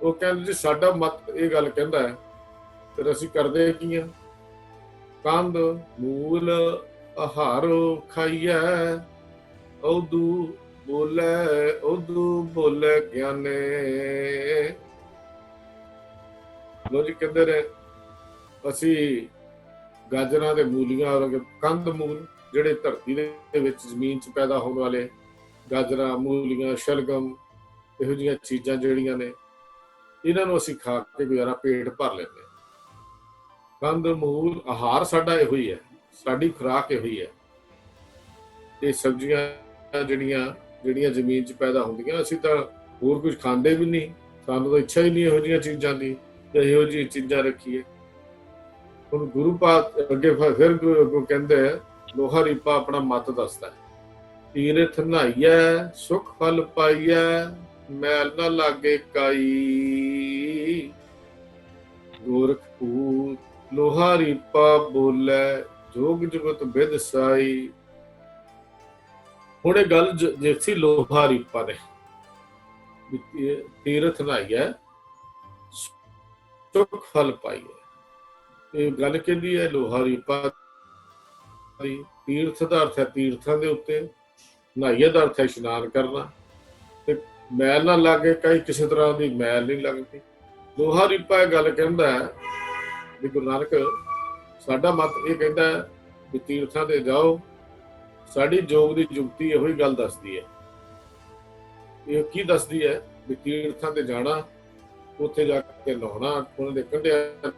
ਉਹ ਕਹਿੰਦੇ ਜੀ ਸਾਡਾ ਮਤ ਇਹ ਗੱਲ ਕਹਿੰਦਾ ਹੈ, ਫਿਰ ਅਸੀਂ ਕਰਦੇ ਕੀ ਆ? ਕੰਧ ਮੂਲ ਆਹਾਰ ਖਾਈਐ, ਉਦੂ ਬੋਲੇ ਗਿਆਨੇ। ਲੋ ਜੀ ਕਹਿੰਦੇ ਨੇ ਅਸੀਂ ਗਾਜਰਾਂ ਦੇ ਮੂਲੀਆਂ, ਕੰਧ ਮੂਲ ਜਿਹੜੇ ਧਰਤੀ ਦੇ ਵਿੱਚ ਜ਼ਮੀਨ 'ਚ ਪੈਦਾ ਹੋਣ ਵਾਲੇ ਗਾਜਰਾਂ, ਮੂਲੀਆਂ, ਸ਼ਲਗਮ, ਇਹੋ ਜਿਹੀਆਂ ਚੀਜ਼ਾਂ ਜਿਹੜੀਆਂ ਨੇ, ਇਹਨਾਂ ਨੂੰ ਅਸੀਂ ਖਾ ਕੇ ਗੁਜ਼ਾਰਾ ਪੇਟ ਭਰ ਲੈਂਦੇ ਹਾਂ। ਕੰਧ ਮੂਲ ਆਹਾਰ ਸਾਡਾ ਇਹੋ ਹੀ ਹੈ, ਸਾਡੀ ਖੁਰਾਕ ਇਹੋ ਹੀ ਹੈ। ਇਹ ਸਬਜ਼ੀਆਂ ਜਿਹੜੀਆਂ ਜ਼ਮੀਨ 'ਚ ਪੈਦਾ ਹੁੰਦੀਆਂ, ਅਸੀਂ ਤਾਂ ਹੋਰ ਕੁਝ ਖਾਂਦੇ ਵੀ ਨਹੀਂ, ਸਾਨੂੰ ਤਾਂ ਇੱਛਾ ਹੀ ਨਹੀਂ ਇਹੋ ਜਿਹੀਆਂ ਚੀਜ਼ਾਂ ਦੀ। ਇਹੋ ਜਿਹੀ ਚੀਜ਼ਾਂ ਰੱਖੀਏ। ਹੁਣ ਗੁਰੂ ਪਾਤ ਅੱਗੇ ਫਿਰ ਗੁਰੂ ਕਹਿੰਦੇ ਲੋਹਾ ਰੀਪਾ ਆਪਣਾ ਮਤ ਦੱਸਦਾ, ਤੀਰਥ ਨਹਾਈਐ ਸੁਖ ਫਲ ਪਾਈਐ, ਮੈਲ ਨਾ ਲਾਗੇ ਕਾਈ, ਗੋਰਖ ਪੂਤ ਲੋਹਾ ਰੀਪਾ ਬੋਲੇ, ਜੋਗ ਜੁਗਤ ਬਿਦ ਸਾਈ। ਹੁਣ ਇਹ ਗੱਲ ਜਿਸੀ ਲੋਹਾ ਰੀਪਾ ਨੇ ਤੀਰਥ ਨਹਾਈਐ ਸੁਖ ਫਲ ਪਾਈਐ, ਇਹ ਗੱਲ ਕਹਿੰਦੀ ਹੈ ਲੋਹਾ ਰੀਪਾ ਦੀ। ਤੀਰਥ ਦਾ ਅਰਥ ਹੈ ਤੀਰਥਾਂ ਦੇ ਉੱਤੇ, ਨਹਾਈਏ ਦਾ ਅਰਥ ਹੈ ਇਸ਼ਨਾਨ ਕਰਨਾ, ਤੇ ਮੈਲ ਨਾ ਲੱਗੇ ਕਈ, ਕਿਸੇ ਤਰ੍ਹਾਂ ਦੀ ਮੈਲ ਨਹੀਂ ਲੱਗਦੀ। ਲੋਹਾ ਰੀਪਾ ਇਹ ਗੱਲ ਕਹਿੰਦਾ ਹੈ ਵੀ ਗੁਰੂ ਨਾਨਕ ਸਾਡਾ ਮਤ ਇਹ ਕਹਿੰਦਾ ਹੈ ਵੀ ਤੀਰਥਾਂ ਤੇ ਜਾਓ, ਸਾਡੀ ਜੋਗ ਦੀ ਜੁਗਤੀ ਇਹੋ ਹੀ ਗੱਲ ਦੱਸਦੀ ਹੈ। ਇਹ ਕੀ ਦੱਸਦੀ ਹੈ ਵੀ ਤੀਰਥਾਂ ਤੇ ਜਾਣਾ, ਉੱਥੇ ਜਾ ਕੇ ਨਹਾਉਣਾ, ਉਹਨਾਂ ਦੇ ਕੰਢਿਆਂ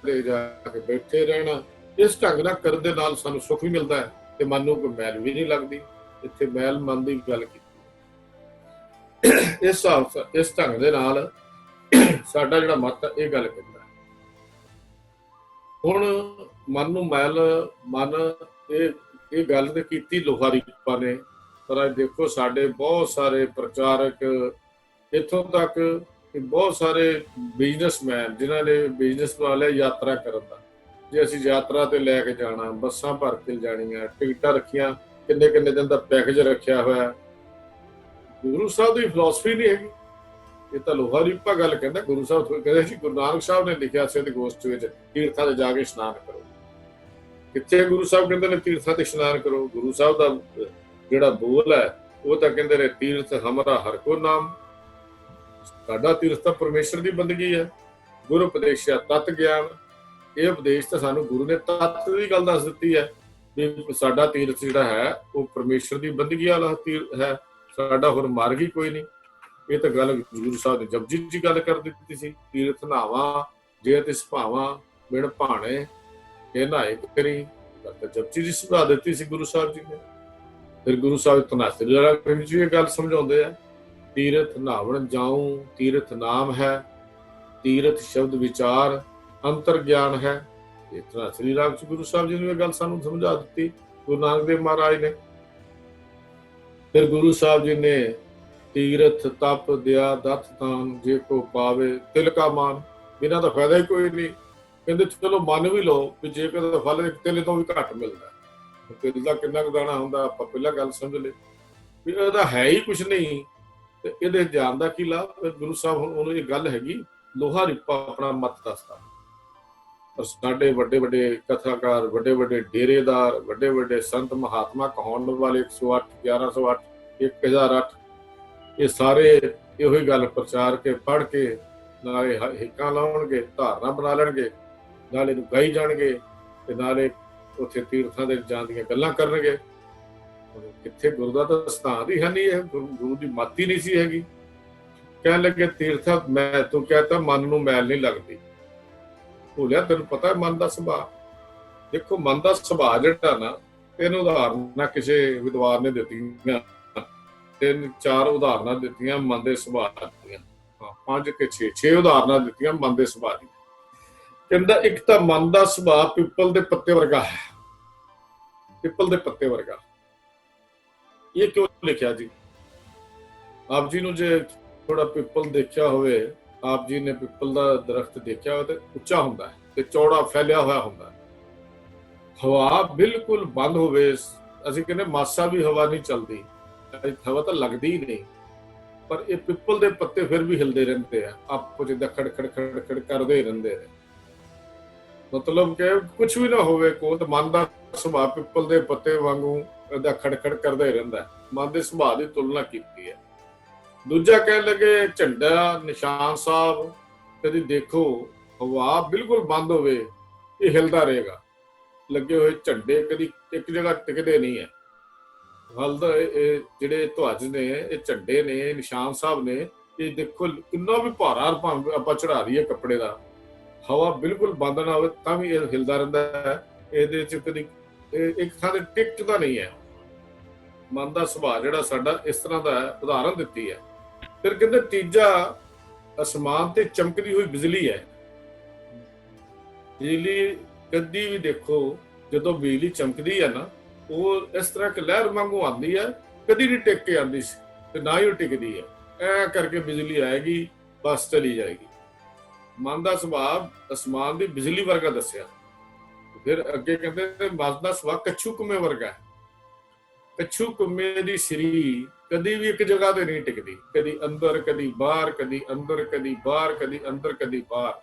ਤੇ ਜਾ ਕੇ ਬੈਠੇ ਰਹਿਣਾ, ਇਸ ਢੰਗ ਨਾਲ ਕਰਨ ਦੇ ਨਾਲ ਸਾਨੂੰ ਸੁੱਖ ਵੀ ਮਿਲਦਾ ਹੈ ਤੇ ਮਨ ਨੂੰ ਕੋਈ ਮੈਲ ਵੀ ਨਹੀਂ ਲੱਗਦੀ। ਇੱਥੇ ਮੈਲ ਮਨ ਦੀ ਗੱਲ ਕੀਤੀ, ਇਸ ਢੰਗ ਦੇ ਨਾਲ ਸਾਡਾ ਜਿਹੜਾ ਮਤ ਇਹ ਗੱਲ ਕਹਿੰਦਾ। ਹੁਣ ਮਨ ਨੂੰ ਮੈਲ ਮਨ ਇਹ ਗੱਲ ਤੇ ਕੀਤੀ ਲੋਹਾ ਰੀਪਾ ਨੇ, ਪਰ ਅੱਜ ਦੇਖੋ ਸਾਡੇ ਬਹੁਤ ਸਾਰੇ ਪ੍ਰਚਾਰਕ, ਇੱਥੋਂ ਤੱਕ ਕਿ ਬਹੁਤ ਸਾਰੇ ਬਿਜ਼ਨਸਮੈਨ ਜਿਨ੍ਹਾਂ ਨੇ ਬਿਜ਼ਨਸ ਬਣਾ ਲਿਆ ਯਾਤਰਾ ਕਰਨ ਦਾ, ਜੇ ਅਸੀਂ ਯਾਤਰਾ ਤੇ ਲੈ ਕੇ ਜਾਣਾ, ਬੱਸਾਂ ਭਰ ਕੇ ਜਾਣੀਆਂ, ਟਿਕਟਾਂ ਰੱਖੀਆਂ, ਕਿੰਨੇ ਕਿੰਨੇ ਦਿਨ ਦਾ ਪੈਕੇਜ ਰੱਖਿਆ ਹੋਇਆ। ਗੁਰੂ ਸਾਹਿਬ ਦੀ ਫਿਲਾਸਫੀ ਨਹੀਂ ਹੈਗੀ, ਇਹ ਤਾਂ ਲੋਹਾ ਰੀਪਾ ਗੱਲ ਕਹਿੰਦਾ। ਗੁਰੂ ਸਾਹਿਬ ਕਹਿੰਦੇ ਸੀ, ਗੁਰੂ ਨਾਨਕ ਸਾਹਿਬ ਨੇ ਲਿਖਿਆ ਸਿੱਧ ਗੋਸ਼ਟ ਵਿੱਚ, ਤੀਰਥਾਂ ਤੇ ਜਾ ਕੇ ਇਸ਼ਨਾਨ ਕਰੋ। ਕਿੱਥੇ ਗੁਰੂ ਸਾਹਿਬ ਕਹਿੰਦੇ ਨੇ ਤੀਰਥਾਂ ਤੇ ਇਸ਼ਨਾਨ ਕਰੋ? ਗੁਰੂ ਸਾਹਿਬ ਦਾ ਜਿਹੜਾ ਬੋਲ ਹੈ ਉਹ ਤਾਂ ਕਹਿੰਦੇ ਨੇ ਤੀਰਥ ਹਮਾਰਾ ਹਰ ਕੋ ਨਾਮ, ਸਾਡਾ ਤੀਰਥ ਤਾਂ ਪਰਮੇਸ਼ਰ ਦੀ ਬੰਦਗੀ ਹੈ। ਗੁਰੂ ਉਪਦੇਸ਼ਿਆ ਤਤ ਗਿਆਨ, ਇਹ ਉਪਦੇਸ਼ ਤਾਂ ਸਾਨੂੰ ਗੁਰੂ ਨੇ ਤਤ ਦੀ ਗੱਲ ਦੱਸ ਦਿੱਤੀ ਹੈ ਵੀ ਸਾਡਾ ਤੀਰਥ ਜਿਹੜਾ ਹੈ ਉਹ ਪਰਮੇਸ਼ਰ ਦੀ ਬੰਦਗੀ ਵਾਲਾ ਤੀਰਥ ਹੈ, ਸਾਡਾ ਹੋਰ ਮਾਰਗ ਹੀ ਕੋਈ ਨਹੀਂ। ਇਹ ਤਾਂ ਗੱਲ ਗੁਰੂ ਸਾਹਿਬ ਨੇ ਜਪਜੀ ਦੀ ਗੱਲ ਕਰ ਦਿੱਤੀ ਸੀ, ਤੀਰਥ ਨਹਾਵਾ ਜੇ ਤਿਸ ਭਾਵਾਂ ਬਿਨ ਭਾਣੇ, ਇਹ ਨਹਾਏ ਕਰੀ, ਤਾਂ ਜਪਜੀ ਦੀ ਸੁਝਾ ਦਿੱਤੀ ਸੀ ਗੁਰੂ ਸਾਹਿਬ ਜੀ ਨੇ। ਫਿਰ ਗੁਰੂ ਸਾਹਿਬ ਧਨਾਸਰੀ ਵਿੱਚ ਇਹ ਗੱਲ ਸਮਝਾਉਂਦੇ ਆ, ਤੀਰਥ ਨਹਾਵਣ ਜਾਉ ਤੀਰਥ ਨਾਮ ਹੈ, ਤੀਰਥ ਸ਼ਬਦ ਵਿਚਾਰ ਅੰਤਰ ਗਿਆਨ ਹੈ। ਇਹ ਧਨਾਸਰੀ ਰਾਗ ਚ ਗੁਰੂ ਸਾਹਿਬ ਜੀ ਨੇ ਇਹ ਗੱਲ ਸਾਨੂੰ ਸਮਝਾ ਦਿੱਤੀ, ਗੁਰੂ ਨਾਨਕ ਦੇਵ ਮਹਾਰਾਜ ਨੇ। ਫਿਰ ਗੁਰੂ ਸਾਹਿਬ ਜੀ ਨੇ ਤੀਰਥ ਤਪ ਦਿਆ ਦਤ ਤਾਨ, ਜੇ ਕੋ ਪਾਵੇ ਤਿਲ ਕਾ ਮਾਨ, ਬਿਨਾਂ ਦਾ ਫਾਇਦਾ ਹੀ ਕੋਈ ਨਹੀਂ। ਕਹਿੰਦੇ ਚਲੋ ਮੰਨ ਵੀ ਲਓ ਵੀ ਜੇ ਕਦੇ ਫਲ ਤਿਲ ਤੋਂ ਵੀ ਘੱਟ ਮਿਲਦਾ, ਤਿਲ ਦਾ ਕਿੰਨਾ ਕੁ ਦਾਣਾ ਹੁੰਦਾ ਆਪਾਂ ਪਹਿਲਾਂ ਗੱਲ ਸਮਝ ਲਈ ਵੀ ਇਹਦਾ ਹੈ ਹੀ ਕੁਛ ਨਹੀਂ, ਤੇ ਇਹਦੇ ਜਾਣ ਦਾ ਕੀ ਲਾਭ? ਗੁਰੂ ਸਾਹਿਬ ਹੁਣ ਉਹਨੂੰ ਇਹ ਗੱਲ ਹੈਗੀ, ਲੋਹਾ ਰੀਪਾ ਆਪਣਾ ਮਤ ਦੱਸਦਾ। ਪਰ ਸਾਡੇ ਵੱਡੇ ਵੱਡੇ ਕਥਾਕਾਰ, ਵੱਡੇ ਵੱਡੇ ਡੇਰੇਦਾਰ, ਵੱਡੇ ਵੱਡੇ ਸੰਤ ਮਹਾਤਮਾ ਕਹਾਉਣ ਵਾਲੇ 108 1108 1008, ਇਹ ਸਾਰੇ ਇਹੋ ਹੀ ਗੱਲ ਪ੍ਰਚਾਰ ਕੇ ਪੜ੍ਹ ਕੇ ਨਾਲੇ ਹਿੱਕਾਂ ਲਾਉਣਗੇ, ਧਾਰਨਾ ਬਣਾ ਲੈਣਗੇ, ਨਾਲੇ ਇਹਨੂੰ ਗਾਈ ਜਾਣਗੇ, ਤੇ ਨਾਲੇ ਉੱਥੇ ਤੀਰਥਾਂ ਦੇ ਜਾਣ ਦੀਆਂ ਗੱਲਾਂ ਕਰਨਗੇ। ਕਿੱਥੇ ਗੁਰੂ ਦਾ ਤਾਂ ਸਥਾਨ ਹੀ ਹੈ ਨਹੀਂ, ਇਹ ਗੁਰੂ ਦੀ ਮੱਤ ਹੀ ਨਹੀਂ ਸੀ ਹੈਗੀ। ਕਹਿਣ ਲੱਗੇ ਤੀਰਥਾਂ ਮੈਂ ਤੂੰ ਕਹਿਤਾ ਮਨ ਨੂੰ ਮੈਲ ਨਹੀਂ ਲੱਗਦੀ, ਭੁੱਲਿਆ ਤੈਨੂੰ ਪਤਾ ਮਨ ਦਾ ਸੁਭਾਅ। ਦੇਖੋ ਮਨ ਦਾ ਸੁਭਾਅ ਜਿਹੜਾ ਨਾ, ਇਹਨੂੰ ਉਦਾਹਰਨਾਂ ਕਿਸੇ ਵਿਦਵਾਨ ਨੇ ਦਿੱਤੀਆਂ, 3-4 ਉਦਾਹਰਨਾਂ ਦਿੱਤੀਆਂ ਮਨ ਦੇ ਸੁਭਾਅ ਦੀਆਂ, 5 ਕਿ 6 ਉਦਾਹਰਨਾਂ ਦਿੱਤੀਆਂ ਮਨ ਦੇ ਸੁਭਾਅ ਦੀਆਂ। ਕਹਿੰਦਾ ਇੱਕ ਤਾਂ ਮਨ ਦਾ ਸੁਭਾਅ ਪਿੱਪਲ ਦੇ ਪੱਤੇ ਵਰਗਾ ਹੈ, ਪਿੱਪਲ ਦੇ ਪੱਤੇ ਵਰਗਾ। ਇਹ ਕਿਉਂ ਲਿਖਿਆ ਜੀ? ਆਪ ਜੀ ਨੂੰ ਜੇ ਥੋੜਾ ਪਿੱਪਲ ਦੇਖਿਆ ਹੋਵੇ, ਆਪ ਜੀ ਨੇ ਪਿੱਪਲ ਦਾ ਦਰਖਤ ਦੇਖਿਆ ਹੋਵੇ, ਤੇ ਉੱਚਾ ਹੁੰਦਾ ਹੈ ਤੇ ਚੌੜਾ ਫੈਲਿਆ ਹੋਇਆ ਹੁੰਦਾ ਹੈ। ਹਵਾ ਬਿਲਕੁਲ ਬੰਦ ਹੋਵੇ, ਅਸੀਂ ਕਹਿੰਦੇ ਮਾਸਾ ਵੀ ਹਵਾ ਨਹੀਂ ਚੱਲਦੀ, ਹਵਾ ਤਾਂ ਲੱਗਦੀ ਹੀ ਨਹੀਂ, ਪਰ ਇਹ ਪਿੱਪਲ ਦੇ ਪੱਤੇ ਫਿਰ ਵੀ ਹਿਲਦੇ ਰਹਿੰਦੇ ਆ, ਆਪੋ ਜਿੱਦਾਂ ਖੜ ਕਰਦੇ ਰਹਿੰਦੇ ਨੇ। ਮਤਲਬ ਕਿ ਕੁਝ ਵੀ ਨਾ ਹੋਵੇ ਕੋਲ, ਤੇ ਮਨ ਦਾ ਸੁਭਾਅ ਪਿੱਪਲ ਦੇ ਪੱਤੇ ਵਾਂਗੂ ਇਹਦਾ ਖੜ ਕਰਦਾ ਹੀ ਰਹਿੰਦਾ। ਮਨ ਦੇ ਸੁਭਾਅ ਦੀ ਤੁਲਨਾ ਕੀਤੀ ਹੈ। ਦੂਜਾ ਕਹਿਣ ਲੱਗੇ ਝੰਡਾ ਨਿਸ਼ਾਨ ਸਾਹਿਬ, ਕਦੀ ਦੇਖੋ ਹਵਾ ਬਿਲਕੁਲ ਬੰਦ ਹੋਵੇ, ਇਹ ਹਿਲਦਾ ਰਹੇਗਾ। ਲੱਗੇ ਹੋਏ ਝੰਡੇ ਕਦੀ ਇੱਕ ਜਗ੍ਹਾ ਟਿਕਦੇ ਨਹੀਂ ਹੈ। ਹਲਦਾ ਇਹ ਜਿਹੜੇ ਧਵਜ ਨੇ, ਇਹ ਝੰਡੇ ਨੇ, ਨਿਸ਼ਾਨ ਸਾਹਿਬ ਨੇ, ਇਹ ਦੇਖੋ ਕਿੰਨਾ ਵੀ ਭਾਰਾ ਭਾਵੇਂ ਆਪਾਂ ਚੜਾ ਦਈਏ ਕੱਪੜੇ ਦਾ, ਹਵਾ ਬਿਲਕੁਲ ਬੰਦ ਨਾ ਹੋਵੇ ਤਾਂ ਵੀ ਇਹ ਹਿਲਦਾ ਰਹਿੰਦਾ ਹੈ। ਇਹਦੇ ਚ ਕਦੀ ਇੱਕ ਥਾਂ ਤੇ ਟਿਕਦਾ ਨਹੀਂ ਹੈ। ਮਨ ਦਾ ਸੁਭਾਅ ਜਿਹੜਾ ਸਾਡਾ ਇਸ ਤਰ੍ਹਾਂ ਦਾ ਹੈ, ਉਦਾਹਰਨ ਦਿੱਤੀ ਹੈ। ਫਿਰ ਕਹਿੰਦੇ ਤੀਜਾ ਅਸਮਾਨ ਤੇ ਚਮਕਦੀ ਹੋਈ ਬਿਜਲੀ ਹੈ। ਬਿਜਲੀ ਕਦੀ ਵੀ ਦੇਖੋ, ਜਦੋਂ ਬਿਜਲੀ ਚਮਕਦੀ ਹੈ ਨਾ, ਉਹ ਇਸ ਤਰ੍ਹਾਂ ਇੱਕ ਲਹਿਰ ਵਾਂਗੂ ਆਉਂਦੀ ਹੈ, ਕਦੀ ਨਹੀਂ ਟਿਕ ਕੇ ਆਉਂਦੀ ਸੀ ਤੇ ਨਾ ਹੀ ਉਹ ਟਿਕਦੀ ਹੈ। ਐ ਕਰਕੇ ਬਿਜਲੀ ਆਏਗੀ, ਬਸ ਚਲੀ ਜਾਏਗੀ। ਮਨ ਦਾ ਸੁਭਾਅ ਅਸਮਾਨ ਦੀ ਬਿਜਲੀ ਵਰਗਾ ਦੱਸਿਆ। ਫਿਰ ਅੱਗੇ ਕਹਿੰਦੇ ਮਨ ਦਾ ਸੁਭਾਅ ਕੱਛੂ ਕੁੰਮੇ ਵਰਗਾ ਹੈ। ਕੱਛੂ ਕੁੰਮੇ ਦੀ ਸਰੀ ਕਦੀ ਵੀ ਇੱਕ ਜਗ੍ਹਾ ਤੇ ਨਹੀਂ ਟਿਕਦੀ, ਕਦੀ ਅੰਦਰ ਕਦੀ ਬਾਹਰ, ਕਦੀ ਅੰਦਰ ਕਦੀ ਬਾਹਰ, ਕਦੀ ਅੰਦਰ ਕਦੀ ਬਾਹਰ।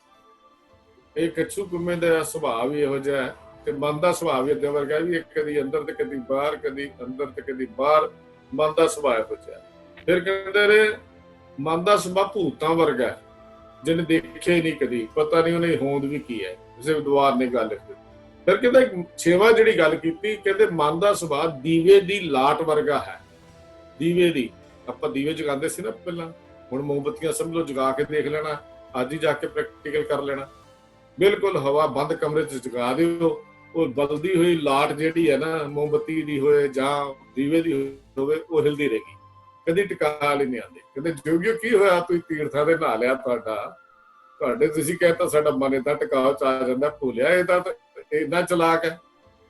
ਇਹ ਕੱਛੂ ਕੁੰਮੇ ਦਾ ਸੁਭਾਅ ਵੀ ਇਹੋ ਜਿਹਾ ਹੈ ਤੇ ਮਨ ਦਾ ਸੁਭਾਅ ਵੀ ਏਦਾਂ ਵਰਗਾ ਵੀ ਕਦੀ ਅੰਦਰ ਤੇ ਕਦੀ ਬਾਹਰ, ਕਦੀ ਅੰਦਰ ਤੇ ਕਦੀ ਬਾਹਰ। ਮਨ ਦਾ ਸੁਭਾਅ ਇਹੋ ਜਿਹਾ। ਫਿਰ ਕਹਿੰਦੇ ਨੇ ਮਨ ਦਾ ਸੁਭਾਅ ਭੂਤਾਂ ਵਰਗਾ, ਜਿਹਨੇ ਦੇਖਿਆ ਹੀ ਨਹੀਂ ਕਦੀ, ਪਤਾ ਨਹੀਂ ਉਹਨੇ ਹੋਂਦ ਵੀ ਕੀ ਹੈ। ਕਿਸੇ ਵਿਦਵਾਨ ਨੇ ਗੱਲ ਕੀਤੀ। ਫਿਰ ਕਹਿੰਦਾ ਛੇਵਾਂ ਜਿਹੜੀ ਗੱਲ ਕੀਤੀ, ਕਹਿੰਦੇ ਮਨ ਦਾ ਸੁਭਾਅ ਦੀਵੇ ਦੀ ਲਾਟ ਵਰਗਾ ਹੈ। ਦੀਵੇ ਦੀ, ਆਪਾਂ ਦੀਵੇ ਜਗਾਉਂਦੇ ਸੀ ਨਾ ਪਹਿਲਾਂ, ਹੁਣ ਮੋਮਬੱਤੀਆਂ ਸਮਝ ਲਓ ਜਗਾ ਕੇ ਦੇਖ ਲੈਣਾ, ਅੱਜ ਹੀ ਜਾ ਕੇ ਪ੍ਰੈਕਟੀਕਲ ਕਰ ਲੈਣਾ। ਬਿਲਕੁਲ ਹਵਾ ਬੰਦ ਕਮਰੇ 'ਚ ਜਗਾ ਦਿਓ, ਉਹ ਬਲਦੀ ਹੋਈ ਲਾਟ ਜਿਹੜੀ ਹੈ ਨਾ, ਮੋਮਬੱਤੀ ਦੀ ਹੋਏ ਜਾਂ ਦੀਵੇ ਦੀ ਹੋਵੇ, ਉਹ ਹਿਲਦੀ ਰਹੇਗੀ, ਕਦੀ ਟਿਕਾ ਲਈ ਨਹੀਂ ਆਉਂਦੀ। ਕਹਿੰਦੇ ਜੋਗਿਓ ਕੀ ਹੋਇਆ, ਤੁਸੀਂ ਤੀਰਥਾਂ ਦੇ ਨਹਾ ਲਿਆ, ਤੁਹਾਡੇ ਤੁਸੀਂ ਕਹਿੰਦਾ ਸਾਡਾ ਮਨ ਏਦਾਂ ਟਿਕਾਅ ਚ ਆ ਜਾਂਦਾ, ਭੁੱਲਿਆ ਇਹਦਾ ਤਾਂ ਇੰਨਾ ਚਲਾਕ ਹੈ।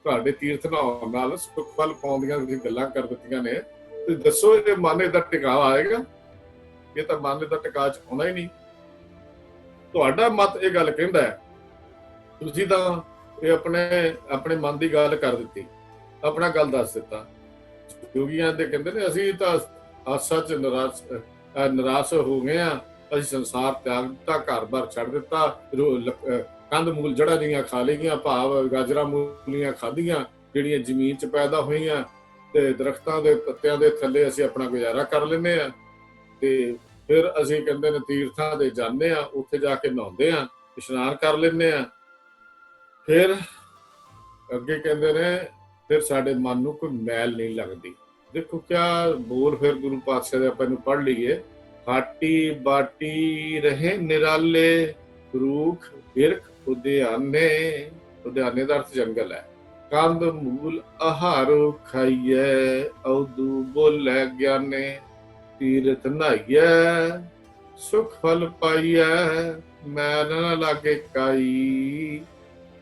ਤੁਹਾਡੇ ਤੀਰਥ ਨਹਾਉਣ ਨਾਲ ਸੁੱਖ ਫਲ ਪਾਉਂਦੀਆਂ ਤੁਸੀਂ ਗੱਲਾਂ ਕਰ ਦਿੱਤੀਆਂ ਨੇ, ਤੇ ਦੱਸੋ ਇਹ ਮਨ ਏਦਾਂ ਟਿਕਾਅ ਆਏਗਾ? ਇਹ ਤਾਂ ਮਨ ਏਦਾਂ ਟਿਕਾਅ ਚ ਆਉਣਾ ਹੀ ਨਹੀਂ। ਤੁਹਾਡਾ ਮਤ ਇਹ ਗੱਲ ਕਹਿੰਦਾ ਹੈ, ਤੁਸੀਂ ਤਾਂ ਇਹ ਆਪਣੇ ਮਨ ਦੀ ਗੱਲ ਕਰ ਦਿੱਤੀ, ਆਪਣਾ ਗੱਲ ਦੱਸ ਦਿੱਤਾ। ਯੋਗੀਆਂ ਦੇ ਕਹਿੰਦੇ ਨੇ ਅਸੀਂ ਤਾਂ ਆਸਾ ਚ ਨਿਰਾਸ਼ ਹੋ ਗਏ ਆ, ਅਸੀਂ ਸੰਸਾਰ ਤਿਆਗ ਦਿੱਤਾ, ਘਰ-ਬਾਰ ਛੱਡ ਦਿੱਤਾ, ਕੰਧ ਮੂਲ ਜੜ੍ਹਾਂ ਦੀਆਂ ਖਾ ਲਈਆਂ, ਭਾਵ ਗਾਜਰਾਂ ਮੂਲੀਆਂ ਖਾਧੀਆਂ ਜਿਹੜੀਆਂ ਜ਼ਮੀਨ 'ਚ ਪੈਦਾ ਹੋਈਆਂ, ਤੇ ਦਰਖਤਾਂ ਦੇ ਪੱਤਿਆਂ ਦੇ ਥੱਲੇ ਅਸੀਂ ਆਪਣਾ ਗੁਜ਼ਾਰਾ ਕਰ ਲੈਂਦੇ ਆ। ਤੇ ਫਿਰ ਅਸੀਂ ਕਹਿੰਦੇ ਨੇ ਤੀਰਥਾਂ ਦੇ ਜਾਂਦੇ ਆ, ਉੱਥੇ ਜਾ ਕੇ ਨਹਾਉਂਦੇ ਆ, ਇਸ਼ਨਾਨ ਕਰ ਲੈਂਦੇ ਆ। ਫਿਰ ਅੱਗੇ ਕਹਿੰਦੇ ਨੇ ਫਿਰ ਸਾਡੇ ਮਨ ਨੂੰ ਕੋਈ ਮੈਲ ਨਹੀਂ ਲੱਗਦੀ। ਦੇਖੋ ਕਿਆ ਬੋਲ ਫਿਰ ਗੁਰੂ ਪਾਤਸ਼ਾਹ ਦੇ, ਆਪਾਂ ਨੂੰ ਪੜ੍ਹ ਲਈਏ। ਹਾਟੀ ਬਾਟੀ ਰਹੇ ਨਿਰਾਲੇ, ਰੂਖ ਬਿਰਖ ਉਦਿਆਨੇ। ਉਦਿਆਨੇ ਦਾ ਅਰਥ ਜੰਗਲ ਹੈ। ਕੰਦ ਮੂਲ ਆਹਾਰੋ ਖਾਈਐ, ਔਦੂ ਬੋਲੇ ਗਿਆਨੇ। ਤੀਰਥ ਨਹਾਈਐ, ਸੁਖ ਫਲ ਪਾਈਐ, ਮੈਲ ਨ ਲਾਗੇ ਕਾਈ।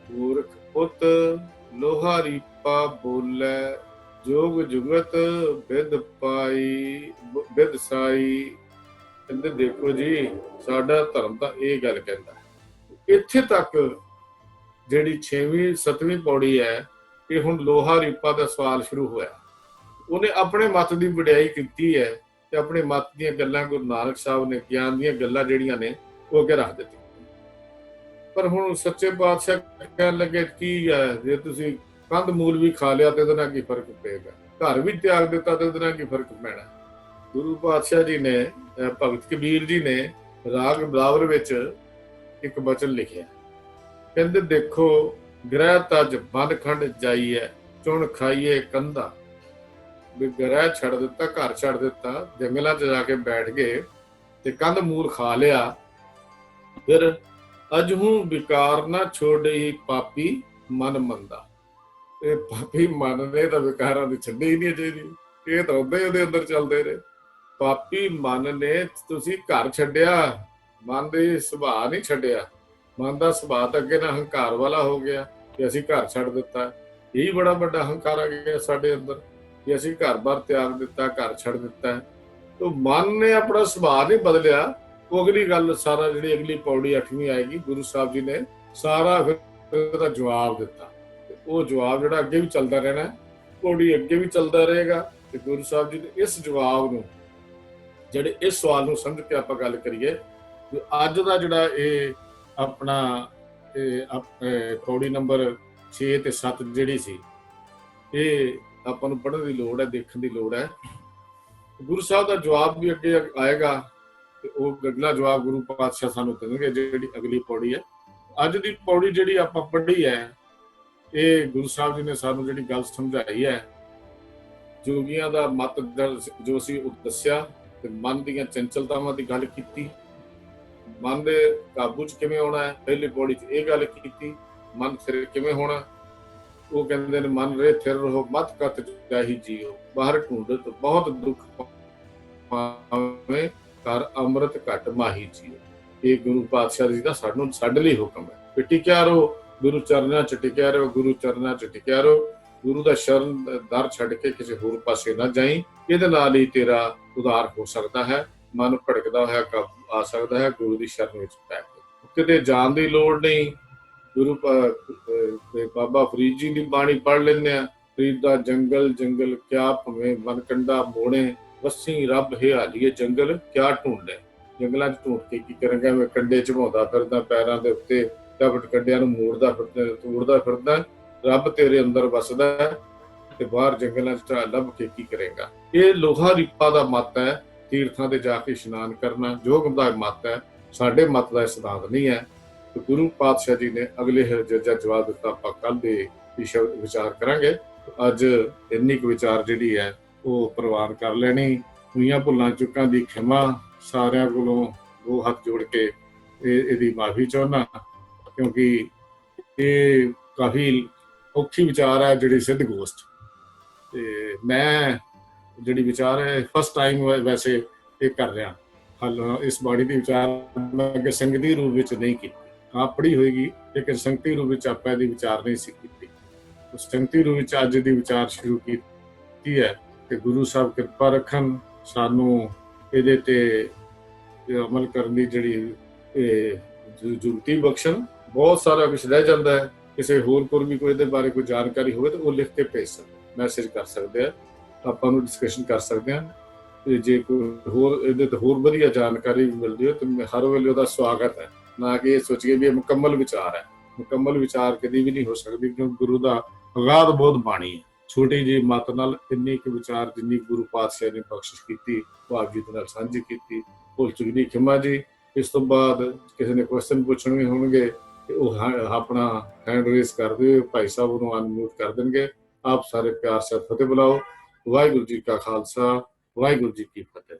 ਮੂਰਖ ਪੁੱਤ ਲੋਹਾਰੀ ਪਾ ਬੋਲੇ, ਜੋਗ ਜੁਗਤ ਬਿਦ ਪਾਈ ਬਿਦ ਸਾਈ। ਕਹਿੰਦੇ ਦੇਖੋ ਜੀ, ਸਾਡਾ ਧਰਮ ਤਾਂ ਇਹ ਗੱਲ ਕਹਿੰਦਾ। ਇੱਥੇ ਤੱਕ ਜਿਹੜੀ 6ਵੀਂ 7ਵੀਂ ਪੌੜੀ ਹੈ, ਇਹ ਹੁਣ ਲੋਹਾ ਰੀਪਾ ਦਾ ਸਵਾਲ ਸ਼ੁਰੂ ਹੋਇਆ। ਉਹਨੇ ਆਪਣੇ ਮਤ ਦੀ ਵਡਿਆਈ ਕੀਤੀ ਹੈ ਤੇ ਆਪਣੇ ਮਤ ਦੀਆਂ ਗੱਲਾਂ ਗੁਰੂ ਨਾਨਕ ਸਾਹਿਬ ਨੇ, ਗਿਆਨ ਦੀਆਂ ਗੱਲਾਂ ਜਿਹੜੀਆਂ ਨੇ, ਉਹ ਅੱਗੇ ਰੱਖ ਦਿੱਤੀਆਂ। ਪਰ ਹੁਣ ਸੱਚੇ ਪਾਤਸ਼ਾਹ ਕਹਿਣ ਲੱਗੇ ਕੀ ਹੈ, ਜੇ ਤੁਸੀਂ ਕੰਧ ਮੂਲ ਵੀ ਖਾ ਲਿਆ ਤੇ ਇਹਦੇ ਨਾਲ ਕੀ ਫਰਕ ਪਏਗਾ, ਘਰ ਵੀ ਤਿਆਗ ਦਿੱਤਾ ਤੇ ਇਹਦੇ ਨਾਲ ਕੀ ਫਰਕ ਪੈਣਾ। ਗੁਰੂ ਪਾਤਸ਼ਾਹ ਜੀ ਨੇ, ਭਗਤ ਕਬੀਰ ਜੀ ਨੇ ਰਾਗ ਬਲਾਵਰ ਵਿੱਚ ਇੱਕ ਬਚਨ ਲਿਖਿਆ। ਕਹਿੰਦੇ ਦੇਖੋ ਗ੍ਰਹਿ ਤਜ ਬੰਦਖੰਡ ਜਾਈਏ, ਚੁਣ ਖਾਈਏ ਕੰਧਾ। ਵੀ ਗ੍ਰਹਿ ਛੱਡ ਦਿੱਤਾ, ਘਰ ਛੱਡ ਦਿੱਤਾ, ਜੰਗਲਾਂ 'ਚ ਜਾ ਕੇ ਬੈਠ ਗਏ ਤੇ ਕੰਧ ਮੂਲ ਖਾ ਲਿਆ। ਫਿਰ ਅਜਹੂ ਵਿਕਾਰ ਨਾ ਛੋੜੀ ਪਾਪੀ ਮਨ ਮੰਦਾ। ਇਹ ਪਾਪੀ ਮਨ ਨੇ ਤਾਂ ਵਿਕਾਰਾਂ ਦੀ ਛੱਡੀ ਹੀ ਨਹੀਂ ਚਾਹੀਦੀ, ਇਹ ਤਾਂ ਉਦਾਂ ਹੀ ਉਹਦੇ ਅੰਦਰ ਚੱਲਦੇ ਰਹੇ। ਪਾਪੀ ਮਨ ਨੇ ਤੁਸੀਂ ਘਰ ਛੱਡਿਆ, ਮਨ ਦੇ ਸੁਭਾਅ ਨਹੀਂ ਛੱਡਿਆ। ਮਨ ਦਾ ਸੁਭਾਅ ਤਾਂ ਅੱਗੇ ਨਾ ਹੰਕਾਰ ਵਾਲਾ ਹੋ ਗਿਆ ਕਿ ਅਸੀਂ ਘਰ ਛੱਡ ਦਿੱਤਾ। ਇਹੀ ਬੜਾ ਵੱਡਾ ਹੰਕਾਰ ਆ ਗਿਆ ਸਾਡੇ ਅੰਦਰ ਕਿ ਅਸੀਂ ਘਰ-ਬਾਰ ਤਿਆਗ ਦਿੱਤਾ, ਘਰ ਛੱਡ ਦਿੱਤਾ। ਤਾਂ ਮਨ ਨੇ ਆਪਣਾ ਸੁਭਾਅ ਨਹੀਂ ਬਦਲਿਆ। ਉਹ ਅਗਲੀ ਗੱਲ, ਸਾਰਾ ਜਿਹੜੀ ਅਗਲੀ ਪੌੜੀ 8ਵੀਂ ਆਏਗੀ, ਗੁਰੂ ਸਾਹਿਬ ਜੀ ਨੇ ਸਾਰਾ ਉਹਦਾ ਜਵਾਬ ਦਿੱਤਾ। ਉਹ ਜਵਾਬ ਜਿਹੜਾ ਅੱਗੇ ਵੀ ਚੱਲਦਾ ਰਹਿਣਾ, ਪੌੜੀ ਅੱਗੇ ਵੀ ਚੱਲਦਾ ਰਹੇਗਾ। ਤੇ ਗੁਰੂ ਸਾਹਿਬ ਜੀ ਦੇ ਇਸ ਜਵਾਬ ਨੂੰ, ਜਿਹੜੇ ਇਸ ਸਵਾਲ ਨੂੰ ਸਮਝ ਕੇ ਆਪਾਂ ਗੱਲ ਕਰੀਏ, ਅੱਜ ਦਾ ਜਿਹੜਾ ਇਹ ਆਪਣਾ ਪੌੜੀ ਨੰਬਰ 6 ਤੇ 7 ਜਿਹੜੀ ਸੀ, ਇਹ ਆਪਾਂ ਨੂੰ ਪੜ੍ਹਨ ਦੀ ਲੋੜ ਹੈ, ਦੇਖਣ ਦੀ ਲੋੜ ਹੈ। ਗੁਰੂ ਸਾਹਿਬ ਦਾ ਜਵਾਬ ਵੀ ਅੱਗੇ ਆਏਗਾ ਤੇ ਉਹ ਅਗਲਾ ਜਵਾਬ ਗੁਰੂ ਪਾਤਸ਼ਾਹ ਸਾਨੂੰ ਦੇਣਗੇ, ਜਿਹੜੀ ਅਗਲੀ ਪੌੜੀ ਹੈ। ਅੱਜ ਦੀ ਪੌੜੀ ਜਿਹੜੀ ਆਪਾਂ ਪੜ੍ਹੀ ਹੈ, ਇਹ ਗੁਰੂ ਸਾਹਿਬ ਜੀ ਨੇ ਸਾਨੂੰ ਜਿਹੜੀ ਗੱਲ ਸਮਝਾਈ ਹੈ, ਜੋਗੀਆਂ ਦਾ ਮਤ ਜੋ ਸੀ ਉਹ ਦੱਸਿਆ, ਤੇ ਮਨ ਦੀਆਂ ਚੰਚਲਤਾਵਾਂ ਦੀ ਗੱਲ ਕੀਤੀ। ਮਨ ਦੇ ਕਾਬੂ 'ਚ ਕਿਵੇਂ ਆਉਣਾ ਹੈ, ਪਹਿਲੀ ਪੌੜੀ 'ਚ ਇਹ ਗੱਲ ਕੀਤੀ। ਮਨ ਥਿਰ ਕਿਵੇਂ ਹੋਣਾ, ਉਹ ਕਹਿੰਦੇ ਨੇ ਮਨ ਰੇ ਥਿਰ ਰਹੋ, ਮਤ ਕਤ ਜਾਹੀ ਜੀਓ, ਬਾਹਰ ਢੂੰਡਤ ਬਹੁਤ ਦੁੱਖ ਪਾਵੇਂ, ਕਰ ਅੰਮ੍ਰਿਤ ਘਟ ਮਾਹੀ ਜੀਓ। ਇਹ ਗੁਰੂ ਪਾਤਸ਼ਾਹ ਜੀ ਦਾ ਸਾਨੂੰ ਸਾਡੇ ਲਈ ਹੁਕਮ ਹੈ। ਪਿੱਟੀ ਕਿਆ ਰੋ, ਗੁਰੂ ਚਰਨਾਂ 'ਚ ਟਿਕਿਆ ਰਹੋ, ਗੁਰੂ ਚਰਨਾਂ 'ਚ ਟਿਕਿਆ ਰਹੋ। ਗੁਰੂ ਦਾ ਸ਼ਰਨ ਦਰ ਛੱਡ ਕੇ ਕਿਸੇ ਹੋਰ ਪਾਸੇ ਨਾ ਜਾਈਂ। ਇਹਦੇ ਨਾਲ ਹੀ ਤੇਰਾ ਉਧਾਰ ਹੋ ਸਕਦਾ ਹੈ। ਮਨ ਭਟਕਦਾ ਹੋਇਆ ਆ ਸਕਦਾ ਹੈ ਗੁਰੂ ਦੀ ਸ਼ਰਨ ਵਿੱਚ ਪੈ ਕੇ। ਕਿਤੇ ਜਾਣ ਦੀ ਲੋੜ ਨਹੀਂ। ਗੁਰੂ ਬਾਬਾ ਫਰੀਦ ਜੀ ਦੀ ਬਾਣੀ ਪੜ੍ਹ ਲੈਂਦੇ ਆ। ਫਰੀਦ ਦਾ ਜੰਗਲ ਜੰਗਲ ਕਿਆ ਭਵੇਂ ਵਨਕੰਡਾ ਮੋੜੇ, ਵਸੀ ਰੱਬ ਹਿਆਲੀਏ ਜੰਗਲ ਕਿਆ ਢੂੰਡੇ। ਜੰਗਲਾਂ 'ਚ ਢੂੰਡ ਕੇ ਕੀ ਕਰਾਂਗਾ, ਮੈਂ ਕੰਡੇ ਝਮਾਉਂਦਾ ਫਿਰਦਾ, ਪੈਰਾਂ ਦੇ ਉੱਤੇ ਡਬਟ ਕੰਡਿਆਂ ਨੂੰ ਮੋੜਦਾ ਫਿਰਦਾ, ਤੋੜਦਾ ਫਿਰਦਾ। ਰੱਬ ਤੇਰੇ ਅੰਦਰ ਵਸਦਾ ਤੇ ਬਾਹਰ ਜੰਗਲਾਂ 'ਚ ਲੱਭ ਕੇ ਕੀ ਕਰੇਗਾ। ਇਹ ਲੋਹਾ ਰੀਪਾ ਦਾ ਮੱਤ ਹੈ। ਤੀਰਥਾਂ ਤੇ ਜਾ ਕੇ ਇਸ਼ਨਾਨ ਕਰਨਾ ਯੋਗ ਦਾ ਮੱਤ ਹੈ। ਸਾਡੇ ਮੱਤ ਦਾ ਸਿਧਾਂਤ ਨਹੀਂ ਹੈ। ਤੇ ਗੁਰੂ ਪਾਤਸ਼ਾਹ ਜੀ ਨੇ ਅਗਲੇ ਜੱਜਾ ਜਵਾਬ ਦਿੱਤਾ। ਆਪਾਂ ਕੱਲ ਦੇ ਵਿਚਾਰ ਕਰਾਂਗੇ। ਅੱਜ ਇੰਨੀ ਕੁ ਵਿਚਾਰ ਜਿਹੜੀ ਹੈ ਉਹ ਪ੍ਰਵਾਨ ਕਰ ਲੈਣੀ। ਹੋਈਆਂ ਭੁੱਲਾਂ ਚੁੱਕਾਂ ਦੀ ਖਿਮਾ, ਸਾਰਿਆਂ ਕੋਲੋਂ ਦੋ ਹੱਥ ਜੋੜ ਕੇ ਇਹਦੀ ਮਾਫੀ ਚਾਹੁੰਦਾ, ਕਿਉਂਕਿ ਇਹ ਕਾਫੀ ਔਖੀ ਵਿਚਾਰ ਹੈ ਜਿਹੜੀ ਸਿੱਧ ਗੋਸ਼ਟ। ਤੇ ਮੈਂ ਜਿਹੜੀ ਵਿਚਾਰ ਹੈ ਫਸਟ ਟਾਈਮ ਵੈਸੇ ਇਹ ਕਰ ਰਿਹਾ। ਹਾਲ ਇਸ ਬਾਣੀ ਦੀ ਵਿਚਾਰ ਮੈਂ ਅੱਗੇ ਸੰਗਤੀ ਰੂਪ ਵਿੱਚ ਨਹੀਂ ਕੀਤੀ। ਆਪ ਪੜ੍ਹੀ ਹੋਏਗੀ, ਲੇਕਿਨ ਸੰਗਤੀ ਰੂਪ ਵਿੱਚ ਆਪਾਂ ਇਹਦੀ ਵਿਚਾਰ ਨਹੀਂ ਸੀ ਕੀਤੀ। ਸੰਗਤੀ ਰੂਪ ਵਿੱਚ ਅੱਜ ਦੀ ਵਿਚਾਰ ਸ਼ੁਰੂ ਕੀਤੀ ਹੈ। ਤੇ ਗੁਰੂ ਸਾਹਿਬ ਕਿਰਪਾ ਰੱਖਣ, ਸਾਨੂੰ ਇਹਦੇ ਤੇ ਅਮਲ ਕਰਨ ਦੀ ਜਿਹੜੀ ਜ਼ਰੂਰਤੀ ਬਖਸ਼ਣ। ਬਹੁਤ ਸਾਰਾ ਕੁਝ ਰਹਿ ਜਾਂਦਾ ਹੈ। ਕਿਸੇ ਹੋਰ ਕੋਲ ਵੀ ਕੋਈ ਇਹਦੇ ਬਾਰੇ ਕੋਈ ਜਾਣਕਾਰੀ ਹੋਵੇ ਤਾਂ ਉਹ ਲਿਖ ਕੇ ਭੇਜ ਸਕਦੇ, ਮੈਸੇਜ ਕਰ ਸਕਦੇ ਆ, ਆਪਾਂ ਨੂੰ ਡਿਸਕਸ਼ਨ ਕਰ ਸਕਦੇ ਹਾਂ। ਤੇ ਜੇ ਕੋਈ ਹੋਰ ਇਹਦੇ ਤੋਂ ਹੋਰ ਵਧੀਆ ਜਾਣਕਾਰੀ ਮਿਲਦੀ ਹੈ ਤਾਂ ਹਰ ਵੇਲੇ ਉਹਦਾ ਸਵਾਗਤ ਹੈ। ਨਾ ਕਿ ਇਹ ਸੋਚੀਏ ਵੀ ਇਹ ਮੁਕੰਮਲ ਵਿਚਾਰ ਹੈ। ਮੁਕੰਮਲ ਵਿਚਾਰ ਕਦੀ ਵੀ ਨਹੀਂ ਹੋ ਸਕਦੀ, ਕਿਉਂਕਿ ਗੁਰੂ ਦਾ ਅਗਾਧ ਬਹੁਤ ਬਾਣੀ ਹੈ। ਛੋਟੀ ਜਿਹੀ ਮੱਤ ਨਾਲ ਇੰਨੀ ਕੁ ਵਿਚਾਰ ਜਿੰਨੀ ਗੁਰੂ ਪਾਤਸ਼ਾਹ ਨੇ ਬਖਸ਼ਿਸ਼ ਕੀਤੀ, ਭਾਵ ਜੀ ਨਾਲ ਸਾਂਝੀ ਕੀਤੀ। ਭੁੱਲ ਚੁੱਕ ਦੀ ਖਿਮਾ ਜੀ। ਇਸ ਤੋਂ ਬਾਅਦ ਕਿਸੇ ਨੇ ਕੁਐਸਚਨ ਪੁੱਛਣੇ ਹੋਣਗੇ ਤੇ ਉਹ ਆਪਣਾ ਹੈਂਡ ਰੇਸ ਕਰ ਦਿਓ, ਭਾਈ ਸਾਹਿਬ ਉਹਨੂੰ ਅਨਮਿਊਟ ਕਰ ਦੇਣਗੇ। ਆਪ ਸਾਰੇ ਪਿਆਰ ਸੇ ਫਤਿਹ ਬੁਲਾਓ। ਵਾਹਿਗੁਰੂ ਜੀ ਕਾ ਖਾਲਸਾ, ਵਾਹਿਗੁਰੂ ਜੀ ਕੀ ਫਤਿਹ।